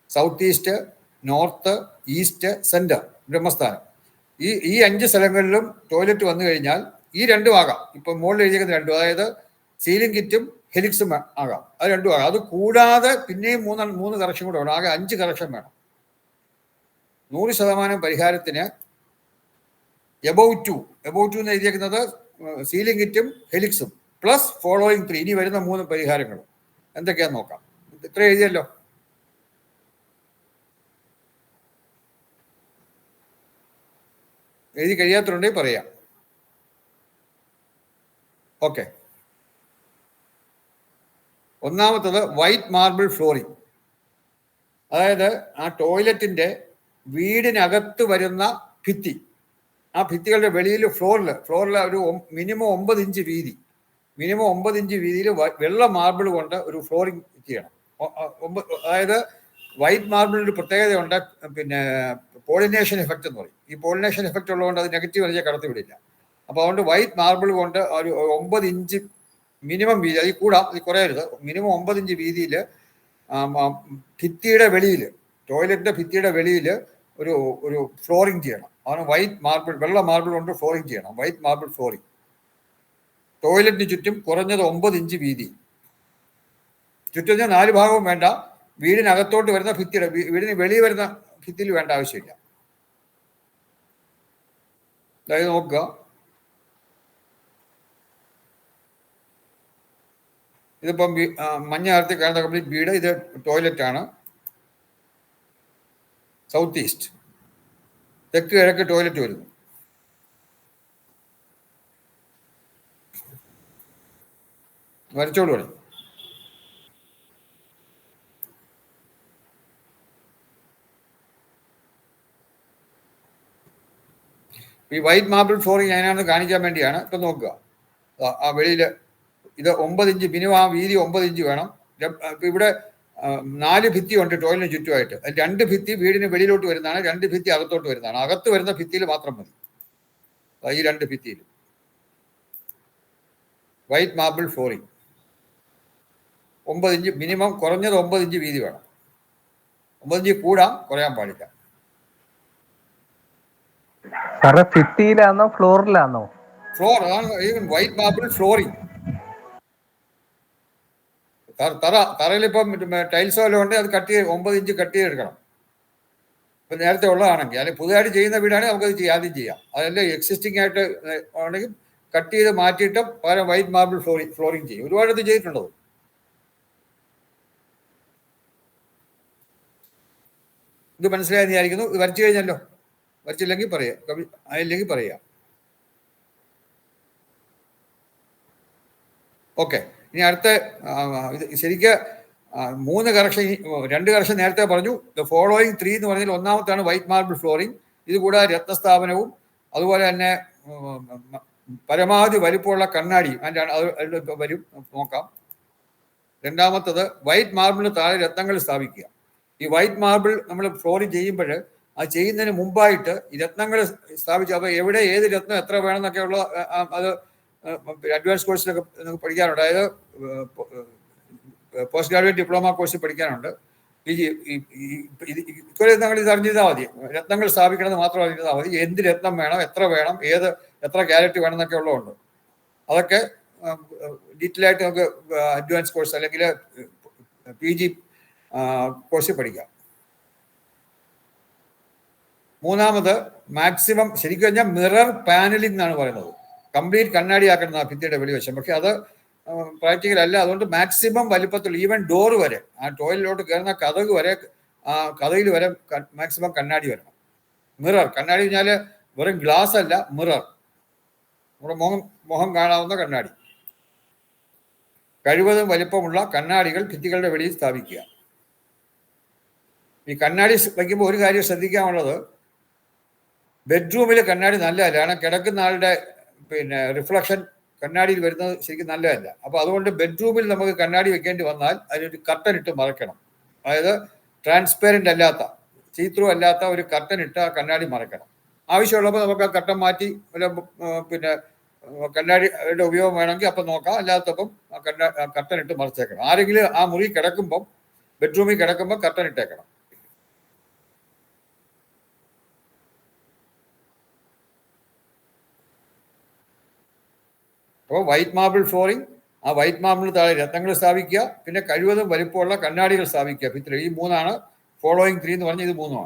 south east, north east, centre, ബ്രഹ്മസ്ഥാനം, ഈ 5 സ്ഥലങ്ങളിലും ടോയ്ലറ്റ് വന്നു കഴിഞ്ഞാൽ ഈ 2 ആകാം. ഇപ്പം മുകളിൽ എഴുതിയിരിക്കുന്ന 2, അതായത് സീലിംഗ് കിറ്റും ഹെലിക്സും ആകാം. അത് 2 ആകാം. അത് കൂടാതെ പിന്നെയും 3 കറക്ഷൻ കൂടെ വേണം. ആകെ 5 കറക്ഷൻ വേണം. 100% പരിഹാരത്തിന് എബവ് ടു എന്ന് എഴുതിയിരിക്കുന്നത് സീലിംഗ് കിറ്റും ഹെലിക്സും പ്ലസ് ഫോളോയിങ് 3, ഇനി വരുന്ന 3 പരിഹാരങ്ങളും എന്തൊക്കെയാന്ന് നോക്കാം. ഇത്ര എഴുതിയല്ലോ. എഴുതി കഴിയാത്തതുണ്ടെങ്കിൽ പറയാം. ഓക്കെ. ഒന്നാമത്തത് വൈറ്റ് മാർബിൾ ഫ്ലോറിംഗ്. അതായത് ആ ടോയ്ലറ്റിന്റെ വീടിനകത്ത് വരുന്ന ഭിത്തി, ആ ഭിത്തികളുടെ വെളിയിൽ ഫ്ലോറിൽ ഒരു മിനിമം 9 ഇഞ്ച് വീതി, മിനിമം 9 ഇഞ്ച് വീതിയിൽ വെള്ള മാർബിൾ കൊണ്ട് ഒരു ഫ്ലോറിംഗ് ചെയ്യണം. അതായത് വൈറ്റ് മാർബിളിൻ്റെ പ്രത്യേകതയുണ്ട്, പോളിനേഷൻ എഫക്റ്റ് എന്ന് പറയും. ഈ പോളിനേഷൻ എഫക്റ്റ് ഉള്ളതുകൊണ്ട് അത് നെഗറ്റീവ് എനർജി കടത്തിവിടില്ല. അപ്പോൾ അതുകൊണ്ട് വൈറ്റ് മാർബിൾ കൊണ്ട് ഒരു 9 ഇഞ്ച് മിനിമം വീതി, അതിൽ കൂടാം, ഇത് കുറയരുത്, മിനിമം 9 ഇഞ്ച് വീതിയിൽ ഭിത്തിയുടെ വെളിയിൽ, ടോയ്ലറ്റിന്റെ ഭിത്തിയുടെ വെളിയിൽ ഒരു ഫ്ലോറിംഗ് ചെയ്യണം. അതാണ് വൈറ്റ് മാർബിൾ, വെള്ള മാർബിൾ കൊണ്ട് ഫ്ലോറിംഗ് ചെയ്യണം. White marble flooring. ടോയ്ലറ്റിന് ചുറ്റും കുറഞ്ഞത് 9 ഇഞ്ച് വീതി. ചുറ്റും 4 ഭാഗവും വേണ്ട, വീടിനകത്തോട്ട് വരുന്ന ഭിത്തിയുടെ, വീടിന് വെളിയിൽ വരുന്ന ഭിത്തിയിൽ വേണ്ട ആവശ്യമില്ല. അതായത് നോക്കുക, ഇതിപ്പം മഞ്ഞ നിറത്തിൽ കാണുന്ന കംപ്ലീറ്റ് വീട്, ഇത് ടോയ്ലറ്റ് ആണ്. സൗത്ത് ഈസ്റ്റ്, തെക്ക് കിഴക്ക് ടോയ്ലറ്റ് വരുന്നു. വരച്ചോളൂ. ഈ വൈറ്റ് മാർബിൾ ഫ്ലോറിംഗ് അതിനാണെന്ന് കാണിക്കാൻ വേണ്ടിയാണ്. ഇപ്പം നോക്കുക, ആ വെളിയിൽ ഇത് 9 ഇഞ്ച് മിനിമം, ആ വീതി 9 ഇഞ്ച് വേണം. ഇവിടെ 4 ഭിത്തി ഉണ്ട് ടോയ്ലറ്റിന് ചുറ്റുമായിട്ട്. 2 ഭിത്തി വീടിന് വെളിയിലോട്ട് വരുന്നതാണ്, 2 ഭിത്തി അകത്തോട്ട് വരുന്നതാണ്. അകത്ത് വരുന്ന ഭിത്തിയിൽ മാത്രം മതി. ഈ 2 ഭിത്തിയിൽ white marble flooring 9 inch minimum, കുറഞ്ഞത് 9 ഇഞ്ച് വീതി വേണം. 9 ഇഞ്ച് കൂടാൻ കുറയാൻ പാടില്ല. ഭിത്തിയിലാണോ ഫ്ലോറിലാണോ? ഫ്ലോർ, അതാണ് വൈറ്റ് മാർബിൾ ഫ്ലോറിംഗ്. തറയിലിപ്പം ടൈൽസോ വല്ലതും ഉണ്ട്, അത് 9 ഇഞ്ച് കട്ട് ചെയ്തെടുക്കണം. ഇപ്പം നേരത്തെ ഉള്ളതാണെങ്കിൽ, അല്ലെങ്കിൽ പുതുതായിട്ട് ചെയ്യുന്ന വീടാണെങ്കിൽ നമുക്കത് ആദ്യം ചെയ്യാം. അതല്ല എക്സിസ്റ്റിംഗ് ആയിട്ട് ആണെങ്കിൽ കട്ട് ചെയ്ത് മാറ്റിയിട്ട് പകരം വൈറ്റ് മാർബിൾ ഫ്ലോറിങ് ചെയ്യും. ഒരുപാടത് ചെയ്തിട്ടുണ്ടോ? ഇത് മനസ്സിലായെന്ന് വിചാരിക്കുന്നു. ഇത് വരച്ചു കഴിഞ്ഞല്ലോ. വരച്ചില്ലെങ്കിൽ പറയാം, അതില്ലെങ്കിൽ പറയാം. ഓക്കെ. ഇനി അടുത്ത ഇത് ശരിക്ക് 3 കറക്ഷൻ, 2 കറക്ഷൻ നേരത്തെ പറഞ്ഞു. ദ ഫോളോയിങ് 3 എന്ന് പറഞ്ഞാൽ ഒന്നാമത്താണ് വൈറ്റ് മാർബിൾ ഫ്ലോറിങ്. ഇത് കൂടാതെ രത്നസ്ഥാപനവും അതുപോലെ തന്നെ പരമാവധി വലിപ്പമുള്ള കണ്ണാടി അത് വരും, നോക്കാം. രണ്ടാമത്തത് വൈറ്റ് മാർബിളിന് താഴെ രത്നങ്ങൾ സ്ഥാപിക്കുക. ഈ വൈറ്റ് മാർബിൾ നമ്മൾ ഫ്ലോറിങ് ചെയ്യുമ്പോൾ അത് ചെയ്യുന്നതിന് മുമ്പായിട്ട് ഈ രത്നങ്ങൾ സ്ഥാപിച്ചു. അപ്പോൾ എവിടെ ഏത് രത്നം എത്ര വേണമെന്നൊക്കെ ഉള്ള അത് അഡ്വാൻസ് കോഴ്സിലൊക്കെ നിങ്ങൾക്ക് പഠിക്കാനുണ്ട്. അതായത് പോസ്റ്റ് ഗ്രാജുവേറ്റ് ഡിപ്ലോമ കോഴ്സിൽ പഠിക്കാനുണ്ട്. ഇക്കൊല്ലം നിങ്ങൾ ഇത് അറിഞ്ഞിരുന്നാൽ മതി. രത്നങ്ങൾ സ്ഥാപിക്കണമെന്ന് മാത്രം അറിഞ്ഞിരുന്നാൽ മതി. എന്ത് രത്നം വേണം, എത്ര വേണം, എത്ര ക്യാരറ്റ് വേണം എന്നൊക്കെ ഉള്ളതുണ്ട്. അതൊക്കെ ഡീറ്റെയിൽ ആയിട്ട് നമുക്ക് അഡ്വാൻസ് കോഴ്സ് അല്ലെങ്കിൽ PG കോഴ്സിൽ പഠിക്കാം. മൂന്നാമത് മാക്സിമം ശരിക്കും കഴിഞ്ഞാൽ മിറർ പാനലിംഗ് എന്നാണ് പറയുന്നത്. കംപ്ലീറ്റ് കണ്ണാടിയാക്കണം ഭിത്തിയുടെ വെളിവശം. പക്ഷെ അത് പ്രാക്ടിക്കൽ അല്ല. അതുകൊണ്ട് മാക്സിമം വലിപ്പത്തിൽ ഈവൻ ഡോർ വരെ, ആ ടോയ്ലറ്റിലോട്ട് കയറുന്ന കതക് വരെ, ആ കതകിൽ വരെ മാക്സിമം കണ്ണാടി വരണം. മിറർ കണ്ണാടി കഴിഞ്ഞാൽ വെറും ഗ്ലാസ് അല്ല, മിറർ, നമ്മുടെ മുഖം കാണാവുന്ന കണ്ണാടി. കഴിവതും വലിപ്പമുള്ള കണ്ണാടികൾ ഭിത്തികളുടെ വെളിയിൽ സ്ഥാപിക്കുക. ഈ കണ്ണാടി വയ്ക്കുമ്പോൾ ഒരു കാര്യം ശ്രദ്ധിക്കാനുള്ളത്, ബെഡ്റൂമിൽ കണ്ണാടി നല്ലതല്ല. കാരണം കിടക്കുന്ന ആളുടെ റിഫ്ലക്ഷൻ കണ്ണാടിയിൽ വരുന്നത് ശരിക്കും നല്ലതല്ല. അപ്പോൾ അതുകൊണ്ട് ബെഡ്റൂമിൽ നമുക്ക് കണ്ണാടി വെക്കേണ്ടി വന്നാൽ അതിനൊരു കർട്ടൻ ഇട്ട് മറയ്ക്കണം. അതായത് ട്രാൻസ്പെറൻ്റ് അല്ലാത്ത, സീത്രൂ അല്ലാത്ത ഒരു കർട്ടൻ ഇട്ട് ആ കണ്ണാടി മറയ്ക്കണം. ആവശ്യമുള്ളപ്പോൾ നമുക്ക് ആ കർട്ടൻ മാറ്റി കണ്ണാടിയുടെ ഉപയോഗം വേണമെങ്കിൽ അപ്പം നോക്കാം. അല്ലാത്തപ്പം കർട്ടൻ ഇട്ട് മറച്ചേക്കണം. ആരെങ്കിലും ആ മുറി കിടക്കുമ്പം, ബെഡ്റൂമിൽ കിടക്കുമ്പോൾ കർട്ടൻ ഇട്ടേക്കണം. അപ്പോൾ വൈറ്റ് മാർബിൾ ഫ്ലോറിങ്, ആ വൈറ്റ് മാർബിളിന് താഴെ രത്നങ്ങൾ സ്ഥാപിക്കുക. പിന്നെ കഴിവതും വലിപ്പമുള്ള കണ്ണാടികൾ സ്ഥാപിക്കുക ഭിത്തിയിൽ. ഈ 3 ഫോളോയിങ് 3 എന്ന് പറഞ്ഞാൽ ഇത് 3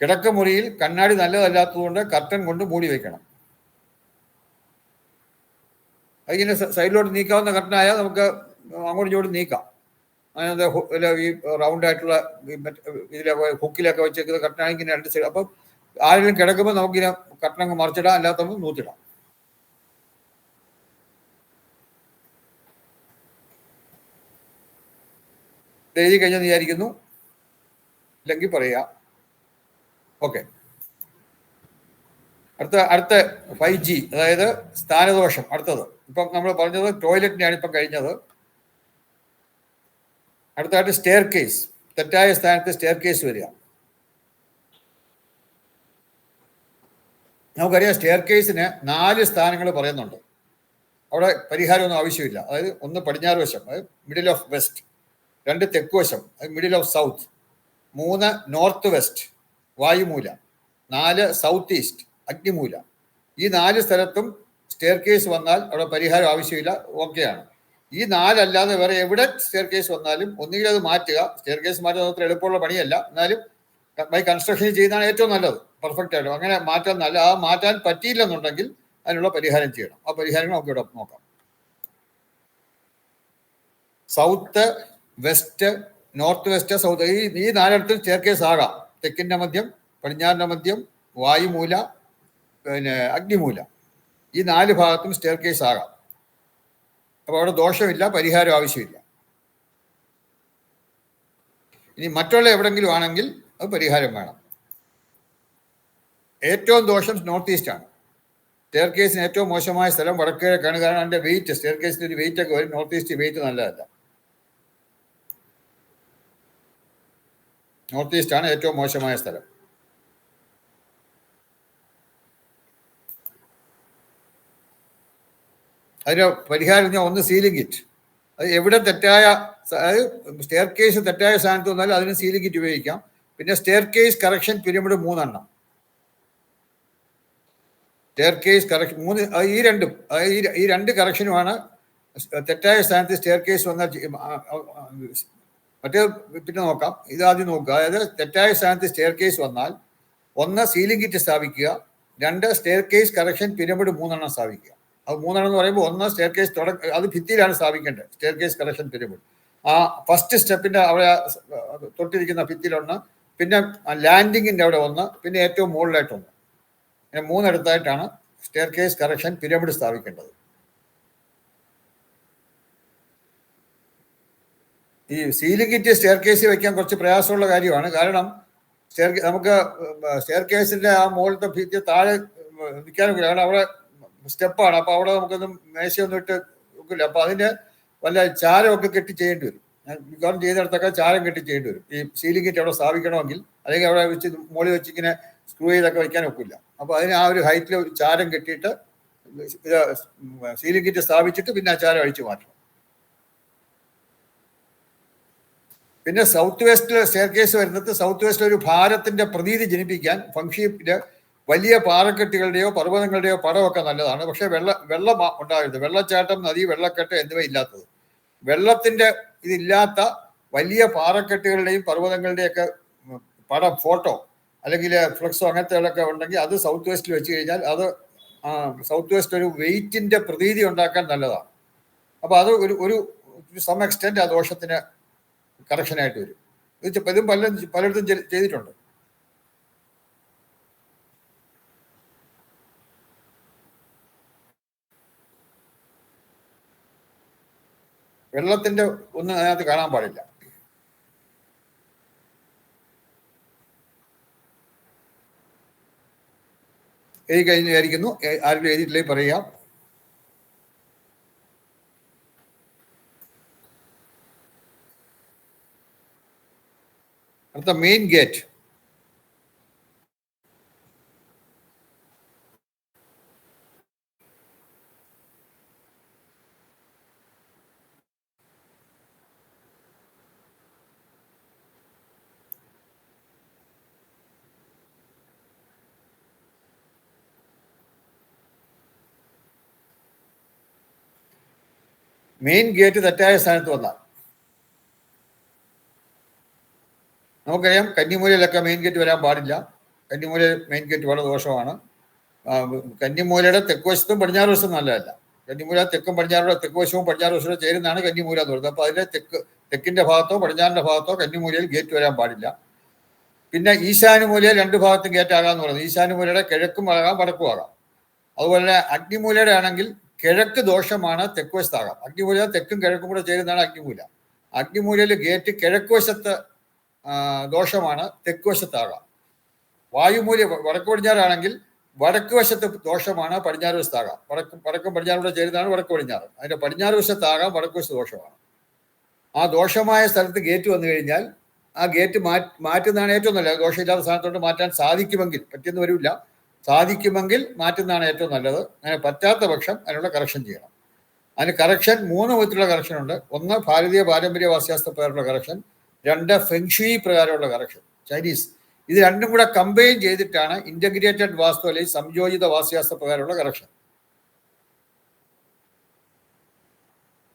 കിടക്കമുറിയിൽ കണ്ണാടി നല്ലതല്ലാത്തതുകൊണ്ട് കർട്ടൻ കൊണ്ട് മൂടി വയ്ക്കണം. അതിങ്ങനെ സൈഡിലോട്ട് നീക്കാവുന്ന കർട്ടനായാൽ നമുക്ക് അങ്ങോട്ടും ഇങ്ങോട്ടും നീക്കാം. അതിനകത്ത് ഈ റൗണ്ടായിട്ടുള്ള ഇതിലൊക്കെ ഹുക്കിലൊക്കെ വെച്ചേക്കുന്ന കർട്ടനാണെങ്കിൽ ഇങ്ങനെ 2 സൈഡ്. അപ്പം ആരെങ്കിലും കിടക്കുമ്പോൾ നമുക്കിങ്ങനെ കർട്ടനങ്ങ് മറിച്ചിടാം, അല്ലാത്തപ്പോൾ നൂത്തിടാം. എഴുതി കഴിഞ്ഞെന്ന് വിചാരിക്കുന്നു. ഇല്ലെങ്കിൽ പറയാം. ഓക്കെ. അടുത്ത 5G, അതായത് സ്ഥാനദോഷം. അടുത്തത് ഇപ്പം നമ്മൾ പറഞ്ഞത് ടോയ്ലറ്റിനെയാണ് ഇപ്പം കഴിഞ്ഞത്. അടുത്തായിട്ട് സ്റ്റെയർ കേസ്, തെറ്റായ സ്ഥാനത്ത് സ്റ്റെയർ കേസ് വരിക. നമുക്കറിയാം സ്റ്റെയർ കേസിന് 4 സ്ഥാനങ്ങൾ പറയുന്നുണ്ട്. അവിടെ പരിഹാരമൊന്നും ആവശ്യമില്ല. അതായത് 1 പടിഞ്ഞാറ് വശം, അതായത് മിഡിൽ ഓഫ് വെസ്റ്റ്. 2 തെക്ക് വശം, അത് middle of south. 3 north west, വായുമൂല. 4 സൗത്ത് ഈസ്റ്റ്, അഗ്നിമൂല. ഈ 4 സ്ഥലത്തും സ്റ്റെയർ കേസ് വന്നാൽ അവിടെ പരിഹാരം ആവശ്യമില്ല, ഓക്കെയാണ്. ഈ 4 അല്ലാതെ വേറെ എവിടെ സ്റ്റെയർ കേസ് വന്നാലും ഒന്നുകിൽ അത് മാറ്റുക. സ്റ്റെയർ കേസ് മാറ്റാൻ അത്ര എളുപ്പമുള്ള പണിയല്ല, എന്നാലും ബൈ കൺസ്ട്രക്ഷൻ ചെയ്യുന്നതാണ് ഏറ്റവും നല്ലത്, പെർഫെക്റ്റ് ആയിട്ട്. അങ്ങനെ മാറ്റാൻ ആ മാറ്റാൻ പറ്റിയില്ലെന്നുണ്ടെങ്കിൽ അതിനുള്ള പരിഹാരം ചെയ്യണം. ആ പരിഹാരങ്ങൾ നമുക്ക് ഇവിടെ നോക്കാം. South, west, north west, south, ഈ 4 സ്റ്റെയർ കേസ് ആകാം. തെക്കിൻ്റെ മധ്യം, പടിഞ്ഞാറിൻ്റെ മധ്യം, വായുമൂല, പിന്നെ അഗ്നിമൂല. ഈ 4 ഭാഗത്തും സ്റ്റെയർ കേസ് ആകാം. അപ്പോൾ അവിടെ ദോഷമില്ല, പരിഹാരം ആവശ്യമില്ല. ഇനി മറ്റുള്ള എവിടെങ്കിലും ആണെങ്കിൽ അത് പരിഹാരം വേണം. ഏറ്റവും ദോഷം നോർത്ത് ഈസ്റ്റ് ആണ്. സ്റ്റെയർ കേസിന് ഏറ്റവും മോശമായ സ്ഥലം വടക്കേക്കാണ്. കാരണം അതിൻ്റെ വെയിറ്റ്, സ്റ്റെയർ കേസിൻ്റെ ഒരു വെയിറ്റ് ഒക്കെ വരും. നോർത്ത് ഈസ്റ്റ് വെയിറ്റ് നല്ലതല്ല. നോർത്ത് ഈസ്റ്റ് ആണ് ഏറ്റവും മോശമായ സ്ഥലം. അതിന് പരിഹാരം ഞാൻ ഒന്ന് സീലിംഗ് ഇറ്റ്. അത് എവിടെ തെറ്റായ, അതായത് സ്റ്റെയർ കേസ് തെറ്റായ സ്ഥാനത്ത് വന്നാലും അതിന് സീലിംഗ് ഇറ്റ് ഉപയോഗിക്കാം. പിന്നെ stair case correction pyramid 3 stair case correction 3. ഈ 2 കറക്ഷനുമാണ് തെറ്റായ സ്ഥാനത്ത് സ്റ്റെയർ കേസ് വന്നാൽ മറ്റേ പിന്നെ നോക്കാം. ഇതാദ്യം നോക്കുക. അതായത് തെറ്റായ സ്ഥാനത്ത് സ്റ്റെയർ കേസ് വന്നാൽ 1 സീലിംഗ് കിറ്റ് സ്ഥാപിക്കുക, 2 സ്റ്റെയർ കേസ് കറക്ഷൻ പിരമിഡ് 3 സ്ഥാപിക്കുക. അത് 3 എന്ന് പറയുമ്പോൾ 1 സ്റ്റെയർ കേസ് അത് ഭിത്തിയിലാണ് സ്ഥാപിക്കേണ്ടത്. സ്റ്റെയർ കേസ് കറക്ഷൻ പിരമിഡ് ആ ഫസ്റ്റ് സ്റ്റെപ്പിന്റെ അവിടെ തൊട്ടിരിക്കുന്ന ഭിത്തിയിലൊന്ന്, പിന്നെ ലാൻഡിങ്ങിന്റെ അവിടെ 1, പിന്നെ ഏറ്റവും മുകളിലായിട്ട് 1. അങ്ങനെ 3 ഇടത്തായിട്ടാണ് സ്റ്റെയർ കേസ് കറക്ഷൻ പിരമിഡ് സ്ഥാപിക്കേണ്ടത്. ഈ സീലിംഗ് കിറ്റ് സ്റ്റെയർ കേസിൽ വെക്കാൻ കുറച്ച് പ്രയാസമുള്ള കാര്യമാണ്. കാരണം നമുക്ക് സ്റ്റെയർ കേസിന്റെ ആ മുകളിലത്തെ ഭിത്തി താഴെ നിൽക്കാനും കഴിയില്ല. കാരണം അവിടെ സ്റ്റെപ്പാണ്. അപ്പൊ അവിടെ നമുക്കൊന്നും മേശയൊന്നും ഇട്ട് വെക്കില്ല. അപ്പൊ അതിന്റെ വല്ല ചാരമൊക്കെ കെട്ടി ചെയ്യേണ്ടി വരും. ഞാൻ മിക്കവാറും ചെയ്തിടത്തൊക്കെ ചാരം കെട്ടി ചെയ്യേണ്ടി വരും. ഈ സീലിംഗ് കിറ്റ് അവിടെ സ്ഥാപിക്കണമെങ്കിൽ, അല്ലെങ്കിൽ അവിടെ വെച്ച് മുകളിൽ വെച്ച് ഇങ്ങനെ സ്ക്രൂ ചെയ്തൊക്കെ വെക്കാൻ ഒക്കില്ല. അപ്പൊ അതിന് ആ ഒരു ഹൈറ്റിൽ ഒരു ചാരം കെട്ടിയിട്ട് സീലിംഗ് കിറ്റ് സ്ഥാപിച്ചിട്ട് പിന്നെ ആ ചാരം അഴിച്ചു മാറ്റണം. പിന്നെ സൗത്ത് വെസ്റ്റിൽ സ്റ്റെയർ കേസ് വരുന്നത്, സൗത്ത് വെസ്റ്റിൽ ഒരു ഭാരത്തിന്റെ പ്രതീതി ജനിപ്പിക്കാൻ ഫംഗ്ഷനില് വലിയ പാറക്കെട്ടുകളുടെയോ പർവ്വതങ്ങളുടെയോ പടമൊക്കെ നല്ലതാണ്. പക്ഷെ വെള്ളം ഉണ്ടാകരുത്. വെള്ളച്ചാട്ടം, നദി, വെള്ളക്കെട്ട് എന്നിവ ഇല്ലാത്തത്. വെള്ളത്തിന്റെ ഇതില്ലാത്ത വലിയ പാറക്കെട്ടുകളുടെയും പർവ്വതങ്ങളുടെയൊക്കെ പടം, ഫോട്ടോ അല്ലെങ്കിൽ ഫ്ലെക്സോ അങ്ങനത്തെയൊക്കെ ഉണ്ടെങ്കിൽ അത് സൗത്ത് വെസ്റ്റിൽ വെച്ച് കഴിഞ്ഞാൽ അത് സൗത്ത് വെസ്റ്റ് ഒരു വെയിറ്റിന്റെ പ്രതീതി ഉണ്ടാക്കാൻ നല്ലതാണ്. അപ്പൊ അത് ഒരു സം എക്സ്റ്റെന്റ് ആ ദോഷത്തിന് കറക്ഷനായിട്ട് വരും. ഇതും പലയിടത്തും ചെയ്തിട്ടുണ്ട്. വെള്ളത്തിന്റെ ഒന്നും അതിനകത്ത് കാണാൻ പാടില്ല. എഴുതി കഴിഞ്ഞായിരിക്കുന്നു. ആരും എഴുതിയിട്ടില്ലേ പറയാം. അടുത്ത മെയിൻ ഗേറ്റ്. മെയിൻ ഗേറ്റ് തെറ്റായ സ്ഥാനത്ത് വന്നാൽ നമുക്കറിയാം, കന്നിമൂലയിലൊക്കെ മെയിൻ ഗേറ്റ് വരാൻ പാടില്ല. കന്നിമൂല മെയിൻ ഗേറ്റ് വളരെ ദോഷമാണ്. കന്നിമൂലയുടെ തെക്ക് വശത്തും പടിഞ്ഞാറ് വശത്തും നല്ലതല്ല. കന്നിമൂല തെക്കും പടിഞ്ഞാറുടെ തെക്ക് വശവും പടിഞ്ഞാറ് വശവും ചേരുന്നതാണ് കന്നിമൂല എന്ന് പറയുന്നത്. അപ്പോൾ അതിന്റെ തെക്കിന്റെ ഭാഗത്തോ പടിഞ്ഞാറിന്റെ ഭാഗത്തോ കന്നിമൂലയിൽ ഗേറ്റ് വരാൻ പാടില്ല. പിന്നെ ഈശാനുമൂലയിൽ 2 ഭാഗത്തും ഗേറ്റ് ആകാമെന്ന് പറയുന്നത്. ഈശാനുമൂലയുടെ കിഴക്കും ആകാം, വടക്കും ആകാം. അതുപോലെ തന്നെ അഗ്നിമൂലയുടെ ആണെങ്കിൽ കിഴക്ക് ദോഷമാണ്, തെക്ക് വശത്താകാം. അഗ്നിമൂല തെക്കും കിഴക്കും കൂടെ ചേരുന്നതാണ് അഗ്നിമൂല. അഗ്നിമൂലയിൽ ഗേറ്റ് കിഴക്ക് വശത്ത് ദോഷമാണ്, തെക്ക് വശത്താകാം. വായുമൂല വടക്ക് പടിഞ്ഞാറാണെങ്കിൽ വടക്ക് വശത്ത് ദോഷമാണ്, പടിഞ്ഞാറ് വശത്താകാം. വടക്കും പടിഞ്ഞാറും കൂടെ ചേരുന്നതാണ് വടക്ക് പടിഞ്ഞാറ്. അതിന്റെ പടിഞ്ഞാറ് വശത്താകാം, വടക്ക് വശത്ത് ദോഷമാണ്. ആ ദോഷമായ സ്ഥലത്ത് ഗേറ്റ് വന്നു കഴിഞ്ഞാൽ ആ ഗേറ്റ് മാറ്റുന്നതാണ് ഏറ്റവും നല്ലത്. ദോഷമില്ലാത്ത സ്ഥാനത്തോട്ട് മാറ്റാൻ സാധിക്കുമെങ്കിൽ, പറ്റിയെന്ന് വരില്ല, സാധിക്കുമെങ്കിൽ മാറ്റുന്നതാണ് ഏറ്റവും നല്ലത്. അങ്ങനെ പറ്റാത്ത പക്ഷം അതിനുള്ള കറക്ഷൻ ചെയ്യണം. അതിന് കറക്ഷൻ 3 വിധത്തിലുള്ള കറക്ഷൻ ഉണ്ട്. 1 ഭാരതീയ പാരമ്പര്യ വാസ്തുശാസ്ത്ര പ്രകാരമുള്ള കറക്ഷൻ, 2 ഫെങ്ഷുയി പ്രകാരമുള്ള കറക്ഷൻ, ചൈനീസ്. ഇത് രണ്ടും കൂടെ കമ്പൈൻ ചെയ്തിട്ടാണ് ഇന്റഗ്രേറ്റഡ് വാസ്തു അല്ലെങ്കിൽ സംയോജിത വാസ്തുശാസ്ത്ര പ്രകാരമുള്ള കറക്ഷൻ.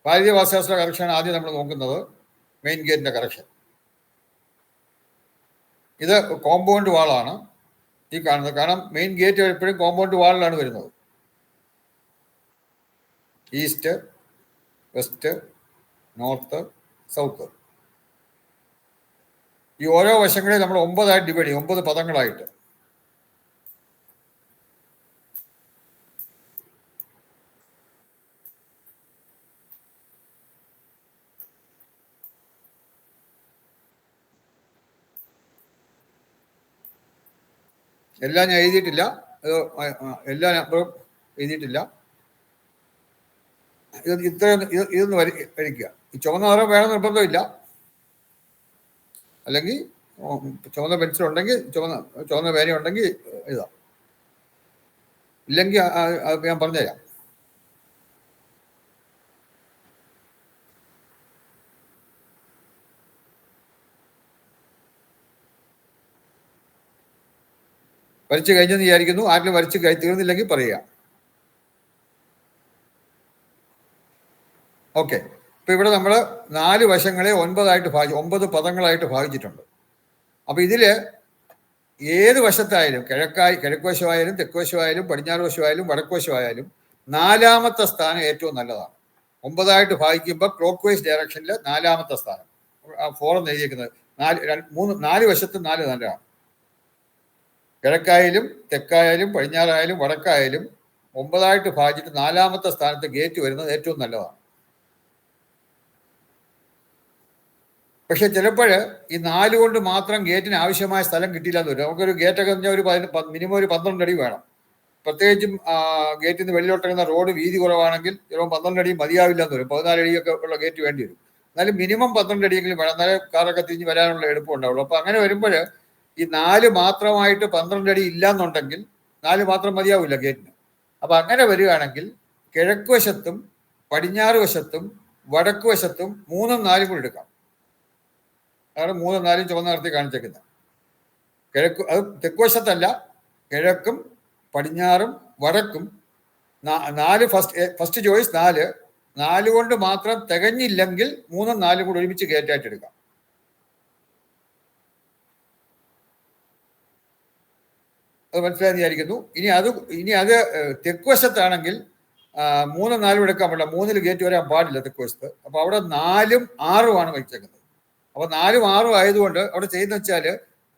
ഭാരതീയ വാസ്തുശാസ്ത്ര കറക്ഷൻ ആദ്യം നമ്മൾ നോക്കുന്നത് മെയിൻ ഗേറ്റിന്റെ കറക്ഷൻ. ഇത് കോമ്പൗണ്ട് വാളാണ് ഈ കാണുന്നത്. കാരണം മെയിൻ ഗേറ്റ് എപ്പോഴും കോമ്പൗണ്ട് വാളിലാണ് വരുന്നത്. East, west, north, south. ഈ ഓരോ വശങ്ങളെ നമ്മൾ 9 ആയിട്ട് ഡിവൈഡ് ചെയ്യും, 9 പദങ്ങളായിട്ട്. എല്ലാം ഞാൻ എഴുതിയിട്ടില്ല, എല്ലാ നമ്പറും എഴുതിയിട്ടില്ല. ഇതൊന്ന് കഴിക്കുക. ഈ ചുവന്ന നിറം വേണം നിർബന്ധമില്ല. അല്ലെങ്കിൽ ചുവന്ന പെൻസിൽ ഉണ്ടെങ്കിൽ ചുവന്ന പേന ഉണ്ടെങ്കിൽ എഴുതാം. ഇല്ലെങ്കിൽ ഞാൻ പറഞ്ഞുതരാം. വരച്ച് കഴിഞ്ഞെന്ന് വിചാരിക്കുന്നു. ആരെങ്കിലും വരച്ച് തീർന്നില്ലെങ്കിൽ പറയുക. ഓക്കെ, ഇപ്പം ഇവിടെ നമ്മൾ 4 വശങ്ങളെ 9 പദങ്ങളായിട്ട് ഭാഗിച്ചിട്ടുണ്ട്. അപ്പം ഇതിൽ ഏത് വശത്തായാലും കിഴക്ക് വശമായാലും തെക്ക് വശമായാലും പടിഞ്ഞാറ് വശമായാലും വടക്ക് വശമായാലും 4ാമത്തെ സ്ഥാനം ഏറ്റവും നല്ലതാണ്. 9 ഭാഗിക്കുമ്പോൾ ക്ലോക്ക് വൈസ് ഡയറക്ഷനിൽ 4ാമത്തെ സ്ഥാനം ഫോറം എഴുതിയിരിക്കുന്നത് 4 വശത്തും 4 നല്ലതാണ്. കിഴക്കായാലും തെക്കായാലും പടിഞ്ഞാറായാലും വടക്കായാലും 9 ഭാഗിച്ചിട്ട് 4ാമത്തെ സ്ഥാനത്ത് ഗേറ്റ് വരുന്നത് ഏറ്റവും നല്ലതാണ്. പക്ഷെ ചിലപ്പോൾ ഈ 4 കൊണ്ട് മാത്രം ഗേറ്റിന് ആവശ്യമായ സ്ഥലം കിട്ടിയില്ല എന്ന് വരും. നമുക്കൊരു ഗേറ്റൊക്കെ ഒരു മിനിമം ഒരു 12 അടി വേണം. പ്രത്യേകിച്ചും ഗേറ്റിൽ നിന്ന് വെളിയിലോട്ടിറങ്ങുന്ന റോഡ് വീതി കുറവാണെങ്കിൽ ചിലപ്പോൾ 12 അടി മതിയാവില്ല എന്ന് വരും. 14 അടിയൊക്കെ ഉള്ള ഗേറ്റ് വേണ്ടി വരും. എന്നാലും മിനിമം 12 അടിയെങ്കിലും വേണം, എന്നാലേ കാറൊക്കെ തിരിഞ്ഞ് വരാനുള്ള എളുപ്പം ഉണ്ടാവുള്ളൂ. അപ്പോൾ അങ്ങനെ വരുമ്പോൾ ഈ 4 മാത്രമായിട്ട് 12 അടി ഇല്ല എന്നുണ്ടെങ്കിൽ 4 മാത്രം മതിയാവില്ല ഗേറ്റിന്. അപ്പം അങ്ങനെ വരികയാണെങ്കിൽ കിഴക്ക് വശത്തും പടിഞ്ഞാറ് വശത്തും വടക്ക് വശത്തും 3ഉം 4ഉം കൂടി എടുക്കാം. അതാണ് 3ഉം 4ഉം ചുവന്ന നിറത്തിൽ കാണിച്ചേക്കുന്നത്. അത് തെക്ക് വശത്തല്ല, കിഴക്കും പടിഞ്ഞാറും വടക്കും 4 ഫസ്റ്റ് ചോയ്സ് 4 കൊണ്ട് മാത്രം തികഞ്ഞില്ലെങ്കിൽ 3ഉം 4ഉം കൂടി ഒരുമിച്ച് ഗേറ്റായിട്ട് എടുക്കാം. അത് മനസ്സിലായെന്ന് വിചാരിക്കുന്നു. ഇനി അത് തെക്ക് വശത്താണെങ്കിൽ 3ഉം 4ഉം എടുക്കാൻ പാടില്ല. 3ൽ ഗേറ്റ് വരാൻ പാടില്ല തെക്ക് വശത്ത്. അപ്പോൾ അവിടെ 4ഉം 6ഉമാണ് വെച്ചേക്കുന്നത്. അപ്പോൾ 4ഉം 6ഉം ആയതുകൊണ്ട് അവിടെ ചെയ്യുന്ന വെച്ചാൽ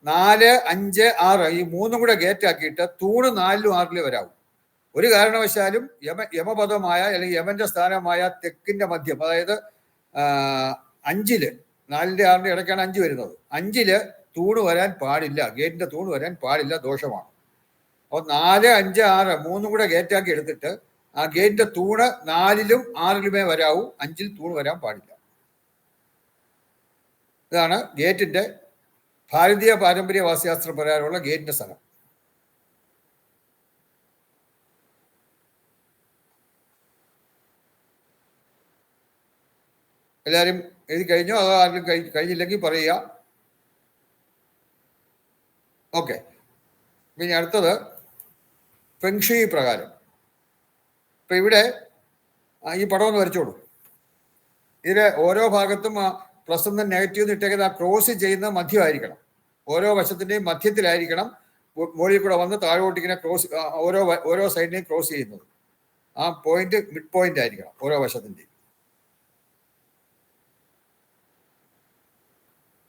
4, 5, 6 ഈ 3ഉം കൂടെ ഗേറ്റ് ആക്കിയിട്ട് തൂണ് 4ലും 6ലും വരാവും. ഒരു കാരണവശാലും യമപദമായ അല്ലെങ്കിൽ യമന്റെ സ്ഥാനമായ തെക്കിന്റെ മധ്യം, അതായത് 5ല് 4ന്റെ 6ന്റെ ഇടയ്ക്കാണ് 5 വരുന്നത്. 5ല് തൂണ് വരാൻ പാടില്ല, ഗേറ്റിന്റെ തൂണ് വരാൻ പാടില്ല, ദോഷമാണ്. അപ്പോൾ 4, 5, 6 3ഉം കൂടെ ഗേറ്റാക്കി എടുത്തിട്ട് ആ ഗേറ്റിന്റെ തൂണ് 4ലും 6ലുമേ വരാവൂ, 5ൽ തൂണ് വരാൻ പാടില്ല. ഇതാണ് ഗേറ്റിന്റെ ഭാരതീയ പാരമ്പര്യ വാസ്തുശാസ്ത്ര പ്രകാരമുള്ള ഗേറ്റിന്റെ സ്ഥലം. എല്ലാവരും എഴുതി കഴിഞ്ഞോ? അതോ ആരും കഴിഞ്ഞില്ലെങ്കിൽ പറയുക. ഓക്കെ. പിന്നെ അടുത്തത് ഫെങ്ഷി പ്രകാരം. ഇപ്പം ഇവിടെ ഈ പടം ഒന്ന് വരച്ചോളൂ. ഇതിൽ ഓരോ ഭാഗത്തും പ്ലസ് എന്ന നെഗറ്റീവ് ഇട്ടേക്കുന്ന ആ ക്രോസ് ചെയ്യുന്ന മധ്യമായിരിക്കണം. ഓരോ വശത്തിൻ്റെയും മധ്യത്തിലായിരിക്കണം മുകളിൽ കൂടെ വന്ന് താഴോട്ടിങ്ങനെ ക്രോസ് ഓരോ സൈഡിനെയും ക്രോസ് ചെയ്യുന്നത്. ആ പോയിന്റ് മിഡ് പോയിന്റ് ആയിരിക്കണം ഓരോ വശത്തിൻ്റെയും.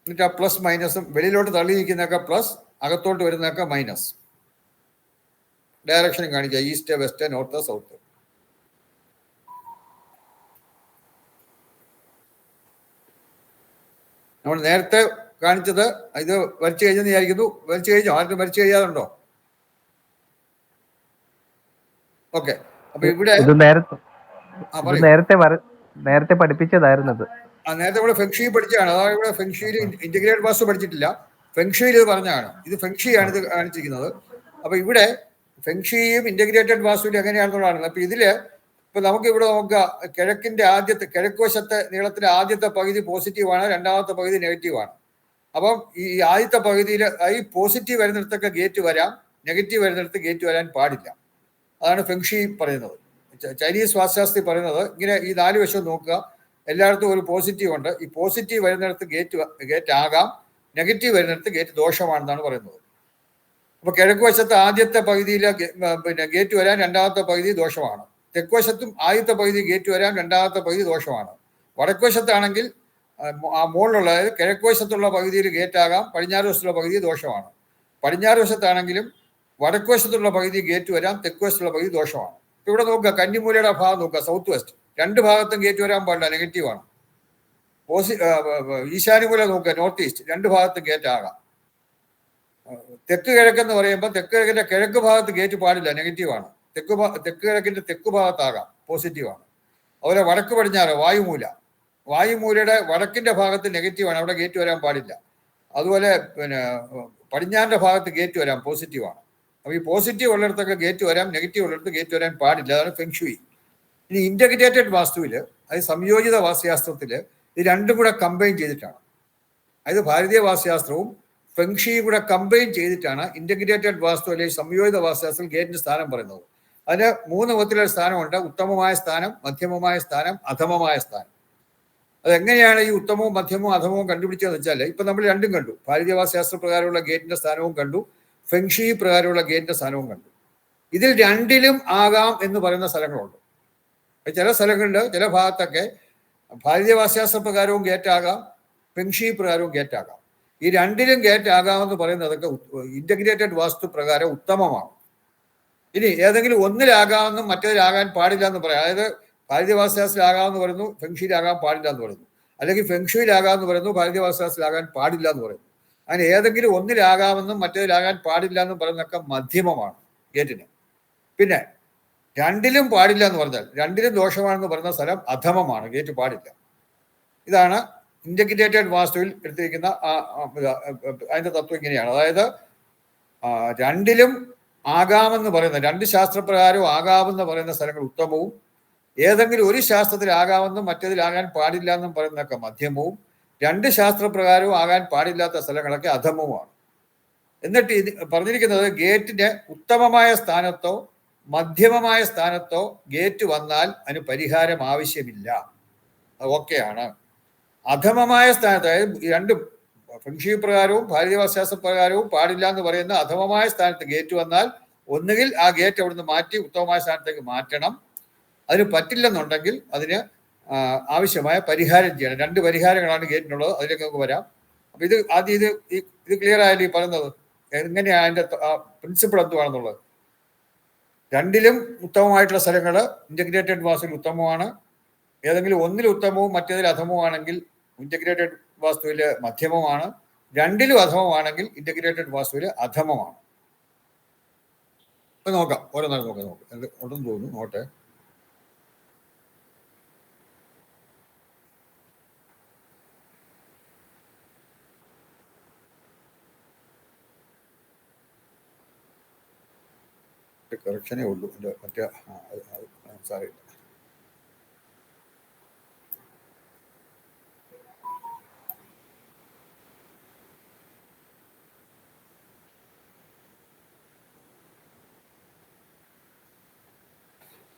എന്നിട്ട് ആ പ്ലസ് മൈനസും വെളിയിലോട്ട് തള്ളിയിരിക്കുന്നതൊക്കെ പ്ലസ്, അകത്തോട്ട് വരുന്നതൊക്കെ മൈനസ്. ഡയറക്ഷനും കാണിക്കുക, ഈസ്റ്റ്, വെസ്റ്റ്, നോർത്ത്, സൗത്ത്. നമ്മൾ നേരത്തെ കാണിച്ചത് ഇത് വരച്ചു കഴിഞ്ഞെന്ന് വിചാരിക്കുന്നു. വരച്ചു കഴിഞ്ഞോ? ആർക്കും വരച്ചു കഴിയാതുണ്ടോ? ഓക്കെ. അപ്പൊ ഇവിടെ നേരത്തെ പഠിപ്പിച്ചതായിരുന്നത്. നേരത്തെ ഇവിടെ ഫെങ്ഷി പഠിച്ചതാണ്. അതായത് ഇവിടെ ഫെങ്ഷിയിൽ ഇന്റഗ്രേറ്റഡ് വാസ്തു പഠിച്ചിട്ടില്ല, ഫെങ്ഷിയിൽ ഇത് പറഞ്ഞതാണ്. ഇത് ഫെങ്ഷിയാണ് ഇത് കാണിച്ചിരിക്കുന്നത്. അപ്പൊ ഇവിടെ ഫെങ്ഷിയും ഇന്റഗ്രേറ്റഡ് വാസ്തുവിൽ എങ്ങനെയാണെന്നുള്ളതാണ്. അപ്പൊ ഇതില് ഇപ്പൊ നമുക്ക് ഇവിടെ നോക്കുക, കിഴക്ക് വശത്തെ നീളത്തിലെ ആദ്യത്തെ പകുതി പോസിറ്റീവാണ്, രണ്ടാമത്തെ പകുതി നെഗറ്റീവാണ്. അപ്പം ഈ ആദ്യത്തെ പകുതിയിൽ ഈ പോസിറ്റീവ് വരുന്നിടത്തൊക്കെ ഗേറ്റ് വരാം, നെഗറ്റീവ് വരുന്നിടത്ത് ഗേറ്റ് വരാൻ പാടില്ല. അതാണ് ഫെങ്ഷി പറയുന്നത്. ചൈനീസ് വാസ്തുശാസ്ത്രി പറയുന്നത് ഇങ്ങനെ ഈ 4 വശവും നോക്കുക, എല്ലായിടത്തും ഒരു പോസിറ്റീവ് ഉണ്ട്. ഈ പോസിറ്റീവ് വരുന്നിടത്ത് ഗേറ്റ് ആകാം, നെഗറ്റീവ് വരുന്നിടത്ത് ഗേറ്റ് ദോഷമാണെന്നാണ് പറയുന്നത്. അപ്പൊ കിഴക്ക് വശത്ത് ആദ്യത്തെ പകുതിയിൽ പിന്നെ ഗേറ്റ് വരാൻ രണ്ടാമത്തെ പകുതി ദോഷമാണ്. തെക്ക് വശത്തും ആദ്യത്തെ പകുതി ഗേറ്റ് വരാൻ രണ്ടാമത്തെ പകുതി ദോഷമാണ്. വടക്ക് വശത്താണെങ്കിൽ ആ മുകളിലുള്ള, അതായത് കിഴക്ക് വശത്തുള്ള പകുതിയിൽ ഗേറ്റ് ആകാം, പടിഞ്ഞാറ് വശത്തുള്ള പകുതി ദോഷമാണ്. പടിഞ്ഞാറ് വശത്താണെങ്കിലും വടക്ക് വശത്തുള്ള പകുതി ഗേറ്റ് വരാം, തെക്ക് വശത്തുള്ള പകുതി ദോഷമാണ്. ഇവിടെ നോക്കുക, കന്നിമൂലയുടെ ഭാഗം നോക്കുക, സൗത്ത് വെസ്റ്റ്, 2 ഭാഗത്തും ഗേറ്റ് വരാൻ പാടില്ല, നെഗറ്റീവാണ്. ഈശാന്യമൂല നോക്കുക, നോർത്ത് ഈസ്റ്റ്, 2 ഭാഗത്തും ഗേറ്റ് ആകാം. തെക്ക് കിഴക്കെന്ന് പറയുമ്പോൾ തെക്ക് കിഴക്കിന്റെ കിഴക്ക് ഭാഗത്ത് ഗേറ്റ് പാടില്ല, നെഗറ്റീവാണ്. തെക്ക് കിഴക്കിന്റെ തെക്ക് ഭാഗത്താകാം, പോസിറ്റീവാണ്. അതുപോലെ വടക്ക് പടിഞ്ഞാറ് വായുമൂലയുടെ വടക്കിന്റെ ഭാഗത്ത് നെഗറ്റീവാണ്, അവിടെ ഗേറ്റ് വരാൻ പാടില്ല. അതുപോലെ പിന്നെ പടിഞ്ഞാറിന്റെ ഭാഗത്ത് ഗേറ്റ് വരാം, പോസിറ്റീവാണ്. അപ്പോൾ ഈ പോസിറ്റീവ് ഉള്ളിടത്തൊക്കെ ഗേറ്റ് വരാം, നെഗറ്റീവ് ഉള്ളിടത്ത് ഗേറ്റ് വരാൻ പാടില്ല. അതാണ് ഫെങ്ഷുയി. ഇനി ഇന്റഗ്രേറ്റഡ് വാസ്തുവിൽ, അത് സംയോജിത വാസ്തുശാസ്ത്രത്തിൽ ഇത് രണ്ടും കൂടെ കമ്പൈൻ ചെയ്തിട്ടാണ്. അതായത് ഭാരതീയ വാസ്തുശാസ്ത്രവും ഫെങ്ഷിയും കൂടെ കമ്പൈൻ ചെയ്തിട്ടാണ് ഇന്റഗ്രേറ്റഡ് വാസ്തു അല്ലെങ്കിൽ സംയോജിത വാസ്തുശാസ്ത്രത്തിൽ ഗേറ്റിന്റെ സ്ഥാനം പറയുന്നത്. അതിന് 3 വിധത്തിലുള്ള സ്ഥാനമുണ്ട്: ഉത്തമമായ സ്ഥാനം, മധ്യമമായ സ്ഥാനം, അധമമായ സ്ഥാനം. അതെങ്ങനെയാണ് ഈ ഉത്തമവും മധ്യമവും അധമവും കണ്ടുപിടിച്ചതെന്ന് വെച്ചാൽ ഇപ്പൊ നമ്മൾ രണ്ടും കണ്ടു. ഭാരതീയവാസ ശാസ്ത്ര പ്രകാരമുള്ള ഗേറ്റിന്റെ സ്ഥാനവും കണ്ടു, ഫെങ്ഷി പ്രകാരമുള്ള ഗേറ്റിന്റെ സ്ഥാനവും കണ്ടു. ഇതിൽ രണ്ടിലും ആകാം എന്ന് പറയുന്ന സ്ഥലങ്ങളുണ്ട്. ചില സ്ഥലങ്ങളിൽ ചില ഭാഗത്തൊക്കെ ഭാരതീയവാസശാസ്ത്ര പ്രകാരവും ഗേറ്റ് ആകാം, ഫെങ്ഷി പ്രകാരവും ഗേറ്റ് ആകാം. ഈ രണ്ടിലും ഗേറ്റ് ആകാമെന്ന് പറയുന്നതൊക്കെ ഇന്റഗ്രേറ്റഡ് വാസ്തു പ്രകാരം ഉത്തമമാണ്. ഇനി ഏതെങ്കിലും ഒന്നിലാകാമെന്നും മറ്റേതിലാകാൻ പാടില്ല എന്ന് പറയാം. അതായത് ഭാരതീയവാസശാസ്ത്രത്തിലാകാമെന്ന് പറയുന്നു, ഫെങ്ഷിയിലാകാൻ പാടില്ല എന്ന് പറയുന്നു, അല്ലെങ്കിൽ ഫെങ്ഷുയിലാകാമെന്ന് പറയുന്നു, ഭാരതീയവാസശാസ്ത്രത്തിലാകാൻ പാടില്ല എന്ന് പറയുന്നു. അങ്ങനെ ഏതെങ്കിലും ഒന്നിലാകാമെന്നും മറ്റേതിലാകാൻ പാടില്ല എന്നും പറയുന്നതൊക്കെ മധ്യമമാണ് ഗേറ്റിന്. പിന്നെ രണ്ടിലും പാടില്ല എന്ന് പറഞ്ഞാൽ, രണ്ടിലും ദോഷമാണെന്ന് പറയുന്ന സ്ഥലം അധമമാണ്, ഗേറ്റ് പാടില്ല. ഇതാണ് ഇന്റഗ്രേറ്റഡ് വാസ്തുവിൽ എടുത്തിരിക്കുന്ന അതിന്റെ തത്വം ഇങ്ങനെയാണ്. അതായത് രണ്ടിലും ആകാമെന്ന് പറയുന്ന, രണ്ട് ശാസ്ത്രപ്രകാരവും ആകാമെന്ന് പറയുന്ന സ്ഥലങ്ങൾ ഉത്തമവും, ഏതെങ്കിലും ഒരു ശാസ്ത്രത്തിലാകാമെന്നും മറ്റേതിലാകാൻ പാടില്ല എന്നും പറയുന്നതൊക്കെ മധ്യമവും, രണ്ട് ശാസ്ത്രപ്രകാരവും ആകാൻ പാടില്ലാത്ത സ്ഥലങ്ങളൊക്കെ അധമവുമാണ്. എന്നിട്ട് ഇത് പറഞ്ഞിരിക്കുന്നത് ഗേറ്റിന് ഉത്തമമായ സ്ഥാനത്തോ മധ്യമമായ സ്ഥാനത്തോ ഗേറ്റ് വന്നാൽ അതിന് പരിഹാരം ആവശ്യമില്ല, അത് ഓക്കെയാണ്. അധമമായ സ്ഥാനത്ത്, അതായത് രണ്ട് ഫെങ്ഷി പ്രകാരവും ഭാരതീയവാസശാസ്ത്ര പ്രകാരവും പാടില്ല എന്ന് പറയുന്ന അധമമായ സ്ഥാനത്ത് ഗേറ്റ് വന്നാൽ ഒന്നുകിൽ ആ ഗേറ്റ് അവിടുന്ന് മാറ്റി ഉത്തമമായ സ്ഥാനത്തേക്ക് മാറ്റണം. അതിന് പറ്റില്ലെന്നുണ്ടെങ്കിൽ അതിന് ആവശ്യമായ പരിഹാരം ചെയ്യണം. രണ്ട് പരിഹാരങ്ങളാണ് ഗേറ്റിനുള്ളത്, അതിലേക്ക് നമുക്ക് വരാം. അപ്പൊ ഇത് ആദ്യം ഇത് ക്ലിയർ ആയാലും ഈ പറയുന്നത് എങ്ങനെയാണ് അതിന്റെ പ്രിൻസിപ്പിൾ എന്തുവാണെന്നുള്ളത്. രണ്ടിലും ഉത്തമമായിട്ടുള്ള സ്ഥലങ്ങൾ ഇന്റഗ്രേറ്റഡ് വാസ്തുവിൽ ഉത്തമമാണ്. ഏതെങ്കിലും ഒന്നിൽ ഉത്തമവും മറ്റേതിൽ അധമവുമാണെങ്കിൽ ഇന്റഗ്രേറ്റഡ് വാസ്തുവിൽ മധ്യമമാണ്. രണ്ടിലും അധമമാണെങ്കിൽ ഇന്റഗ്രേറ്റഡ് വാസ്തുവിൽ അധമമാണ്. ഇപ്പൊ നോക്കാം, ഓരോന്നായി നോക്കാം. ഉണ്ടെന്ന് തോന്നുന്നു, നോട്ടെ. കറക്ഷനേ ഉള്ളൂ, എൻ്റെ മറ്റേ സാറി.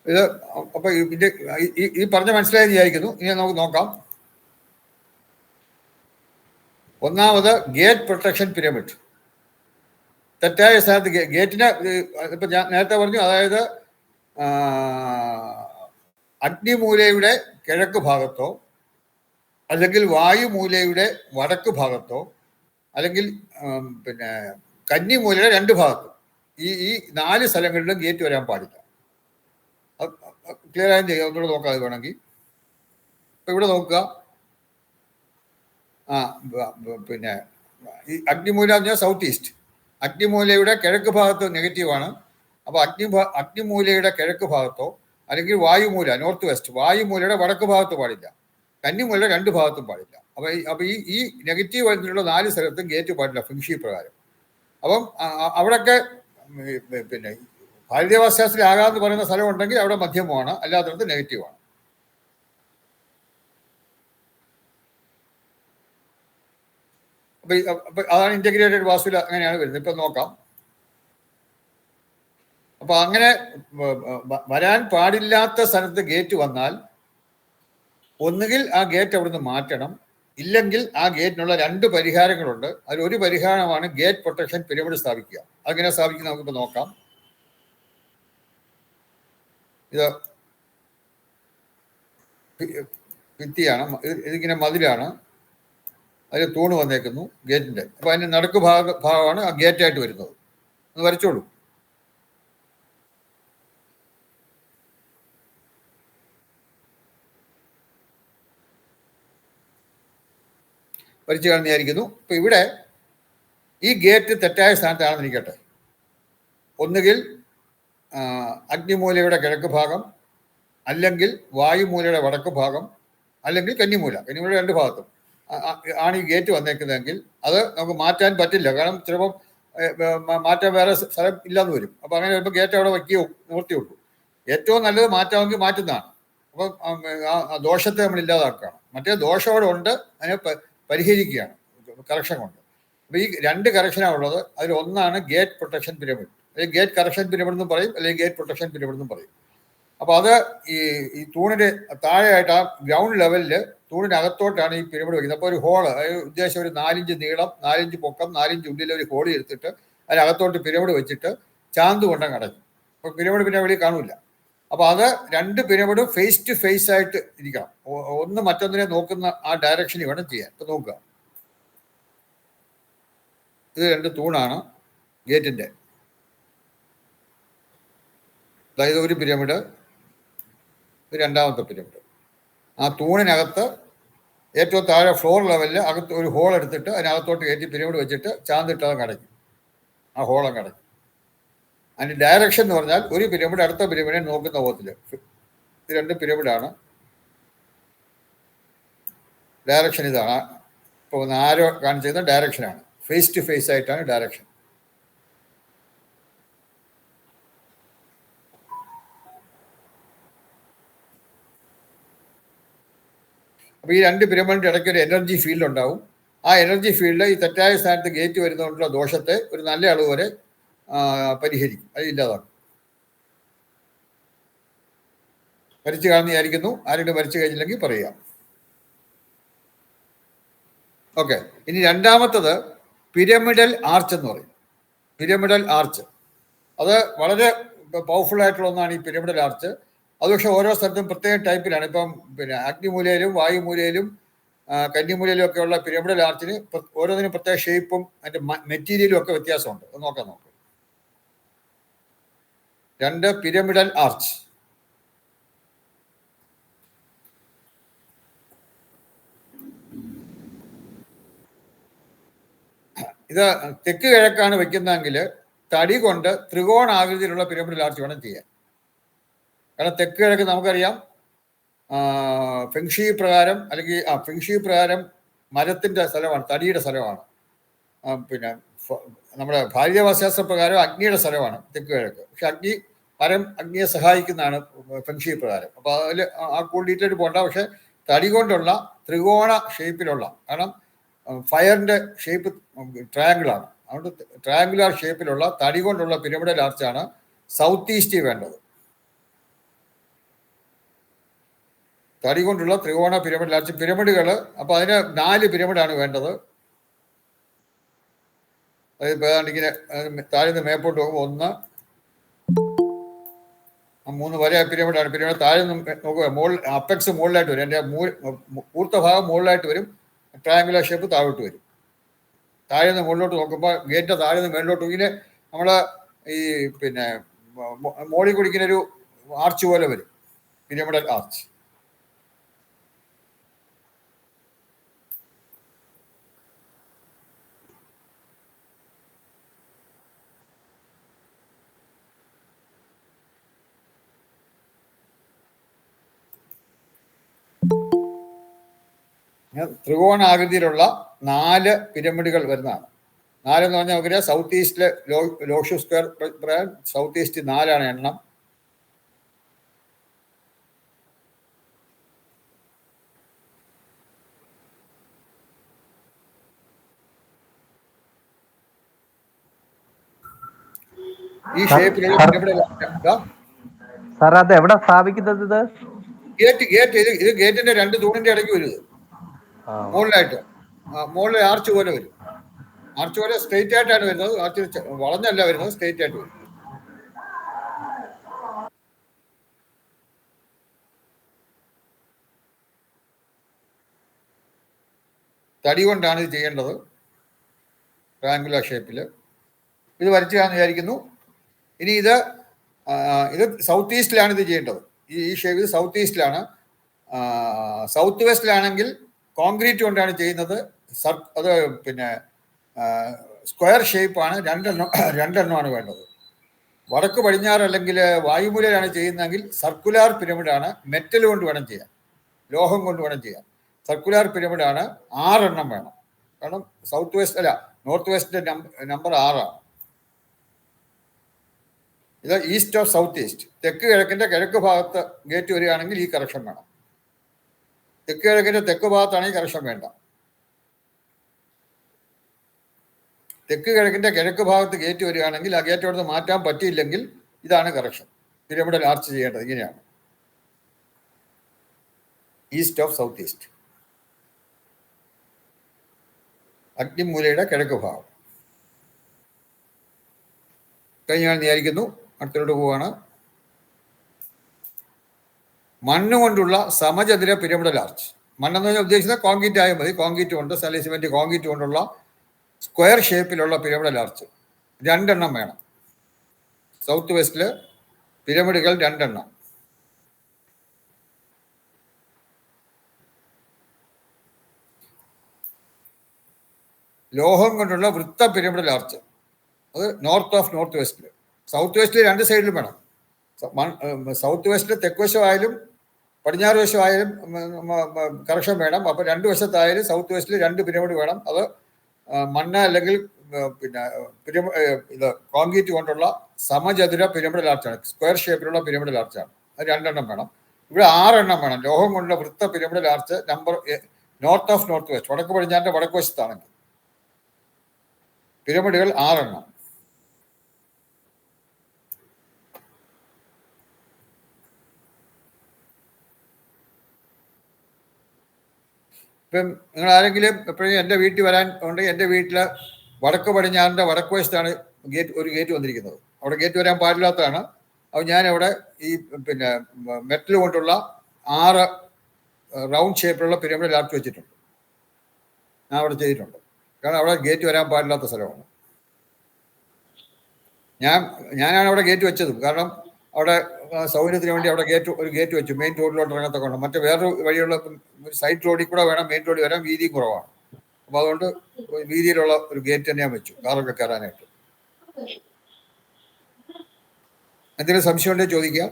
ഇത് അപ്പൊ ഇതിന്റെ ഈ പറഞ്ഞ മനസ്സിലായെന്ന് വിചാരിക്കുന്നു. ഇനി നമുക്ക് നോക്കാം. ഒന്നാമത് ഗേറ്റ് പ്രൊട്ടക്ഷൻ പിരമിഡ്. തെറ്റായ സ്ഥാനത്ത് ഗേറ്റിന് ഇപ്പൊ ഞാൻ നേരത്തെ പറഞ്ഞു, അതായത് അഗ്നിമൂലയുടെ കിഴക്ക് ഭാഗത്തോ അല്ലെങ്കിൽ വായുമൂലയുടെ വടക്ക് ഭാഗത്തോ അല്ലെങ്കിൽ പിന്നെ കന്നിമൂലയുടെ രണ്ട് ഭാഗത്തും ഈ 4 സ്ഥലങ്ങളിലും ഗേറ്റ് വരാൻ പാടില്ല. ക്ലിയർ ആയും ചെയ്യാം. ഒന്നുകൂടെ നോക്കാം അത് വേണമെങ്കിൽ. ഇപ്പൊ ഇവിടെ നോക്കുക, പിന്നെ ഈ അഗ്നിമൂല എന്ന് പറഞ്ഞാൽ സൗത്ത് ഈസ്റ്റ്. അഗ്നിമൂലയുടെ കിഴക്ക് ഭാഗത്ത് നെഗറ്റീവാണ്. അപ്പോൾ അഗ്നിമൂലയുടെ കിഴക്ക് ഭാഗത്തോ അല്ലെങ്കിൽ വായുമൂല നോർത്ത് വെസ്റ്റ്, വായുമൂലയുടെ വടക്ക് ഭാഗത്ത് പാടില്ല, കന്നിമൂലയുടെ 2 ഭാഗത്തും പാടില്ല. അപ്പോൾ ഈ നെഗറ്റീവ് വരുന്നിട്ടുള്ള 4 സ്ഥലത്തും ഗേറ്റ് പാടില്ല ഫെങ്ഷി പ്രകാരം. അപ്പം അവിടെയൊക്കെ പിന്നെ ഭാരതീയവാസശാസ്ത്രത്തിൽ ആകാമെന്ന് പറയുന്ന സ്ഥലം ഉണ്ടെങ്കിൽ അവിടെ മധ്യമമാണ്, അല്ലാത്തടത്ത് നെഗറ്റീവാണ്. അപ്പൊ അതാണ് ഇന്റഗ്രേറ്റഡ് വാസ്തുവിൽ അങ്ങനെയാണ് വരുന്നത്. ഇപ്പൊ നോക്കാം. അപ്പൊ അങ്ങനെ വരാൻ പാടില്ലാത്ത സ്ഥലത്ത് ഗേറ്റ് വന്നാൽ ഒന്നുകിൽ ആ ഗേറ്റ് അവിടുന്ന് മാറ്റണം, ഇല്ലെങ്കിൽ ആ ഗേറ്റിനുള്ള 2 പരിഹാരങ്ങളുണ്ട്. അതിലൊരു പരിഹാരമാണ് ഗേറ്റ് പ്രൊട്ടക്ഷൻ പിരമിഡ് സ്ഥാപിക്കുക. അങ്ങനെ സ്ഥാപിക്കുന്ന നമുക്കിപ്പോൾ നോക്കാം. ഇത് ഭിത്തിയാണ്, ഇതിങ്ങനെ മതിലാണ്, അതിൽ തൂണ് വന്നേക്കുന്നു ഗേറ്റിന്റെ. അപ്പൊ അതിന്റെ നടുക്ക് ഭാഗമാണ് ആ ഗേറ്റായിട്ട് വരുന്നത്. ഒന്ന് വരച്ചോളൂ. വരച്ചു കാണുന്നതായിരിക്കുന്നു. ഇപ്പൊ ഇവിടെ ഈ ഗേറ്റ് തെറ്റായ സ്ഥാനത്താണെന്ന് ഇരിക്കട്ടെ. ഒന്നുകിൽ അഗ്നിമൂലയുടെ കിഴക്ക് ഭാഗം, അല്ലെങ്കിൽ വായുമൂലയുടെ വടക്ക് ഭാഗം, അല്ലെങ്കിൽ കന്നിമൂലയുടെ 2 ഭാഗത്തും ആണ് ഈ ഗേറ്റ് വന്നേക്കുന്നതെങ്കിൽ അത് നമുക്ക് മാറ്റാൻ പറ്റില്ല. കാരണം ചിലപ്പോൾ മാറ്റാൻ വേറെ സ്ഥലം ഇല്ലാന്ന് വരും. അപ്പൊ അങ്ങനെ വരുമ്പോൾ ഗേറ്റ് അവിടെ വയ്ക്കുകയോ നിവർത്തിയുള്ളൂ. ഏറ്റവും നല്ലത് മാറ്റാമെങ്കിൽ മാറ്റുന്നതാണ്. അപ്പം ആ ദോഷത്തെ നമ്മൾ ഇല്ലാതാക്കുകയാണ്. മറ്റേ ദോഷം അവിടെ ഉണ്ട്, അതിനെ പരിഹരിക്കുകയാണ് കറക്ഷൻ കൊണ്ട്. അപ്പൊ ഈ 2 കറക്ഷനാണ് ഉള്ളത്. അതിൽ ഒന്നാണ് ഗേറ്റ് പ്രൊട്ടക്ഷൻ പിരമിഡ്, അല്ലെങ്കിൽ ഗേറ്റ് കറക്ഷൻ പിരമിഡ് എന്നും പറയും, അല്ലെങ്കിൽ ഗേറ്റ് പ്രൊട്ടക്ഷൻ പിരമിഡ് എന്നും പറയും. അപ്പൊ അത് ഈ തൂണിന്റെ താഴെയായിട്ട് ആ ഗ്രൗണ്ട് ലെവലിൽ തൂണിനകത്തോട്ടാണ് ഈ പിരമിഡ് വയ്ക്കുന്നത്. അപ്പോൾ ഒരു ഹോള്, ഉദ്ദേശം ഒരു 4 ഇഞ്ച് നീളം, 4 ഇഞ്ച് പൊക്കം, 4 ഇഞ്ച് ഉള്ളിൽ ഒരു ഹോളി എടുത്തിട്ട് അതിനകത്തോട്ട് പിരമിഡ് വെച്ചിട്ട് ചാന്ത് കൊണ്ടങ്ങ് അടയ്ക്കും. അപ്പോൾ പിരമിഡ് പിന്നെ വെളിയിൽ കാണില്ല. അപ്പോൾ അത് 2 പിരമിഡും ഫേസ് ടു ഫേസ് ആയിട്ട് ഇരിക്കണം. ഒന്ന് മറ്റൊന്നിനെ നോക്കുന്ന ആ ഡയറക്ഷനിൽ വേണം ചെയ്യാൻ. ഇപ്പം നോക്കുക, ഇത് 2 തൂണാണ് ഗേറ്റിൻ്റെ. അതായത് ഒരു പിരമിഡ്, ഇത് രണ്ടാമത്തെ പിരമിഡ്. ആ തൂണിനകത്ത് ഏറ്റവും താഴെ ഫ്ലോർ ലെവലിൽ അകത്ത് ഒരു ഹോൾ എടുത്തിട്ട് അതിനകത്തോട്ട് കയറ്റി പിരമിഡ് വെച്ചിട്ട് ചാന്തിട്ടത് അടയ്ക്കും. ആ ഹോളങ്ങ് അടയ്ക്കും. അതിൻ്റെ ഡയറക്ഷൻ എന്ന് പറഞ്ഞാൽ ഒരു പിരമിഡ് അടുത്ത പിരമിഡിനെ നോക്കുന്ന പോകത്തിൽ. ഇത് 2 പിരമിഡാണ്. ഡയറക്ഷൻ ഇതാണ്. ഇപ്പോൾ ആരോ കാണിച്ചിരുന്ന ഡയറക്ഷനാണ്. ഫേസ് ടു ഫേസ് ആയിട്ടാണ് ഡയറക്ഷൻ. അപ്പോൾ ഈ 2 പിരമിഡിൻ്റെ ഇടയ്ക്ക് ഒരു എനർജി ഫീൽഡ് ഉണ്ടാവും. ആ എനർജി ഫീൽഡ് ഈ തെറ്റായ സ്ഥാനത്ത് ഗേറ്റ് വരുന്നതുകൊണ്ടുള്ള ദോഷത്തെ ഒരു നല്ല അളവ് വരെ പരിഹരിക്കും, അത് ഇല്ലാതാക്കും. വരച്ച് കാണുന്നതായിരിക്കുന്നു. ആരെങ്കിലും വരച്ച് കഴിഞ്ഞില്ലെങ്കിൽ പറയുക. ഓക്കെ, ഇനി രണ്ടാമത്തത് പിരമിഡൽ ആർച്ച് എന്ന് പറയും. പിരമിഡൽ ആർച്ച് അത് വളരെ പവർഫുൾ ആയിട്ടുള്ള ഒന്നാണ് ഈ പിരമിഡൽ ആർച്ച്. അത് പക്ഷേ ഓരോ സ്ഥലത്തും പ്രത്യേക ടൈപ്പിലാണ്. ഇപ്പം പിന്നെ അഗ്നിമൂലയിലും വായുമൂലയിലും കന്നിമൂലയിലും ഒക്കെ ഉള്ള പിരമിഡൽ ആർച്ചിന് ഓരോന്നിനും പ്രത്യേക ഷേപ്പും അതിൻ്റെ മെറ്റീരിയലും ഒക്കെ വ്യത്യാസമുണ്ട്. അത് നോക്കാം. 2 പിരമിഡൽ ആർച്ച്. ഇത് തെക്ക് കിഴക്കാണ് വെക്കുന്നതെങ്കിൽ തടി കൊണ്ട് ത്രികോണാകൃതിയിലുള്ള പിരമിഡൽ ആർച്ച് വേണം ചെയ്യാൻ. കാരണം തെക്ക് കിഴക്ക് നമുക്കറിയാം ഫെങ്ഷി പ്രകാരം, അല്ലെങ്കിൽ ഫെങ്ഷി പ്രകാരം മരത്തിൻ്റെ സ്ഥലമാണ്, തടിയുടെ സ്ഥലമാണ്. പിന്നെ നമ്മുടെ ഭാരതീയവാസ്യശാസ്ത്ര പ്രകാരം അഗ്നിയുടെ സ്ഥലമാണ് തെക്ക് കിഴക്ക്. പക്ഷെ അഗ്നിയെ സഹായിക്കുന്നതാണ് ഫെങ്ഷി പ്രകാരം. അപ്പോൾ അതിൽ ആ കൂടുതൽ ഡീറ്റെയിൽ പോകണ്ട. പക്ഷെ തടി കൊണ്ടുള്ള ത്രികോണ ഷേപ്പിലുള്ള, കാരണം ഫയറിൻ്റെ ഷേപ്പ് ട്രയാങ്കിളാണ്. അതുകൊണ്ട് ട്രയാങ്കുലാർ ഷേപ്പിലുള്ള തടി കൊണ്ടുള്ള പിരമിഡൽ ആർച്ചാണ് സൗത്ത് ഈസ്റ്റിൽ വേണ്ടത്. തടി കൊണ്ടുള്ള ത്രികോണ പിരമിഡൽ ആർച്ച് പിരമിഡുകൾ. അപ്പോൾ അതിന് 4 പിരമിഡാണ് വേണ്ടത്. അതായത് ഏതാണ്ട് ഇങ്ങനെ താഴ്ന്ന് മേപ്പോട്ട് പോകുമ്പോൾ 1, 3 വരെ പിരമിഡാണ്. പിരമിഡ് താഴെ നോക്കുക, അപ്പെക്സ് മുകളിലായിട്ട് വരും. എൻ്റെ പൂർത്ത ഭാഗം മുകളിലായിട്ട് വരും. ട്രയാങ്കുലർ ഷേപ്പ് താഴോട്ട് വരും. താഴെ നിന്ന് മുകളിലോട്ട് നോക്കുമ്പോൾ ഗേറ്റിൻ്റെ താഴെ നിന്ന് മേളിലോട്ട് ഇങ്ങനെ നമ്മൾ ഈ പിന്നെ മോളിൽ കുടിക്കുന്ന ഒരു ആർച്ച് പോലെ വരും, പിരമിഡൽ ആർച്ച്. ത്രികോണാകൃതിയിലുള്ള 4 പിരമിഡുകൾ വരുന്നതാണ്. 4 എന്ന് പറഞ്ഞാൽ നമുക്കറിയാം സൗത്ത് ഈസ്റ്റിലെ ലോഷു സ്ക്വയർ പ്രകാരം സൗത്ത് ഈസ്റ്റ് 4 എണ്ണം. ഈ ഷേപ്പിലുള്ള പിരമിഡ് സാർ അത് എവിടെ സ്ഥാപിക്കുന്നത്? ഇത് ഗേറ്റിന്റെ 2 തൂണിന്റെ ഇടയ്ക്ക് വരും. മുകളിലായിട്ട് മുകളിൽ ആർച്ച് പോലെ വരും. ആർച്ച് പോലെ സ്ട്രെയിറ്റ് ആയിട്ടാണ് വരുന്നത്. ആർച്ച് വളഞ്ഞല്ല വരുന്നത്, സ്ട്രെയിറ്റ് ആയിട്ട് വരും. തടി കൊണ്ടാണ് ഇത് ചെയ്യേണ്ടത്, ട്രയാങ്കുലർ ഷേപ്പിൽ. ഇത് വരച്ച് കാണുന്ന വിചാരിക്കുന്നു. ഇനി ഇത് സൗത്ത് ഈസ്റ്റിലാണ് ഇത് ചെയ്യേണ്ടത്. ഈ ഷേപ്പ് ഇത് സൗത്ത് ഈസ്റ്റിലാണ്. സൗത്ത് വെസ്റ്റിലാണെങ്കിൽ കോൺക്രീറ്റ് കൊണ്ടാണ് ചെയ്യുന്നത്. അത് പിന്നെ സ്ക്വയർ ഷേപ്പാണ്. 2 എണ്ണമാണ് വേണ്ടത്. വടക്ക് പടിഞ്ഞാറ് അല്ലെങ്കിൽ വായുമൂലയിലാണ് ചെയ്യുന്നതെങ്കിൽ സർക്കുലാർ പിരമിഡാണ്. മെറ്റൽ കൊണ്ട് വേണം ചെയ്യാൻ, ലോഹം കൊണ്ട് വേണം ചെയ്യാൻ. സർക്കുലാർ പിരമിഡാണ്. 6 എണ്ണം വേണം. കാരണം സൗത്ത് വെസ്റ്റ് അല്ല, നോർത്ത് വെസ്റ്റിന്റെ നമ്പർ 6 ആണ്. ഇത് ഈസ്റ്റ് ഓഫ് സൗത്ത് ഈസ്റ്റ്. തെക്ക് കിഴക്കിന്റെ കിഴക്ക് ഭാഗത്ത് ഗേറ്റ് വരികയാണെങ്കിൽ ഈ കറക്ഷൻ വേണം. തെക്ക് കിഴക്കിന്റെ തെക്ക് ഭാഗത്താണെങ്കിൽ കറക്ഷൻ വേണ്ട. തെക്ക് കിഴക്കിന്റെ കിഴക്ക് ഭാഗത്ത് ഗേറ്റ് വരികയാണെങ്കിൽ ആ ഗേറ്റ് അവിടുന്ന് മാറ്റാൻ പറ്റിയില്ലെങ്കിൽ ഇതാണ് കറക്ഷൻ. പിരമിഡൽ ആർച്ച് ചെയ്യേണ്ടത് ഇങ്ങനെയാണ്, ഈസ്റ്റ് ഓഫ് സൗത്ത് ഈസ്റ്റ്. അഗ്നിമൂലയുടെ കിഴക്ക് ഭാഗം. കഴിഞ്ഞാണെന്ന് വിചാരിക്കുന്നു. അടുത്തോട്ട് പോവാണ്. മണ്ണുകൊണ്ടുള്ള സമചതുര പിരമിഡൽ ആർച്ച്. മണ്ണെന്ന് പറഞ്ഞാൽ ഉദ്ദേശിക്കുന്നത് കോൺക്രീറ്റ് ആയാൽ മതി. കോൺക്രീറ്റ് കൊണ്ട് സിമെന്റ് കോൺക്രീറ്റ് കൊണ്ടുള്ള സ്ക്വയർ ഷേപ്പിലുള്ള പിരമിഡൽ ആർച്ച് 2 എണ്ണം വേണം. സൗത്ത് വെസ്റ്റില് പിരമിഡുകൾ 2 എണ്ണം. ലോഹം കൊണ്ടുള്ള വൃത്ത പിരമിഡൽ ആർച്ച്, അത് നോർത്ത് ഓഫ് നോർത്ത് വെസ്റ്റില്. സൗത്ത് വെസ്റ്റിൽ 2 സൈഡിലും വേണം. സൗത്ത് വെസ്റ്റിൽ തെക്ക് വശമായാലും പടിഞ്ഞാറ് വശമായാലും കറക്ഷൻ വേണം. അപ്പോൾ 2 വശത്തായാലും സൗത്ത് വെസ്റ്റിൽ 2 പിരമിഡ് വേണം. അത് മണ്ണ് അല്ലെങ്കിൽ പിന്നെ ഇത് കോൺക്രീറ്റ് കൊണ്ടുള്ള സമചതുര പിരമിഡൽ ആർച്ചാണ്. സ്ക്വയർ ഷേപ്പിലുള്ള പിരമിഡൽ ആർച്ചാണ്. അത് 2 എണ്ണം വേണം. ഇവിടെ 6 എണ്ണം വേണം. ലോഹം കൊണ്ടുള്ള വൃത്ത pyramidal arch number north of north west, വടക്ക് പടിഞ്ഞാറിന്റെ വടക്ക് വശത്താണെങ്കിൽ പിരമിഡുകൾ 6 എണ്ണം. ഇപ്പം നിങ്ങൾ ആരെങ്കിലും എപ്പോഴും എൻ്റെ വീട്ടിൽ വരാൻ ഉണ്ടെങ്കിൽ എൻ്റെ വീട്ടിൽ വടക്ക് പടിഞ്ഞാറിൻ്റെ വടക്ക് വശത്താണ് ഒരു ഗേറ്റ് വന്നിരിക്കുന്നത്. അവിടെ ഗേറ്റ് വരാൻ പാടില്ലാത്തതാണ്. അപ്പോൾ ഞാനവിടെ ഈ പിന്നെ മെറ്റൽ കൊണ്ടുള്ള 6 റൗണ്ട് ഷേപ്പിലുള്ള പിരമിഡൽ ആർച്ച് വെച്ചിട്ടുണ്ട്. ഞാൻ അവിടെ ചെയ്തിട്ടുണ്ട്. കാരണം അവിടെ ഗേറ്റ് വരാൻ പാടില്ലാത്ത സ്ഥലമാണ്. ഞാനാണ് അവിടെ ഗേറ്റ് വെച്ചതും. കാരണം അവിടെ സൗകര്യത്തിന് വേണ്ടി അവിടെ ഒരു ഗേറ്റ് വെച്ചു. മെയിൻ റോഡിലോട്ട് ഇറങ്ങത്തൊക്കെ ഉണ്ട്. മറ്റേ വേറൊരു വഴിയുള്ള സൈഡ് റോഡിൽ കൂടെ വേണം മെയിൻ റോഡിൽ വരാൻ. വീതിയും കുറവാണ്. അപ്പോൾ അതുകൊണ്ട് വീതിയിലുള്ള ഒരു ഗേറ്റ് തന്നെ ഞാൻ വെച്ചു കാറൊക്കെ കയറാനായിട്ട്. എന്തെങ്കിലും സംശയം ഉണ്ടെങ്കിൽ ചോദിക്കാം.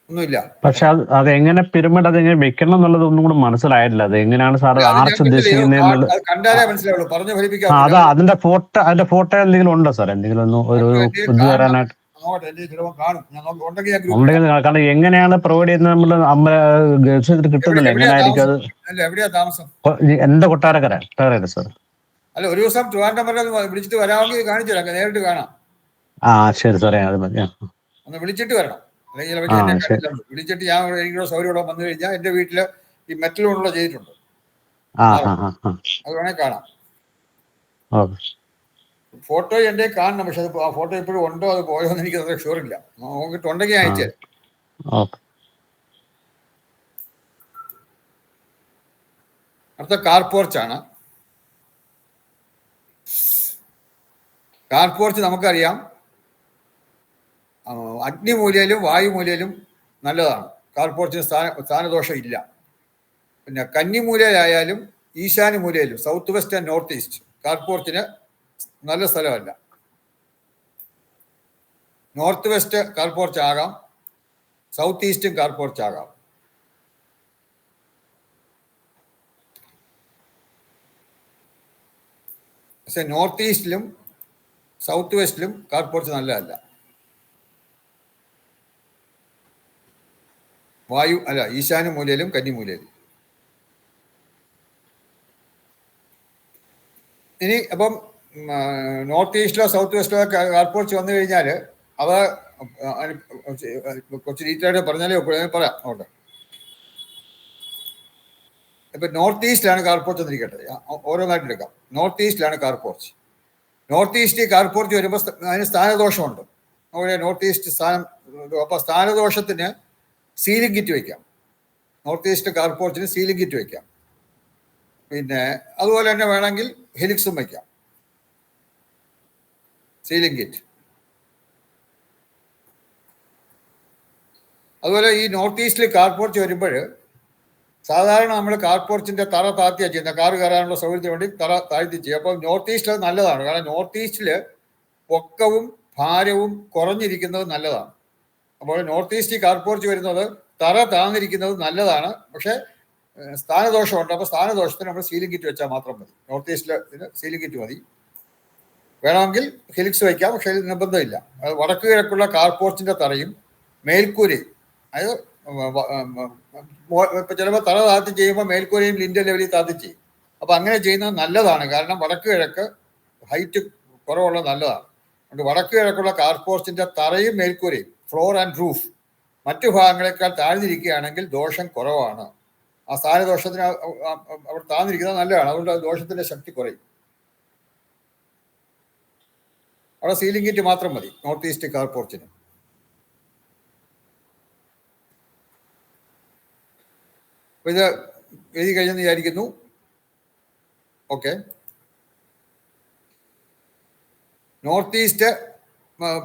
ഒന്നുമില്ല. പക്ഷെ അത് എങ്ങനെ പിരമിഡ് അതെങ്ങനെ വെക്കണം എന്നുള്ളത് ഒന്നും കൂടെ മനസ്സിലായിട്ടില്ല. അത് എങ്ങനെയാണ് സാർ ആർച്ച് ഉദ്ദേശിക്കുന്നത്? കണ്ടാലേ മനസ്സിലാവുള്ളൂ, പറഞ്ഞു ഫലിപ്പിക്കാം. അതാ അതിന്റെ ഫോട്ടോ എന്തെങ്കിലും ഉണ്ടോ സാർ? എന്തെങ്കിലും ഒന്ന് ഒരു ഇത് തരാനായിട്ട് ഉണ്ടെങ്കിൽ, കാരണം എങ്ങനെയാണ് പ്രൊവൈഡ് ചെയ്യുന്നത് നമ്മൾ കിട്ടുന്നില്ല. എങ്ങനെയായിരിക്കും അത്? എവിടെയാ താമസം? എന്റെ കൊട്ടാരക്കര സാർ. അല്ല, ഒരു ദിവസം ട്രിവാൻഡ്രം വരെ വിളിച്ചിട്ട് വരാമെങ്കിൽ കാണിച്ചു തരാം, നേരിട്ട് കാണാം. ശരി സാറേ, അത് മതി. ഒന്ന് വിളിച്ചിട്ട് വരണം. അല്ലെങ്കിൽ വിളിച്ചിട്ട് ഞാൻ എനിക്കുള്ള സൗകര്യം വന്നു കഴിഞ്ഞാൽ എന്റെ വീട്ടില് ഈ മെറ്റൽ കൊണ്ടുള്ള ചെയ്തിട്ടുണ്ട്. അത് വേണേ കാണാം. ഫോട്ടോ എന്റെ കാണണം. പക്ഷെ അത് ആ ഫോട്ടോ ഇപ്പോഴും ഉണ്ടോ അത് പോയോ എന്ന് എനിക്ക് അത്ര ഷുവർ ഇല്ല. നോക്കിയിട്ടുണ്ടെങ്കിൽ അയച്ചു തരാം. അടുത്ത കാർ പോർച്ചാണ്. കാർ പോർച്ച് നമുക്കറിയാം അഗ്നിമൂലയിലും വായുമൂലയിലും നല്ലതാണ്. കാർ പോർച്ചിന് സ്ഥാനദോഷം ഇല്ല. പിന്നെ കന്നിമൂലയിലായാലും ഈശാന്യമൂലയിലും south west and north east car പോർച്ചിന് നല്ല സ്ഥലമല്ല. നോർത്ത് വെസ്റ്റ് കാർ പോർച്ച് ആകാം, സൗത്ത് ഈസ്റ്റും കാർ പോർച്ച് ആകാം. പക്ഷെ നോർത്ത് ഈസ്റ്റിലും സൗത്ത് വെസ്റ്റിലും കാർ പോർച്ച് നല്ലതല്ല. ഈശാന്യ മൂലയിലും കന്നിമൂലയിലും. ഇനി അപ്പം നോർത്ത് ഈസ്റ്റിലോ സൗത്ത് വെസ്റ്റിലോ കാർ പോർച്ച് വന്നു കഴിഞ്ഞാൽ അവ കുറച്ച് ഡീറ്റെയിലായിട്ട് പറഞ്ഞാലേ പറയാം. അവിടെ ഇപ്പൊ നോർത്ത് ഈസ്റ്റിലാണ് കാർ പോർച്ച് എന്നിരിക്കട്ടെ, ഓരോന്നായിട്ട് എടുക്കാം. നോർത്ത് ഈസ്റ്റിലാണ് car porch. North east car porch വരുമ്പോൾ അതിന് സ്ഥാനദോഷമുണ്ട്. അവിടെ നോർത്ത് ഈസ്റ്റ് സ്ഥാനം. അപ്പൊ സ്ഥാനദോഷത്തിന് സീലിംഗ് കിറ്റ് വയ്ക്കാം. നോർത്ത് ഈസ്റ്റ് കാർ പോർച്ചിന് സീലിംഗ് കിറ്റ് വയ്ക്കാം. പിന്നെ അതുപോലെ തന്നെ വേണമെങ്കിൽ ഹെലിക്സും വയ്ക്കാം, സീലിംഗ് കിറ്റ്. അതുപോലെ ഈ നോർത്ത് ഈസ്റ്റിൽ കാർ പോർച്ച് വരുമ്പോൾ സാധാരണ നമ്മൾ കാർ പോർച്ചിന്റെ തറ താഴ്ത്തിയാണ് ചെയ്യുന്നത്. കാറ് കയറാനുള്ള സൗകര്യത്തിന് വേണ്ടി തറ താഴ്ത്തി ചെയ്യും. അപ്പോൾ നോർത്ത് ഈസ്റ്റ് അത് നല്ലതാണ്. കാരണം നോർത്ത് ഈസ്റ്റില് പൊക്കവും ഭാരവും കുറഞ്ഞിരിക്കുന്നത് നല്ലതാണ്. അപ്പോൾ നോർത്ത് ഈസ്റ്റ് കാർ പോർച്ച് വരുന്നത് തറ താഴ്ന്നിരിക്കുന്നത് നല്ലതാണ്. പക്ഷെ സ്ഥാനദോഷമുണ്ട്. അപ്പോൾ സ്ഥാനദോഷത്തിന് നമ്മൾ സീലിംഗ് കിറ്റ് വെച്ചാൽ മാത്രം മതി. നോർത്ത് ഈസ്റ്റിൽ സീലിംഗ് കിറ്റ് മതി. വേണമെങ്കിൽ ഹെലിക്സ് വയ്ക്കാം, പക്ഷെ അതിൽ നിർബന്ധമില്ല. അത് വടക്ക് കിഴക്കുള്ള കാർ പോർച്ചിന്റെ തറയും മേൽക്കൂരയും, അതായത് ഇപ്പൊ ചിലപ്പോൾ തറ താഴ്ത്തി ചെയ്യുമ്പോൾ മേൽക്കൂരയും ലിൻഡർ ലെവലിൽ താഴ്ത്തി ചെയ്യും. അപ്പൊ അങ്ങനെ ചെയ്യുന്നത് നല്ലതാണ്. കാരണം വടക്ക് കിഴക്ക് ഹൈറ്റ് കുറവുള്ള നല്ലതാണ്. അതുകൊണ്ട് വടക്ക് കിഴക്കുള്ള കാർ പോർച്ചിന്റെ തറയും മേൽക്കൂരയും, ഫ്ലോർ ആൻഡ് റൂഫ്, മറ്റു ഭാഗങ്ങളെക്കാൾ താഴ്ന്നിരിക്കുകയാണെങ്കിൽ ദോഷം കുറവാണ്. ആ സ്ഥാനദോഷത്തിന് അവിടെ താന്നിരിക്കുന്നത് നല്ലതാണ്. അതുകൊണ്ട് ദോഷത്തിന്റെ ശക്തി കുറയും. അവിടെ സീലിംഗ് ഹീറ്റ് മാത്രം മതി നോർത്ത് ഈസ്റ്റ് കാർ പോർച്ചിന്. ഇത് എഴുതി കഴിഞ്ഞെന്ന് വിചാരിക്കുന്നു. ഓക്കെ. നോർത്ത് ഈസ്റ്റ്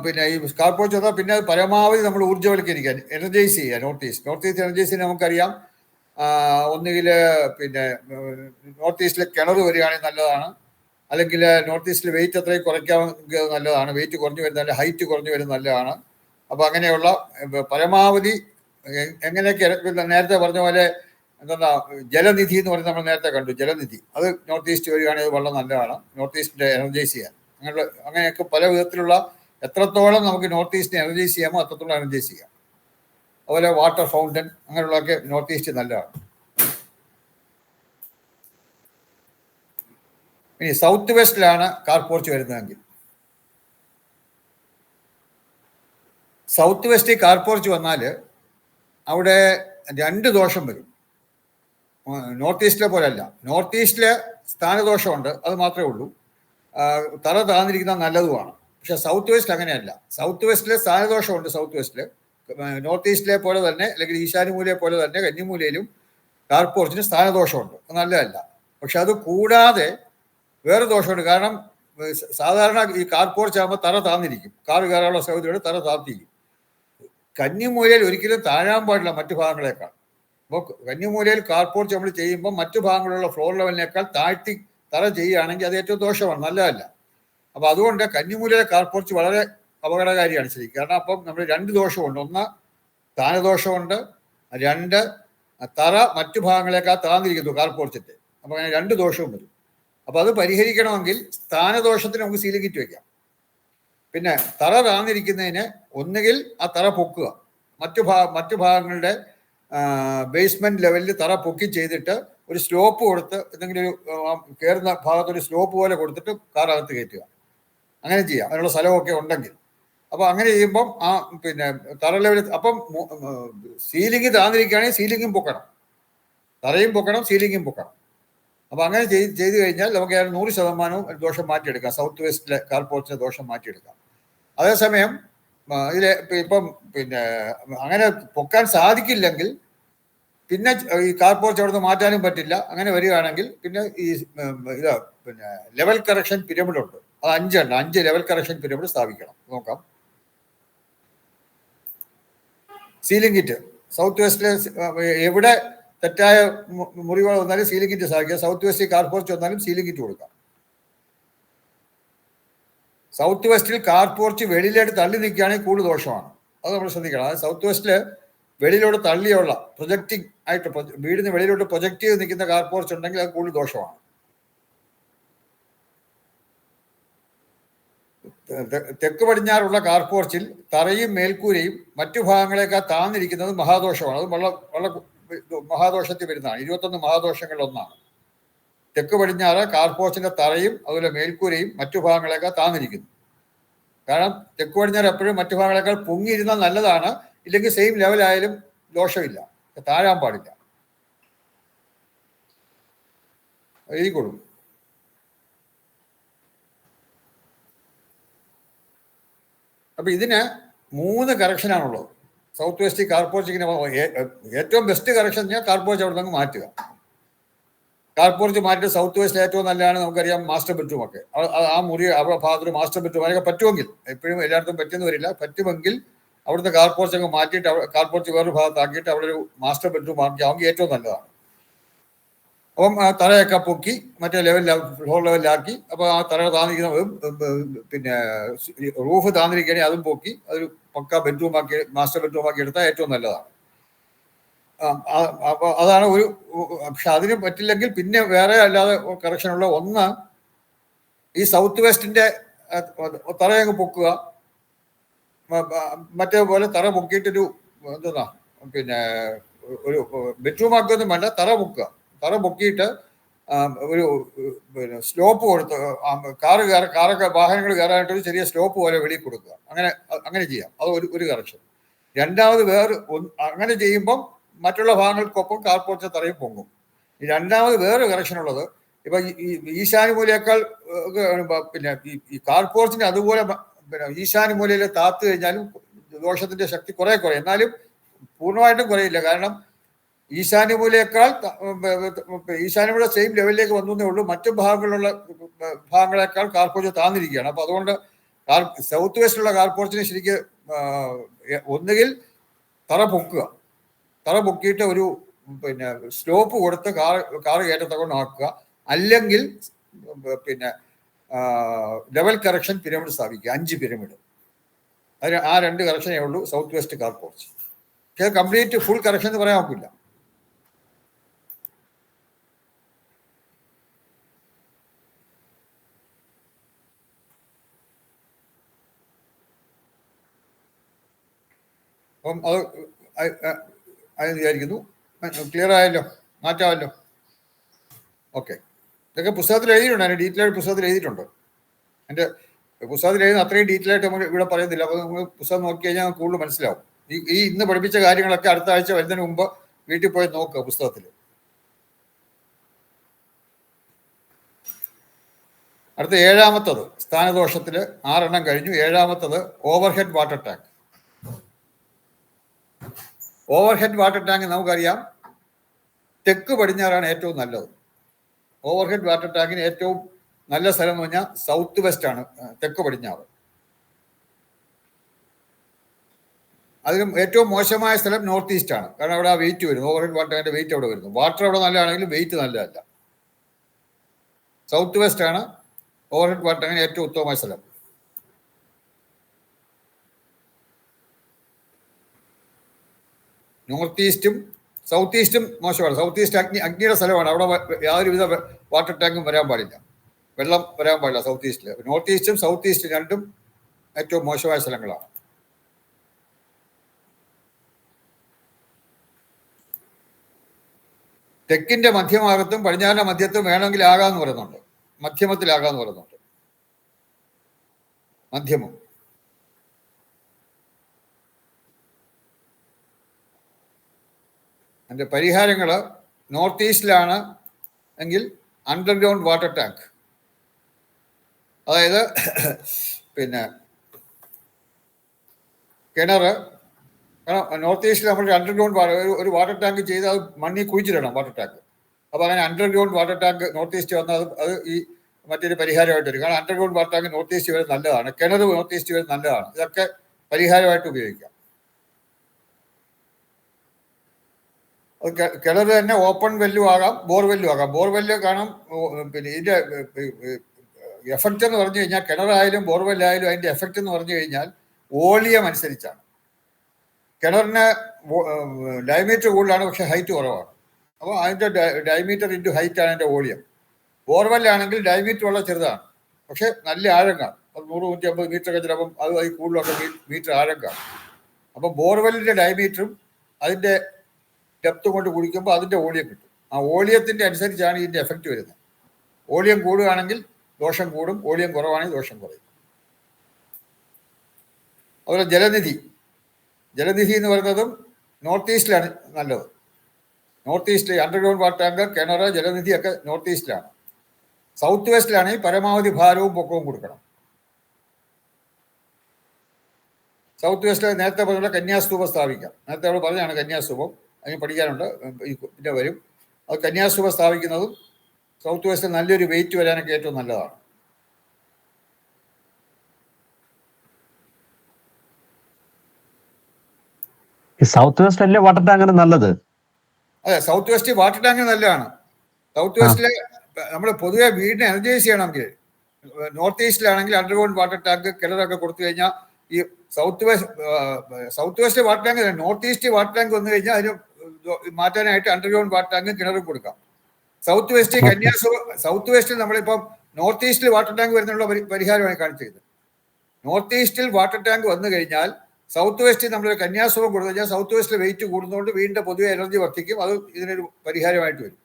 പിന്നെ ഈ കാർ പോർച്ച് വന്നാൽ പിന്നെ പരമാവധി നമ്മൾ ഊർജ്ജവൽക്കരിക്കാൻ എനർജൈസ് ചെയ്യുക. നോർത്ത് ഈസ്റ്റ് എനർജൈസിന് നമുക്കറിയാം. ഒന്നുകിൽ പിന്നെ നോർത്ത് ഈസ്റ്റിലെ കിണർ വരികയാണെങ്കിൽ നല്ലതാണ്. അല്ലെങ്കിൽ നോർത്ത് ഈസ്റ്റിൽ വെയിറ്റ് അത്രയും കുറയ്ക്കാൻ നല്ലതാണ്. വെയിറ്റ് കുറഞ്ഞു വരുന്ന ഹൈറ്റ് കുറഞ്ഞു വരുന്നത് നല്ലതാണ്. അപ്പോൾ അങ്ങനെയുള്ള പരമാവധി എങ്ങനെയൊക്കെ നേരത്തെ പറഞ്ഞ പോലെ എന്താ ജലനിധി എന്ന് പറഞ്ഞ് നമ്മൾ നേരത്തെ കണ്ടു. ജലനിധി അത് നോർത്ത് ഈസ്റ്റ് വരികയാണെങ്കിൽ വളരെ നല്ലതാണ്. നോർത്ത് ഈസ്റ്റിൻ്റെ എനർജൈസ് ചെയ്യാൻ അങ്ങനെയൊക്കെ പല വിധത്തിലുള്ള എത്രത്തോളം നമുക്ക് നോർത്ത് ഈസ്റ്റിനെ എനർജൈസ് ചെയ്യാമോ അത്രത്തോളം എനർജൈസ് ചെയ്യാം. അതുപോലെ വാട്ടർ ഫൗണ്ടൻ അങ്ങനെയുള്ളതൊക്കെ നോർത്ത് ഈസ്റ്റ് നല്ലതാണ്. ഇനി സൗത്ത് വെസ്റ്റിലാണ് കാർ പോർച്ച് വരുന്നതെങ്കിൽ, സൗത്ത് വെസ്റ്റിൽ കാർ പോർച്ച് വന്നാൽ അവിടെ 2 ദോഷം വരും. നോർത്ത് ഈസ്റ്റിലെ പോലെയല്ല. നോർത്ത് ഈസ്റ്റിലെ സ്ഥാനദോഷമുണ്ട്, അത് മാത്രമേ ഉള്ളൂ. തറ താന്നിരിക്കുന്നത് നല്ലതുമാണ്. പക്ഷെ സൗത്ത് വെസ്റ്റ് അങ്ങനെയല്ല. സൗത്ത് വെസ്റ്റിലെ സ്ഥാനദോഷമുണ്ട്. സൗത്ത് വെസ്റ്റില് നോർത്ത് ഈസ്റ്റിലെ പോലെ തന്നെ അല്ലെങ്കിൽ ഈശാന്യമൂലയെ പോലെ തന്നെ കന്നിമൂലയിലും കാർ പോർച്ചിന് സ്ഥാനദോഷമുണ്ട്. അത് നല്ലതല്ല. പക്ഷെ അത് കൂടാതെ വേറെ ദോഷമുണ്ട്. കാരണം സാധാരണ ഈ കാർ പോർച്ച് ആകുമ്പോൾ തറ താന്നിരിക്കും. കാർ കയറാനുള്ള സൗകര്യത്തോടെ തറ താത്തിരിക്കും. കന്നിമൂലയിൽ ഒരിക്കലും താഴാൻ പാടില്ല മറ്റു ഭാഗങ്ങളെക്കാൾ. അപ്പോൾ കന്നിമൂലയിൽ കാർ പോർച്ച് നമ്മൾ ചെയ്യുമ്പോൾ മറ്റു ഭാഗങ്ങളിലുള്ള ഫ്ലോർ ലെവലിനേക്കാൾ താഴ്ത്തി തറ ചെയ്യുകയാണെങ്കിൽ അത് ഏറ്റവും ദോഷമാണ്, നല്ലതല്ല. അപ്പോൾ അതുകൊണ്ട് കന്നിമൂലയിലെ കാർ പോർച്ച് വളരെ അപകടകാരിയാണ് ശരിക്കും. കാരണം അപ്പം നമ്മൾ 2 ദോഷമുണ്ട്. ഒന്ന് സ്ഥാനദോഷമുണ്ട്, 2 തറ മറ്റു ഭാഗങ്ങളെക്കാൾ താന്നിരിക്കുന്നു കാർ പോർച്ചിൻ്റെ. അപ്പോൾ അങ്ങനെ 2 ദോഷവും വരും. അപ്പോൾ അത് പരിഹരിക്കണമെങ്കിൽ സ്ഥാനദോഷത്തിന് നമുക്ക് സീലിംഗ് ഹീറ്റ് വയ്ക്കാം. പിന്നെ തറ താന്നിരിക്കുന്നതിന് ഒന്നുകിൽ ആ തറ പൊക്കുക, മറ്റു ഭാഗങ്ങളുടെ ബേസ്മെന്റ് ലെവലിൽ തറ പൊക്കി ചെയ്തിട്ട് ഒരു സ്ലോപ്പ് കൊടുത്ത് എന്തെങ്കിലും ഒരു കയറുന്ന ഭാഗത്തൊരു സ്ലോപ്പ് പോലെ കൊടുത്തിട്ട് കാറകത്ത് കയറ്റുക. അങ്ങനെ ചെയ്യാം, അതിനുള്ള സ്ഥലമൊക്കെ ഉണ്ടെങ്കിൽ. അപ്പോൾ അങ്ങനെ ചെയ്യുമ്പം ആ പിന്നെ തറ ലെവലിൽ അപ്പം സീലിംഗ് താന്നിരിക്കുകയാണെങ്കിൽ സീലിംഗും പൊക്കണം, തറയും പൊക്കണം, സീലിംഗും പൊക്കണം. അപ്പോൾ അങ്ങനെ ചെയ്തു കഴിഞ്ഞാൽ നമുക്ക് 100% ദോഷം മാറ്റിയെടുക്കാം. സൗത്ത് വെസ്റ്റിലെ കാർ പോർച്ചിലെ ദോഷം മാറ്റിയെടുക്കാം. അതേസമയം ഇതിലെ ഇപ്പം പിന്നെ അങ്ങനെ പൊക്കാൻ സാധിക്കില്ലെങ്കിൽ പിന്നെ ഈ കാർ പോർച്ച് അവിടെ നിന്ന് മാറ്റാനും പറ്റില്ല. അങ്ങനെ വരികയാണെങ്കിൽ പിന്നെ ഈ ഇത് പിന്നെ ലെവൽ കറക്ഷൻ പിരമിഡ് ഉണ്ട്. അത് 5 ലെവൽ കറക്ഷൻ പിരമിഡ് സ്ഥാപിക്കണം. നോക്കാം. സീലിംഗ് ഹീറ്റ് സൗത്ത് വെസ്റ്റിലെ എവിടെ തെറ്റായ മുറികൾ വന്നാലും സീലിംഗ് ഹീറ്റ് സ്ഥാപിക്കുക. സൗത്ത് വെസ്റ്റിൽ കാർ പോർച്ച് വന്നാലും സീലിംഗ് ഹീറ്റ് കൊടുക്കാം. സൗത്ത് വെസ്റ്റിൽ കാർ പോർച്ച് വെളിയിലോട്ട് തള്ളി നിൽക്കുകയാണെങ്കിൽ കൂടുതൽ ദോഷമാണ്. അത് നമ്മൾ ശ്രദ്ധിക്കണം. അതായത് സൗത്ത് വെസ്റ്റിൽ വെളിയിലോട്ട് തള്ളിയുള്ള പ്രൊജക്റ്റിംഗ് ആയിട്ട് വീടിന് വെളിയിലോട്ട് പ്രൊജക്റ്റ് ചെയ്ത് നിൽക്കുന്ന കാർ പോർച്ച് ഉണ്ടെങ്കിൽ അത് കൂടുതൽ ദോഷമാണ്. തെക്ക് പടിഞ്ഞാറുള്ള കാർ പോർച്ചിൽ തറയും മേൽക്കൂരയും മറ്റു ഭാഗങ്ങളെക്കാൾ താന്നിരിക്കുന്നത് മഹാദോഷമാണ്. അത് വളരെ മഹാദോഷത്തിൽ വരുന്നതാണ്. 21 മഹാദോഷങ്ങളിൽ ഒന്നാണ്. തെക്ക് പടിഞ്ഞാറ് കാർ പോർച്ചിന്റെ തറയും അതുപോലെ മേൽക്കൂരയും മറ്റു ഭാഗങ്ങളെക്കാൾ താന്നിരിക്കുന്നു. കാരണം തെക്ക് പടിഞ്ഞാറ് എപ്പോഴും മറ്റു ഭാഗങ്ങളെക്കാൾ പൊങ്ങിയിരുന്നാൽ നല്ലതാണ്. ഇല്ലെങ്കിൽ സെയിം ലെവലായാലും ദോഷമില്ല, താഴാൻ പാടില്ല. എഴുതിക്കൊള്ളൂ. അപ്പൊ ഇതിന് 3 കറക്ഷനാണുള്ളത്. സൗത്ത് വെസ്റ്റ് കാർ പോർച്ച് ഇങ്ങനെ ഏറ്റവും ബെസ്റ്റ് കറക്ഷൻ ഞാൻ കാർ പോർച്ച് അവിടെ നിന്ന് മാറ്റുക. കാർ പോർച്ച് മാറ്റി സൗത്ത് വെസ്റ്റിൽ ഏറ്റവും നല്ലതാണ്. നമുക്കറിയാം മാസ്റ്റർ ബെഡ്റൂം ഒക്കെ ആ മുറി അവിടെ ഭാഗത്തൊരു മാസ്റ്റർ ബെഡ്റൂം അതിനൊക്കെ പറ്റുമെങ്കിൽ, എപ്പോഴും എല്ലായിടത്തും പറ്റുമെന്ന് വരില്ല, പറ്റുമെങ്കിൽ അവിടുത്തെ കാർ പോർച്ച് അങ്ങ് മാറ്റിയിട്ട് കാർ പോർച്ച് വേറൊരു ഭാഗത്താക്കിയിട്ട് അവിടെ ഒരു മാസ്റ്റർ ബെഡ്റൂം ആക്കിയാവുമെങ്കിൽ ഏറ്റവും നല്ലതാണ്. അപ്പം ആ തറയൊക്കെ പൊക്കി മറ്റേ ഫ്ലോർ ലെവലിലാക്കി. അപ്പോൾ ആ തറ താന്നിരിക്കുന്നതും പിന്നെ റൂഫ് താന്നിരിക്കുകയാണെങ്കിൽ അതും പൊക്കി അതൊരു പക്ക ബെഡ്റൂം ആക്കി മാസ്റ്റർ ബെഡ്റൂം ആക്കി എടുത്താൽ ഏറ്റവും നല്ലതാണ്. അപ്പോൾ അതാണ് ഒരു. പക്ഷെ അതിന് പറ്റില്ലെങ്കിൽ പിന്നെ വേറെ അല്ലാതെ കറക്ഷനുള്ള ഒന്ന്, ഈ സൗത്ത് വെസ്റ്റിന്റെ തറയങ്ങ് പൊക്കുക. മറ്റേപോലെ തറ പൊക്കിയിട്ടൊരു എന്താ പിന്നെ ഒരു ബെഡ്റൂം ആക്കുകയൊന്നും വേണ്ട, തറ പൊക്കുക. തറ പൊക്കിയിട്ട് ഒരു പിന്നെ സ്ലോപ്പ് കൊടുത്ത് കാറൊക്കെ വാഹനങ്ങൾ കയറാനായിട്ടൊരു ചെറിയ സ്ലോപ്പ് പോലെ വെളിയിൽ കൊടുക്കുക. അങ്ങനെ ചെയ്യാം. അത് ഒരു കറക്ഷൻ. രണ്ടാമത് അങ്ങനെ ചെയ്യുമ്പം മറ്റുള്ള ഭാഗങ്ങൾക്കൊപ്പം കാർപോർച്ചിന്റെ തറയിൽ പൊങ്ങും. രണ്ടാമത് വേറെ കറക്ഷൻ ഉള്ളത്, ഇപ്പൊ ഈ ഈശാനുമൂലയേക്കാൾ പിന്നെ ഈ കാർപോർച്ചിന്റെ അതുപോലെ പിന്നെ ഈശാനുമൂലയിൽ താത്തു കഴിഞ്ഞാലും ദോഷത്തിന്റെ ശക്തി കുറെ കുറയും, എന്നാലും പൂർണ്ണമായിട്ടും കുറയില്ല. കാരണം ഈശാനുമൂലയേക്കാൾ ഈശാനുമൂല സെയിം ലെവലിലേക്ക് വന്നേ ഉള്ളൂ, മറ്റു ഭാഗങ്ങളെക്കാൾ കാർപോർച്ച് താന്നിരിക്കുകയാണ്. അപ്പൊ അതുകൊണ്ട് സൗത്ത് വെസ്റ്റിലുള്ള കാർപോർച്ചിന് ശരിക്ക് ഒന്നുകിൽ തറ പൊക്കിയിട്ട് ഒരു പിന്നെ സ്ലോപ്പ് കൊടുത്ത് കാറ് കയറ്റത്തകൊണ്ടാക്കുക, അല്ലെങ്കിൽ പിന്നെ ലെവൽ കറക്ഷൻ പിരമിഡ് സ്ഥാപിക്കുക, 5 പിരമിഡ്. അതിന് ആ 2 കറക്ഷനേ ഉള്ളൂ സൗത്ത് വെസ്റ്റ് കാർപോർച്ച്. പക്ഷേ കംപ്ലീറ്റ് ഫുൾ കറക്ഷൻ എന്ന് പറയാൻ നോക്കില്ല. അപ്പം അത് വിചാരിക്കുന്നു ക്ലിയർ ആയല്ലോ, മാറ്റാമല്ലോ. ഓക്കെ, ഇതൊക്കെ പുസ്തകത്തിൽ എഴുതിയിട്ടുണ്ട്, അതിന് ഡീറ്റെയിൽ ആയിട്ട് പുസ്തകത്തിൽ എഴുതിയിട്ടുണ്ട്. എൻ്റെ പുസ്തകത്തിൽ എഴുതുന്ന അത്രയും ഡീറ്റെയിൽ ആയിട്ട് നമ്മൾ ഇവിടെ പറയുന്നില്ല. അപ്പോൾ നമ്മൾ പുസ്തകം നോക്കി കഴിഞ്ഞാൽ കൂടുതൽ മനസ്സിലാവും. ഈ ഇന്ന് പഠിപ്പിച്ച കാര്യങ്ങളൊക്കെ അടുത്ത ആഴ്ച വരുന്നതിന് മുമ്പ് വീട്ടിൽ പോയി നോക്കുക പുസ്തകത്തിൽ. അടുത്ത 7ാമത്തത് സ്ഥാനദോഷത്തിൽ 6 എണ്ണം കഴിഞ്ഞു. 7ാമത്തത് overhead water tank. Overhead water tank നമുക്കറിയാം തെക്ക് പടിഞ്ഞാറാണ് ഏറ്റവും നല്ലത്. ഓവർഹെഡ് വാട്ടർ ടാങ്കിന് ഏറ്റവും നല്ല സ്ഥലം എന്ന് പറഞ്ഞാൽ സൗത്ത് വെസ്റ്റ് ആണ്, തെക്ക് പടിഞ്ഞാറ്. അതിനും ഏറ്റവും മോശമായ സ്ഥലം നോർത്ത് ഈസ്റ്റ് ആണ്, കാരണം അവിടെ ആ വെയിറ്റ് വരുന്നു, ഓവർഹെഡ് വാട്ടർ ടാങ്കിന്റെ വെയിറ്റ് അവിടെ വരുന്നു. വാട്ടർ അവിടെ നല്ലതാണെങ്കിലും വെയിറ്റ് നല്ലതല്ല. സൗത്ത് വെസ്റ്റ് ആണ് ഓവർഹെഡ് വാട്ടർ ടാങ്കിന് ഏറ്റവും ഉത്തമമായ സ്ഥലം. നോർത്ത് ഈസ്റ്റും സൗത്ത് ഈസ്റ്റും മോശമാണ്. സൗത്ത് ഈസ്റ്റ് അഗ്നിയുടെ സ്ഥലമാണ്, അവിടെ യാതൊരുവിധ വാട്ടർ ടാങ്കും വരാൻ പാടില്ല, വെള്ളം വരാൻ പാടില്ല സൗത്ത് ഈസ്റ്റിൽ. നോർത്ത് ഈസ്റ്റും സൗത്ത് ഈസ്റ്റും രണ്ടും ഏറ്റവും മോശമായ സ്ഥലങ്ങളാണ്. തെക്കിന്റെ മധ്യഭാഗത്തും പടിഞ്ഞാറിന്റെ മധ്യത്തും വേണമെങ്കിൽ ആകാമെന്ന് പറയുന്നുണ്ട്, മധ്യമത്തിലാകാമെന്ന് പറയുന്നുണ്ട്, മധ്യമം. അതിൻ്റെ പരിഹാരങ്ങൾ നോർത്ത് ഈസ്റ്റിലാണ് എങ്കിൽ അണ്ടർഗ്രൗണ്ട് വാട്ടർ ടാങ്ക്, അതായത് പിന്നെ കിണർ. കാരണം നോർത്ത് ഈസ്റ്റിൽ നമ്മൾ അണ്ടർഗ്രൗണ്ട് ഒരു വാട്ടർ ടാങ്ക് ചെയ്ത് അത് മണ്ണിൽ കുഴിച്ചിടണം വാട്ടർ ടാങ്ക്. അപ്പോൾ അങ്ങനെ underground water tank north east വന്നാൽ അത് ഈ മറ്റൊരു പരിഹാരമായിട്ട് വരും. കാരണം underground water tank north east വരെ നല്ലതാണ്, കിണർ നോർത്ത് ഈസ്റ്റ് വരെ നല്ലതാണ്. ഇതൊക്കെ പരിഹാരമായിട്ട് ഉപയോഗിക്കാം. കിണർ തന്നെ ഓപ്പൺ വെല്ലും ആകാം, ബോർവെല്ലും ആകാം. ബോർവെല്ല് കാണാം. പിന്നെ ഇതിൻ്റെ എഫക്റ്റ് എന്ന് പറഞ്ഞു കഴിഞ്ഞാൽ കിണറായാലും ബോർവെല്ലായാലും അതിൻ്റെ എഫക്റ്റ് എന്ന് പറഞ്ഞു കഴിഞ്ഞാൽ വോളിയം അനുസരിച്ചാണ്. കിണറിന് ഡയമീറ്റർ കൂടുതലാണ്, പക്ഷെ ഹൈറ്റ് കുറവാണ്. അപ്പോൾ അതിൻ്റെ ഡയമീറ്റർ ഇൻറ്റു ഹൈറ്റ് ആണ് അതിൻ്റെ വോളിയം. ബോർവെല്ലാണെങ്കിൽ ഡയമീറ്റർ വളരെ ചെറുതാണ്, പക്ഷെ നല്ല ആഴം കാണും. 100-150 മീറ്ററൊക്കെ ചിലപ്പം അത് കൂടുതലൊക്കെ മീറ്റർ ആഴം കാണും. അപ്പം ബോർവെല്ലിൻ്റെ ഡയമീറ്ററും അതിൻ്റെ ഡെപ്ത് കൊണ്ട് കുടിക്കുമ്പോൾ അതിൻ്റെ വോളിയം കിട്ടും. ആ വോളിയത്തിൻ്റെ അനുസരിച്ചാണ് ഇതിൻ്റെ എഫക്റ്റ് വരുന്നത്. വോളിയം കൂടുകയാണെങ്കിൽ ദോഷം കൂടും, വോളിയം കുറവാണെങ്കിൽ ദോഷം കുറയും. അതുപോലെ ജലനിധി എന്ന് പറയുന്നതും നോർത്ത് ഈസ്റ്റിലാണ് നല്ലത്. നോർത്ത് ഈസ്റ്റിൽ അണ്ടർഗ്രൗണ്ട് വാട്ടർ ടാങ്ക്, കിണർ, ജലനിധിയൊക്കെ നോർത്ത് ഈസ്റ്റിലാണ്. സൗത്ത് വെസ്റ്റിലാണെങ്കിൽ പരമാവധി ഭാരവും പൊക്കവും കൊടുക്കണം. സൗത്ത് വെസ്റ്റിൽ നേരത്തെ പറഞ്ഞ കന്യാസ്തൂപം സ്ഥാപിക്കാം. നേരത്തെ അവിടെ പറഞ്ഞാണ് കന്യാസ്തൂപം, അതിന് പഠിക്കാനുണ്ട്, പിന്നെ വരും. അത് കന്യാസ്തൂപം സ്ഥാപിക്കുന്നതും സൗത്ത് വെസ്റ്റിൽ നല്ലൊരു വെയിറ്റ് വരാനൊക്കെ ഏറ്റവും നല്ലതാണ്. സൗത്ത് വെസ്റ്റ് അല്ലേ വാട്ടർ ടാങ്കിന് നല്ലത്? അതെ, സൗത്ത് വെസ്റ്റ് വാട്ടർ ടാങ്ക് നല്ലതാണ്. സൗത്ത് വെസ്റ്റിലെ നമ്മൾ പൊതുവെ വീടിനെ എനർജൈസ് ചെയ്യണമെങ്കിൽ നോർത്ത് ഈസ്റ്റിലാണെങ്കിൽ അണ്ടർഗ്രൗണ്ട് വാട്ടർ ടാങ്ക്, കിണറൊക്കെ കൊടുത്തു കഴിഞ്ഞാൽ ഈ south west water tank, north east water tank വന്നു കഴിഞ്ഞാൽ അതിന് മാറ്റാനായിട്ട് അണ്ടർഗ്രൗണ്ട് വാട്ടർ ടാങ്ക്, കിണറും കൊടുക്കാം. സൗത്ത് വെസ്റ്റിൽ നമ്മളിപ്പം നോർത്ത് ഈസ്റ്റിൽ വാട്ടർ ടാങ്ക് വരുന്നുള്ള പരിഹാരമായി കാണിച്ചിരുന്നത്. നോർത്ത് ഈസ്റ്റിൽ വാട്ടർ ടാങ്ക് വന്നു കഴിഞ്ഞാൽ സൗത്ത് വെസ്റ്റിൽ നമ്മൾ കന്യാസ്തൂപം കൊടുത്തു കഴിഞ്ഞാൽ സൗത്ത് വെസ്റ്റിൽ വെയിറ്റ് കൂടുന്നതുകൊണ്ട് വീണ്ടും പൊതുവെ എനർജി വർദ്ധിക്കും. അത് ഇതിനൊരു പരിഹാരമായിട്ട് വരും.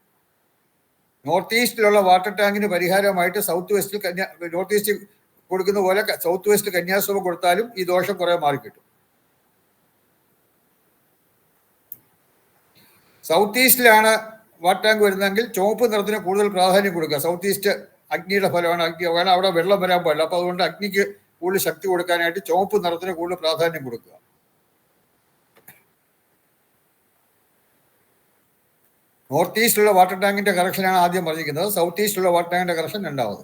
നോർത്ത് ഈസ്റ്റിലുള്ള വാട്ടർ ടാങ്കിന് പരിഹാരമായിട്ട് സൗത്ത് വെസ്റ്റിൽ നോർത്ത് ഈസ്റ്റിൽ കൊടുക്കുന്ന പോലെ സൗത്ത് വെസ്റ്റ് കന്യാസ്തൂപം കൊടുത്താലും ഈ ദോഷം കുറെ മാറിക്കിട്ടും. സൗത്ത് ഈസ്റ്റിലാണ് വാട്ടർ ടാങ്ക് വരുന്നതെങ്കിൽ ചുവപ്പ് നിറത്തിന് കൂടുതൽ പ്രാധാന്യം കൊടുക്കുക. സൗത്ത് ഈസ്റ്റ് അഗ്നിയുടെ ഫലമാണ്. കാരണം അവിടെ വെള്ളം വരാൻ പാടില്ല. അപ്പോൾ അതുകൊണ്ട് അഗ്നിക്ക് കൂടുതൽ ശക്തി കൊടുക്കാനായിട്ട് ചുവപ്പ് നിറത്തിന് കൂടുതൽ പ്രാധാന്യം കൊടുക്കുക. നോർത്ത് ഈസ്റ്റിലുള്ള വാട്ടർ ടാങ്കിന്റെ കറക്ഷനാണ് ആദ്യം പറഞ്ഞിരിക്കുന്നത്. സൗത്ത് ഈസ്റ്റിലുള്ള വാട്ടർ ടാങ്കിന്റെ കറക്ഷൻ രണ്ടാമത്.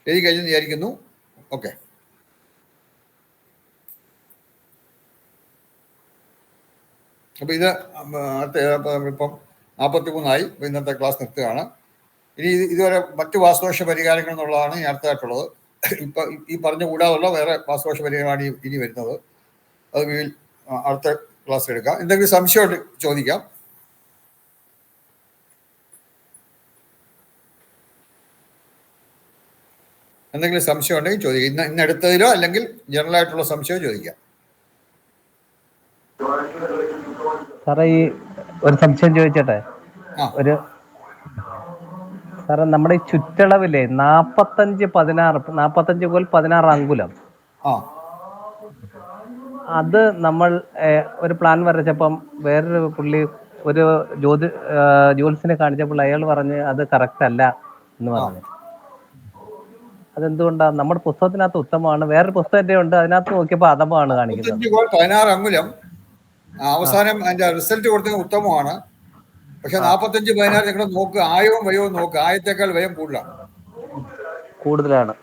എഴുതി കഴിഞ്ഞെന്ന് വിചാരിക്കുന്നു. ഓക്കെ, അപ്പോൾ ഇത് ഇപ്പം 43 ഇന്നത്തെ ക്ലാസ് നിർത്തുകയാണ്. ഇനി ഇതുവരെ മറ്റു വാസ്തുദോഷ പരിഹാരങ്ങൾ എന്നുള്ളതാണ് ഇനി അടുത്തതായിട്ടുള്ളത്. ഇപ്പം ഈ പറഞ്ഞ കൂടാതുള്ള വേറെ വാസ്തുദോഷ പരിഹാരമാണ് ഇനി വരുന്നത്. അത് അടുത്ത ക്ലാസ് എടുക്കാം. എന്തെങ്കിലും സംശയം ചോദിക്കാം. എന്തെങ്കിലും സംശയം ഉണ്ടെങ്കിൽ ചോദിക്കാം. ഇന്ന് എടുത്തതിലോ അല്ലെങ്കിൽ ജനറൽ ആയിട്ടുള്ള സംശയം ചോദിക്കാം. സാറേ ഈ ഒരു സംശയം ചോദിച്ചോട്ടെ? ഒരു സാറേ, നമ്മുടെ ഈ ചുറ്റളവിലെ 45 അങ്കുലം, അത് നമ്മൾ ഒരു പ്ലാൻ വരച്ചപ്പം വേറൊരു പുള്ളി ഒരു ജ്യോത്സ്യനെ കാണിച്ചപ്പോൾ അയാൾ പറഞ്ഞ് അത് കറക്റ്റ് അല്ല എന്ന് പറഞ്ഞു. അതെന്തുകൊണ്ടാണ്? നമ്മുടെ പുസ്തകത്തിനകത്ത് ഉത്തമമാണ്, വേറൊരു പുസ്തകത്തിന്റെ ഉണ്ട്, അതിനകത്ത് നോക്കിയപ്പോൾ അധമമാണ് കാണിക്കുന്നത്. 16 അങ്കുലം അവസാനം അതിന്റെ റിസൾട്ട് കൊടുത്തത് ഉത്തമമാണ്. പക്ഷെ 45-16 നിങ്ങൾ നോക്കുക, ആയവും വയവും നോക്കുക. ആയത്തേക്കാൾ വയം കൂടുതലാണ്.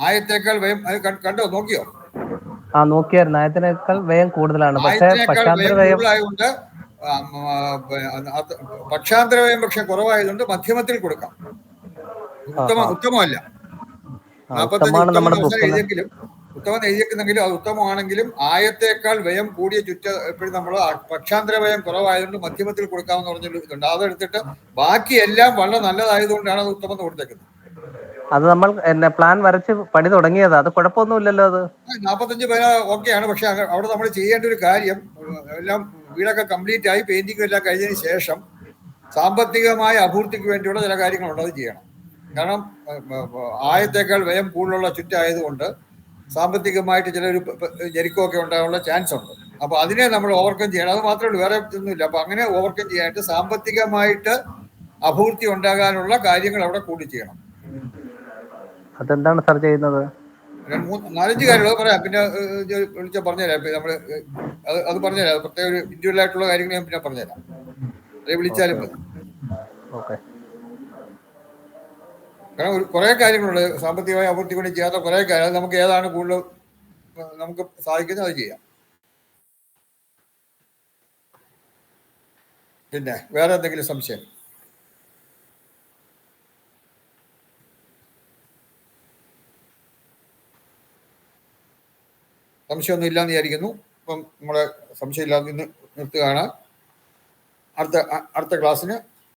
ആയത്തേക്കാൾ വയം കണ്ടോ? നോക്കിയോ? നോക്കിയായിരുന്നു. ആയത്തിനേക്കാൾ വയം കൂടുതലാണ്. പക്ഷേ പക്ഷാന്തര വയമായതുകൊണ്ട് പക്ഷാന്തര വയം പക്ഷെ കുറവായതുകൊണ്ട് മധ്യമത്തിൽ കൊടുക്കാം. ഉത്തമമല്ല. 45 ഉത്തമം എഴുതിയെക്കുന്നെങ്കിലും അത് ഉത്തമമാണെങ്കിലും ആയത്തേക്കാൾ വ്യയം കൂടിയ എപ്പോഴും നമ്മൾ പക്ഷാന്തര വ്യയം കുറവായതുകൊണ്ട് മധ്യമത്തിൽ കൊടുക്കാമെന്ന് പറഞ്ഞൊരു ഇതുണ്ട്. അതെടുത്തിട്ട് ബാക്കി എല്ലാം വളരെ നല്ലതായതുകൊണ്ടാണ് അത് ഉത്തമം കൊടുത്തേക്കുന്നത്. അത് നമ്മൾ പ്ലാൻ വരച്ച് പണി തുടങ്ങിയത്, അത് കുഴപ്പമൊന്നുമില്ലല്ലോ. അത് 45 ഓക്കെയാണ്. പക്ഷെ അവിടെ നമ്മൾ ചെയ്യേണ്ട ഒരു കാര്യം, എല്ലാം വീടൊക്കെ കംപ്ലീറ്റ് ആയി പെയിന്റിംഗ് എല്ലാം കഴിഞ്ഞതിന് ശേഷം സാമ്പത്തികമായ അഭിവൃദ്ധിക്ക് വേണ്ടിയുള്ള ചില കാര്യങ്ങളുണ്ട്, അത് ചെയ്യണം. കാരണം ആയത്തേക്കാൾ വ്യയം കൂടുതലുള്ള ചുറ്റായതുകൊണ്ട് സാമ്പത്തികമായിട്ട് ചിലൊരു ഞെരുക്കമൊക്കെ ഉണ്ടാകാനുള്ള ചാൻസ് ഉണ്ട്. അപ്പോൾ അതിനെ നമ്മൾ ഓവർകം ചെയ്യണം. അത് മാത്രമേ ഉള്ളൂ, വേറെ ഒന്നുമില്ല. അപ്പോൾ അങ്ങനെ ഓവർകം ചെയ്യാനായിട്ട് സാമ്പത്തികമായിട്ട് അഭിവൃദ്ധി ഉണ്ടാകാനുള്ള കാര്യങ്ങൾ അവിടെ കൂടി ചെയ്യണം. അതെന്താണ് സാർ ചെയ്യുന്നത്? 4-5 കാര്യങ്ങൾ പറയാം. പിന്നെ വിളിച്ചാൽ പറഞ്ഞുതരാം. നമ്മൾ അത് പറഞ്ഞുതരാം. പ്രത്യേക ഒരു ഇൻഡിവിജ്വൽ ആയിട്ടുള്ള കാര്യങ്ങൾ ഞാൻ പിന്നെ പറഞ്ഞുതരാം. അത് വിളിച്ചാലും മതി. കാരണം കുറേ കാര്യങ്ങളുണ്ട് സാമ്പത്തികമായി അഭിവൃദ്ധി കൊണ്ട് ചെയ്യാത്ത കുറേ കാര്യം. അത് നമുക്ക് ഏതാണ് കൂടുതൽ നമുക്ക് സാധിക്കുന്നത് അത് ചെയ്യാം. പിന്നെ വേറെ എന്തെങ്കിലും സംശയം? സംശയമൊന്നും ഇല്ലാന്ന് വിചാരിക്കുന്നു. അപ്പം നമ്മളെ സംശയം ഇല്ലാതെ നിർത്തുകയാണ്. അടുത്ത ക്ലാസ്സിന്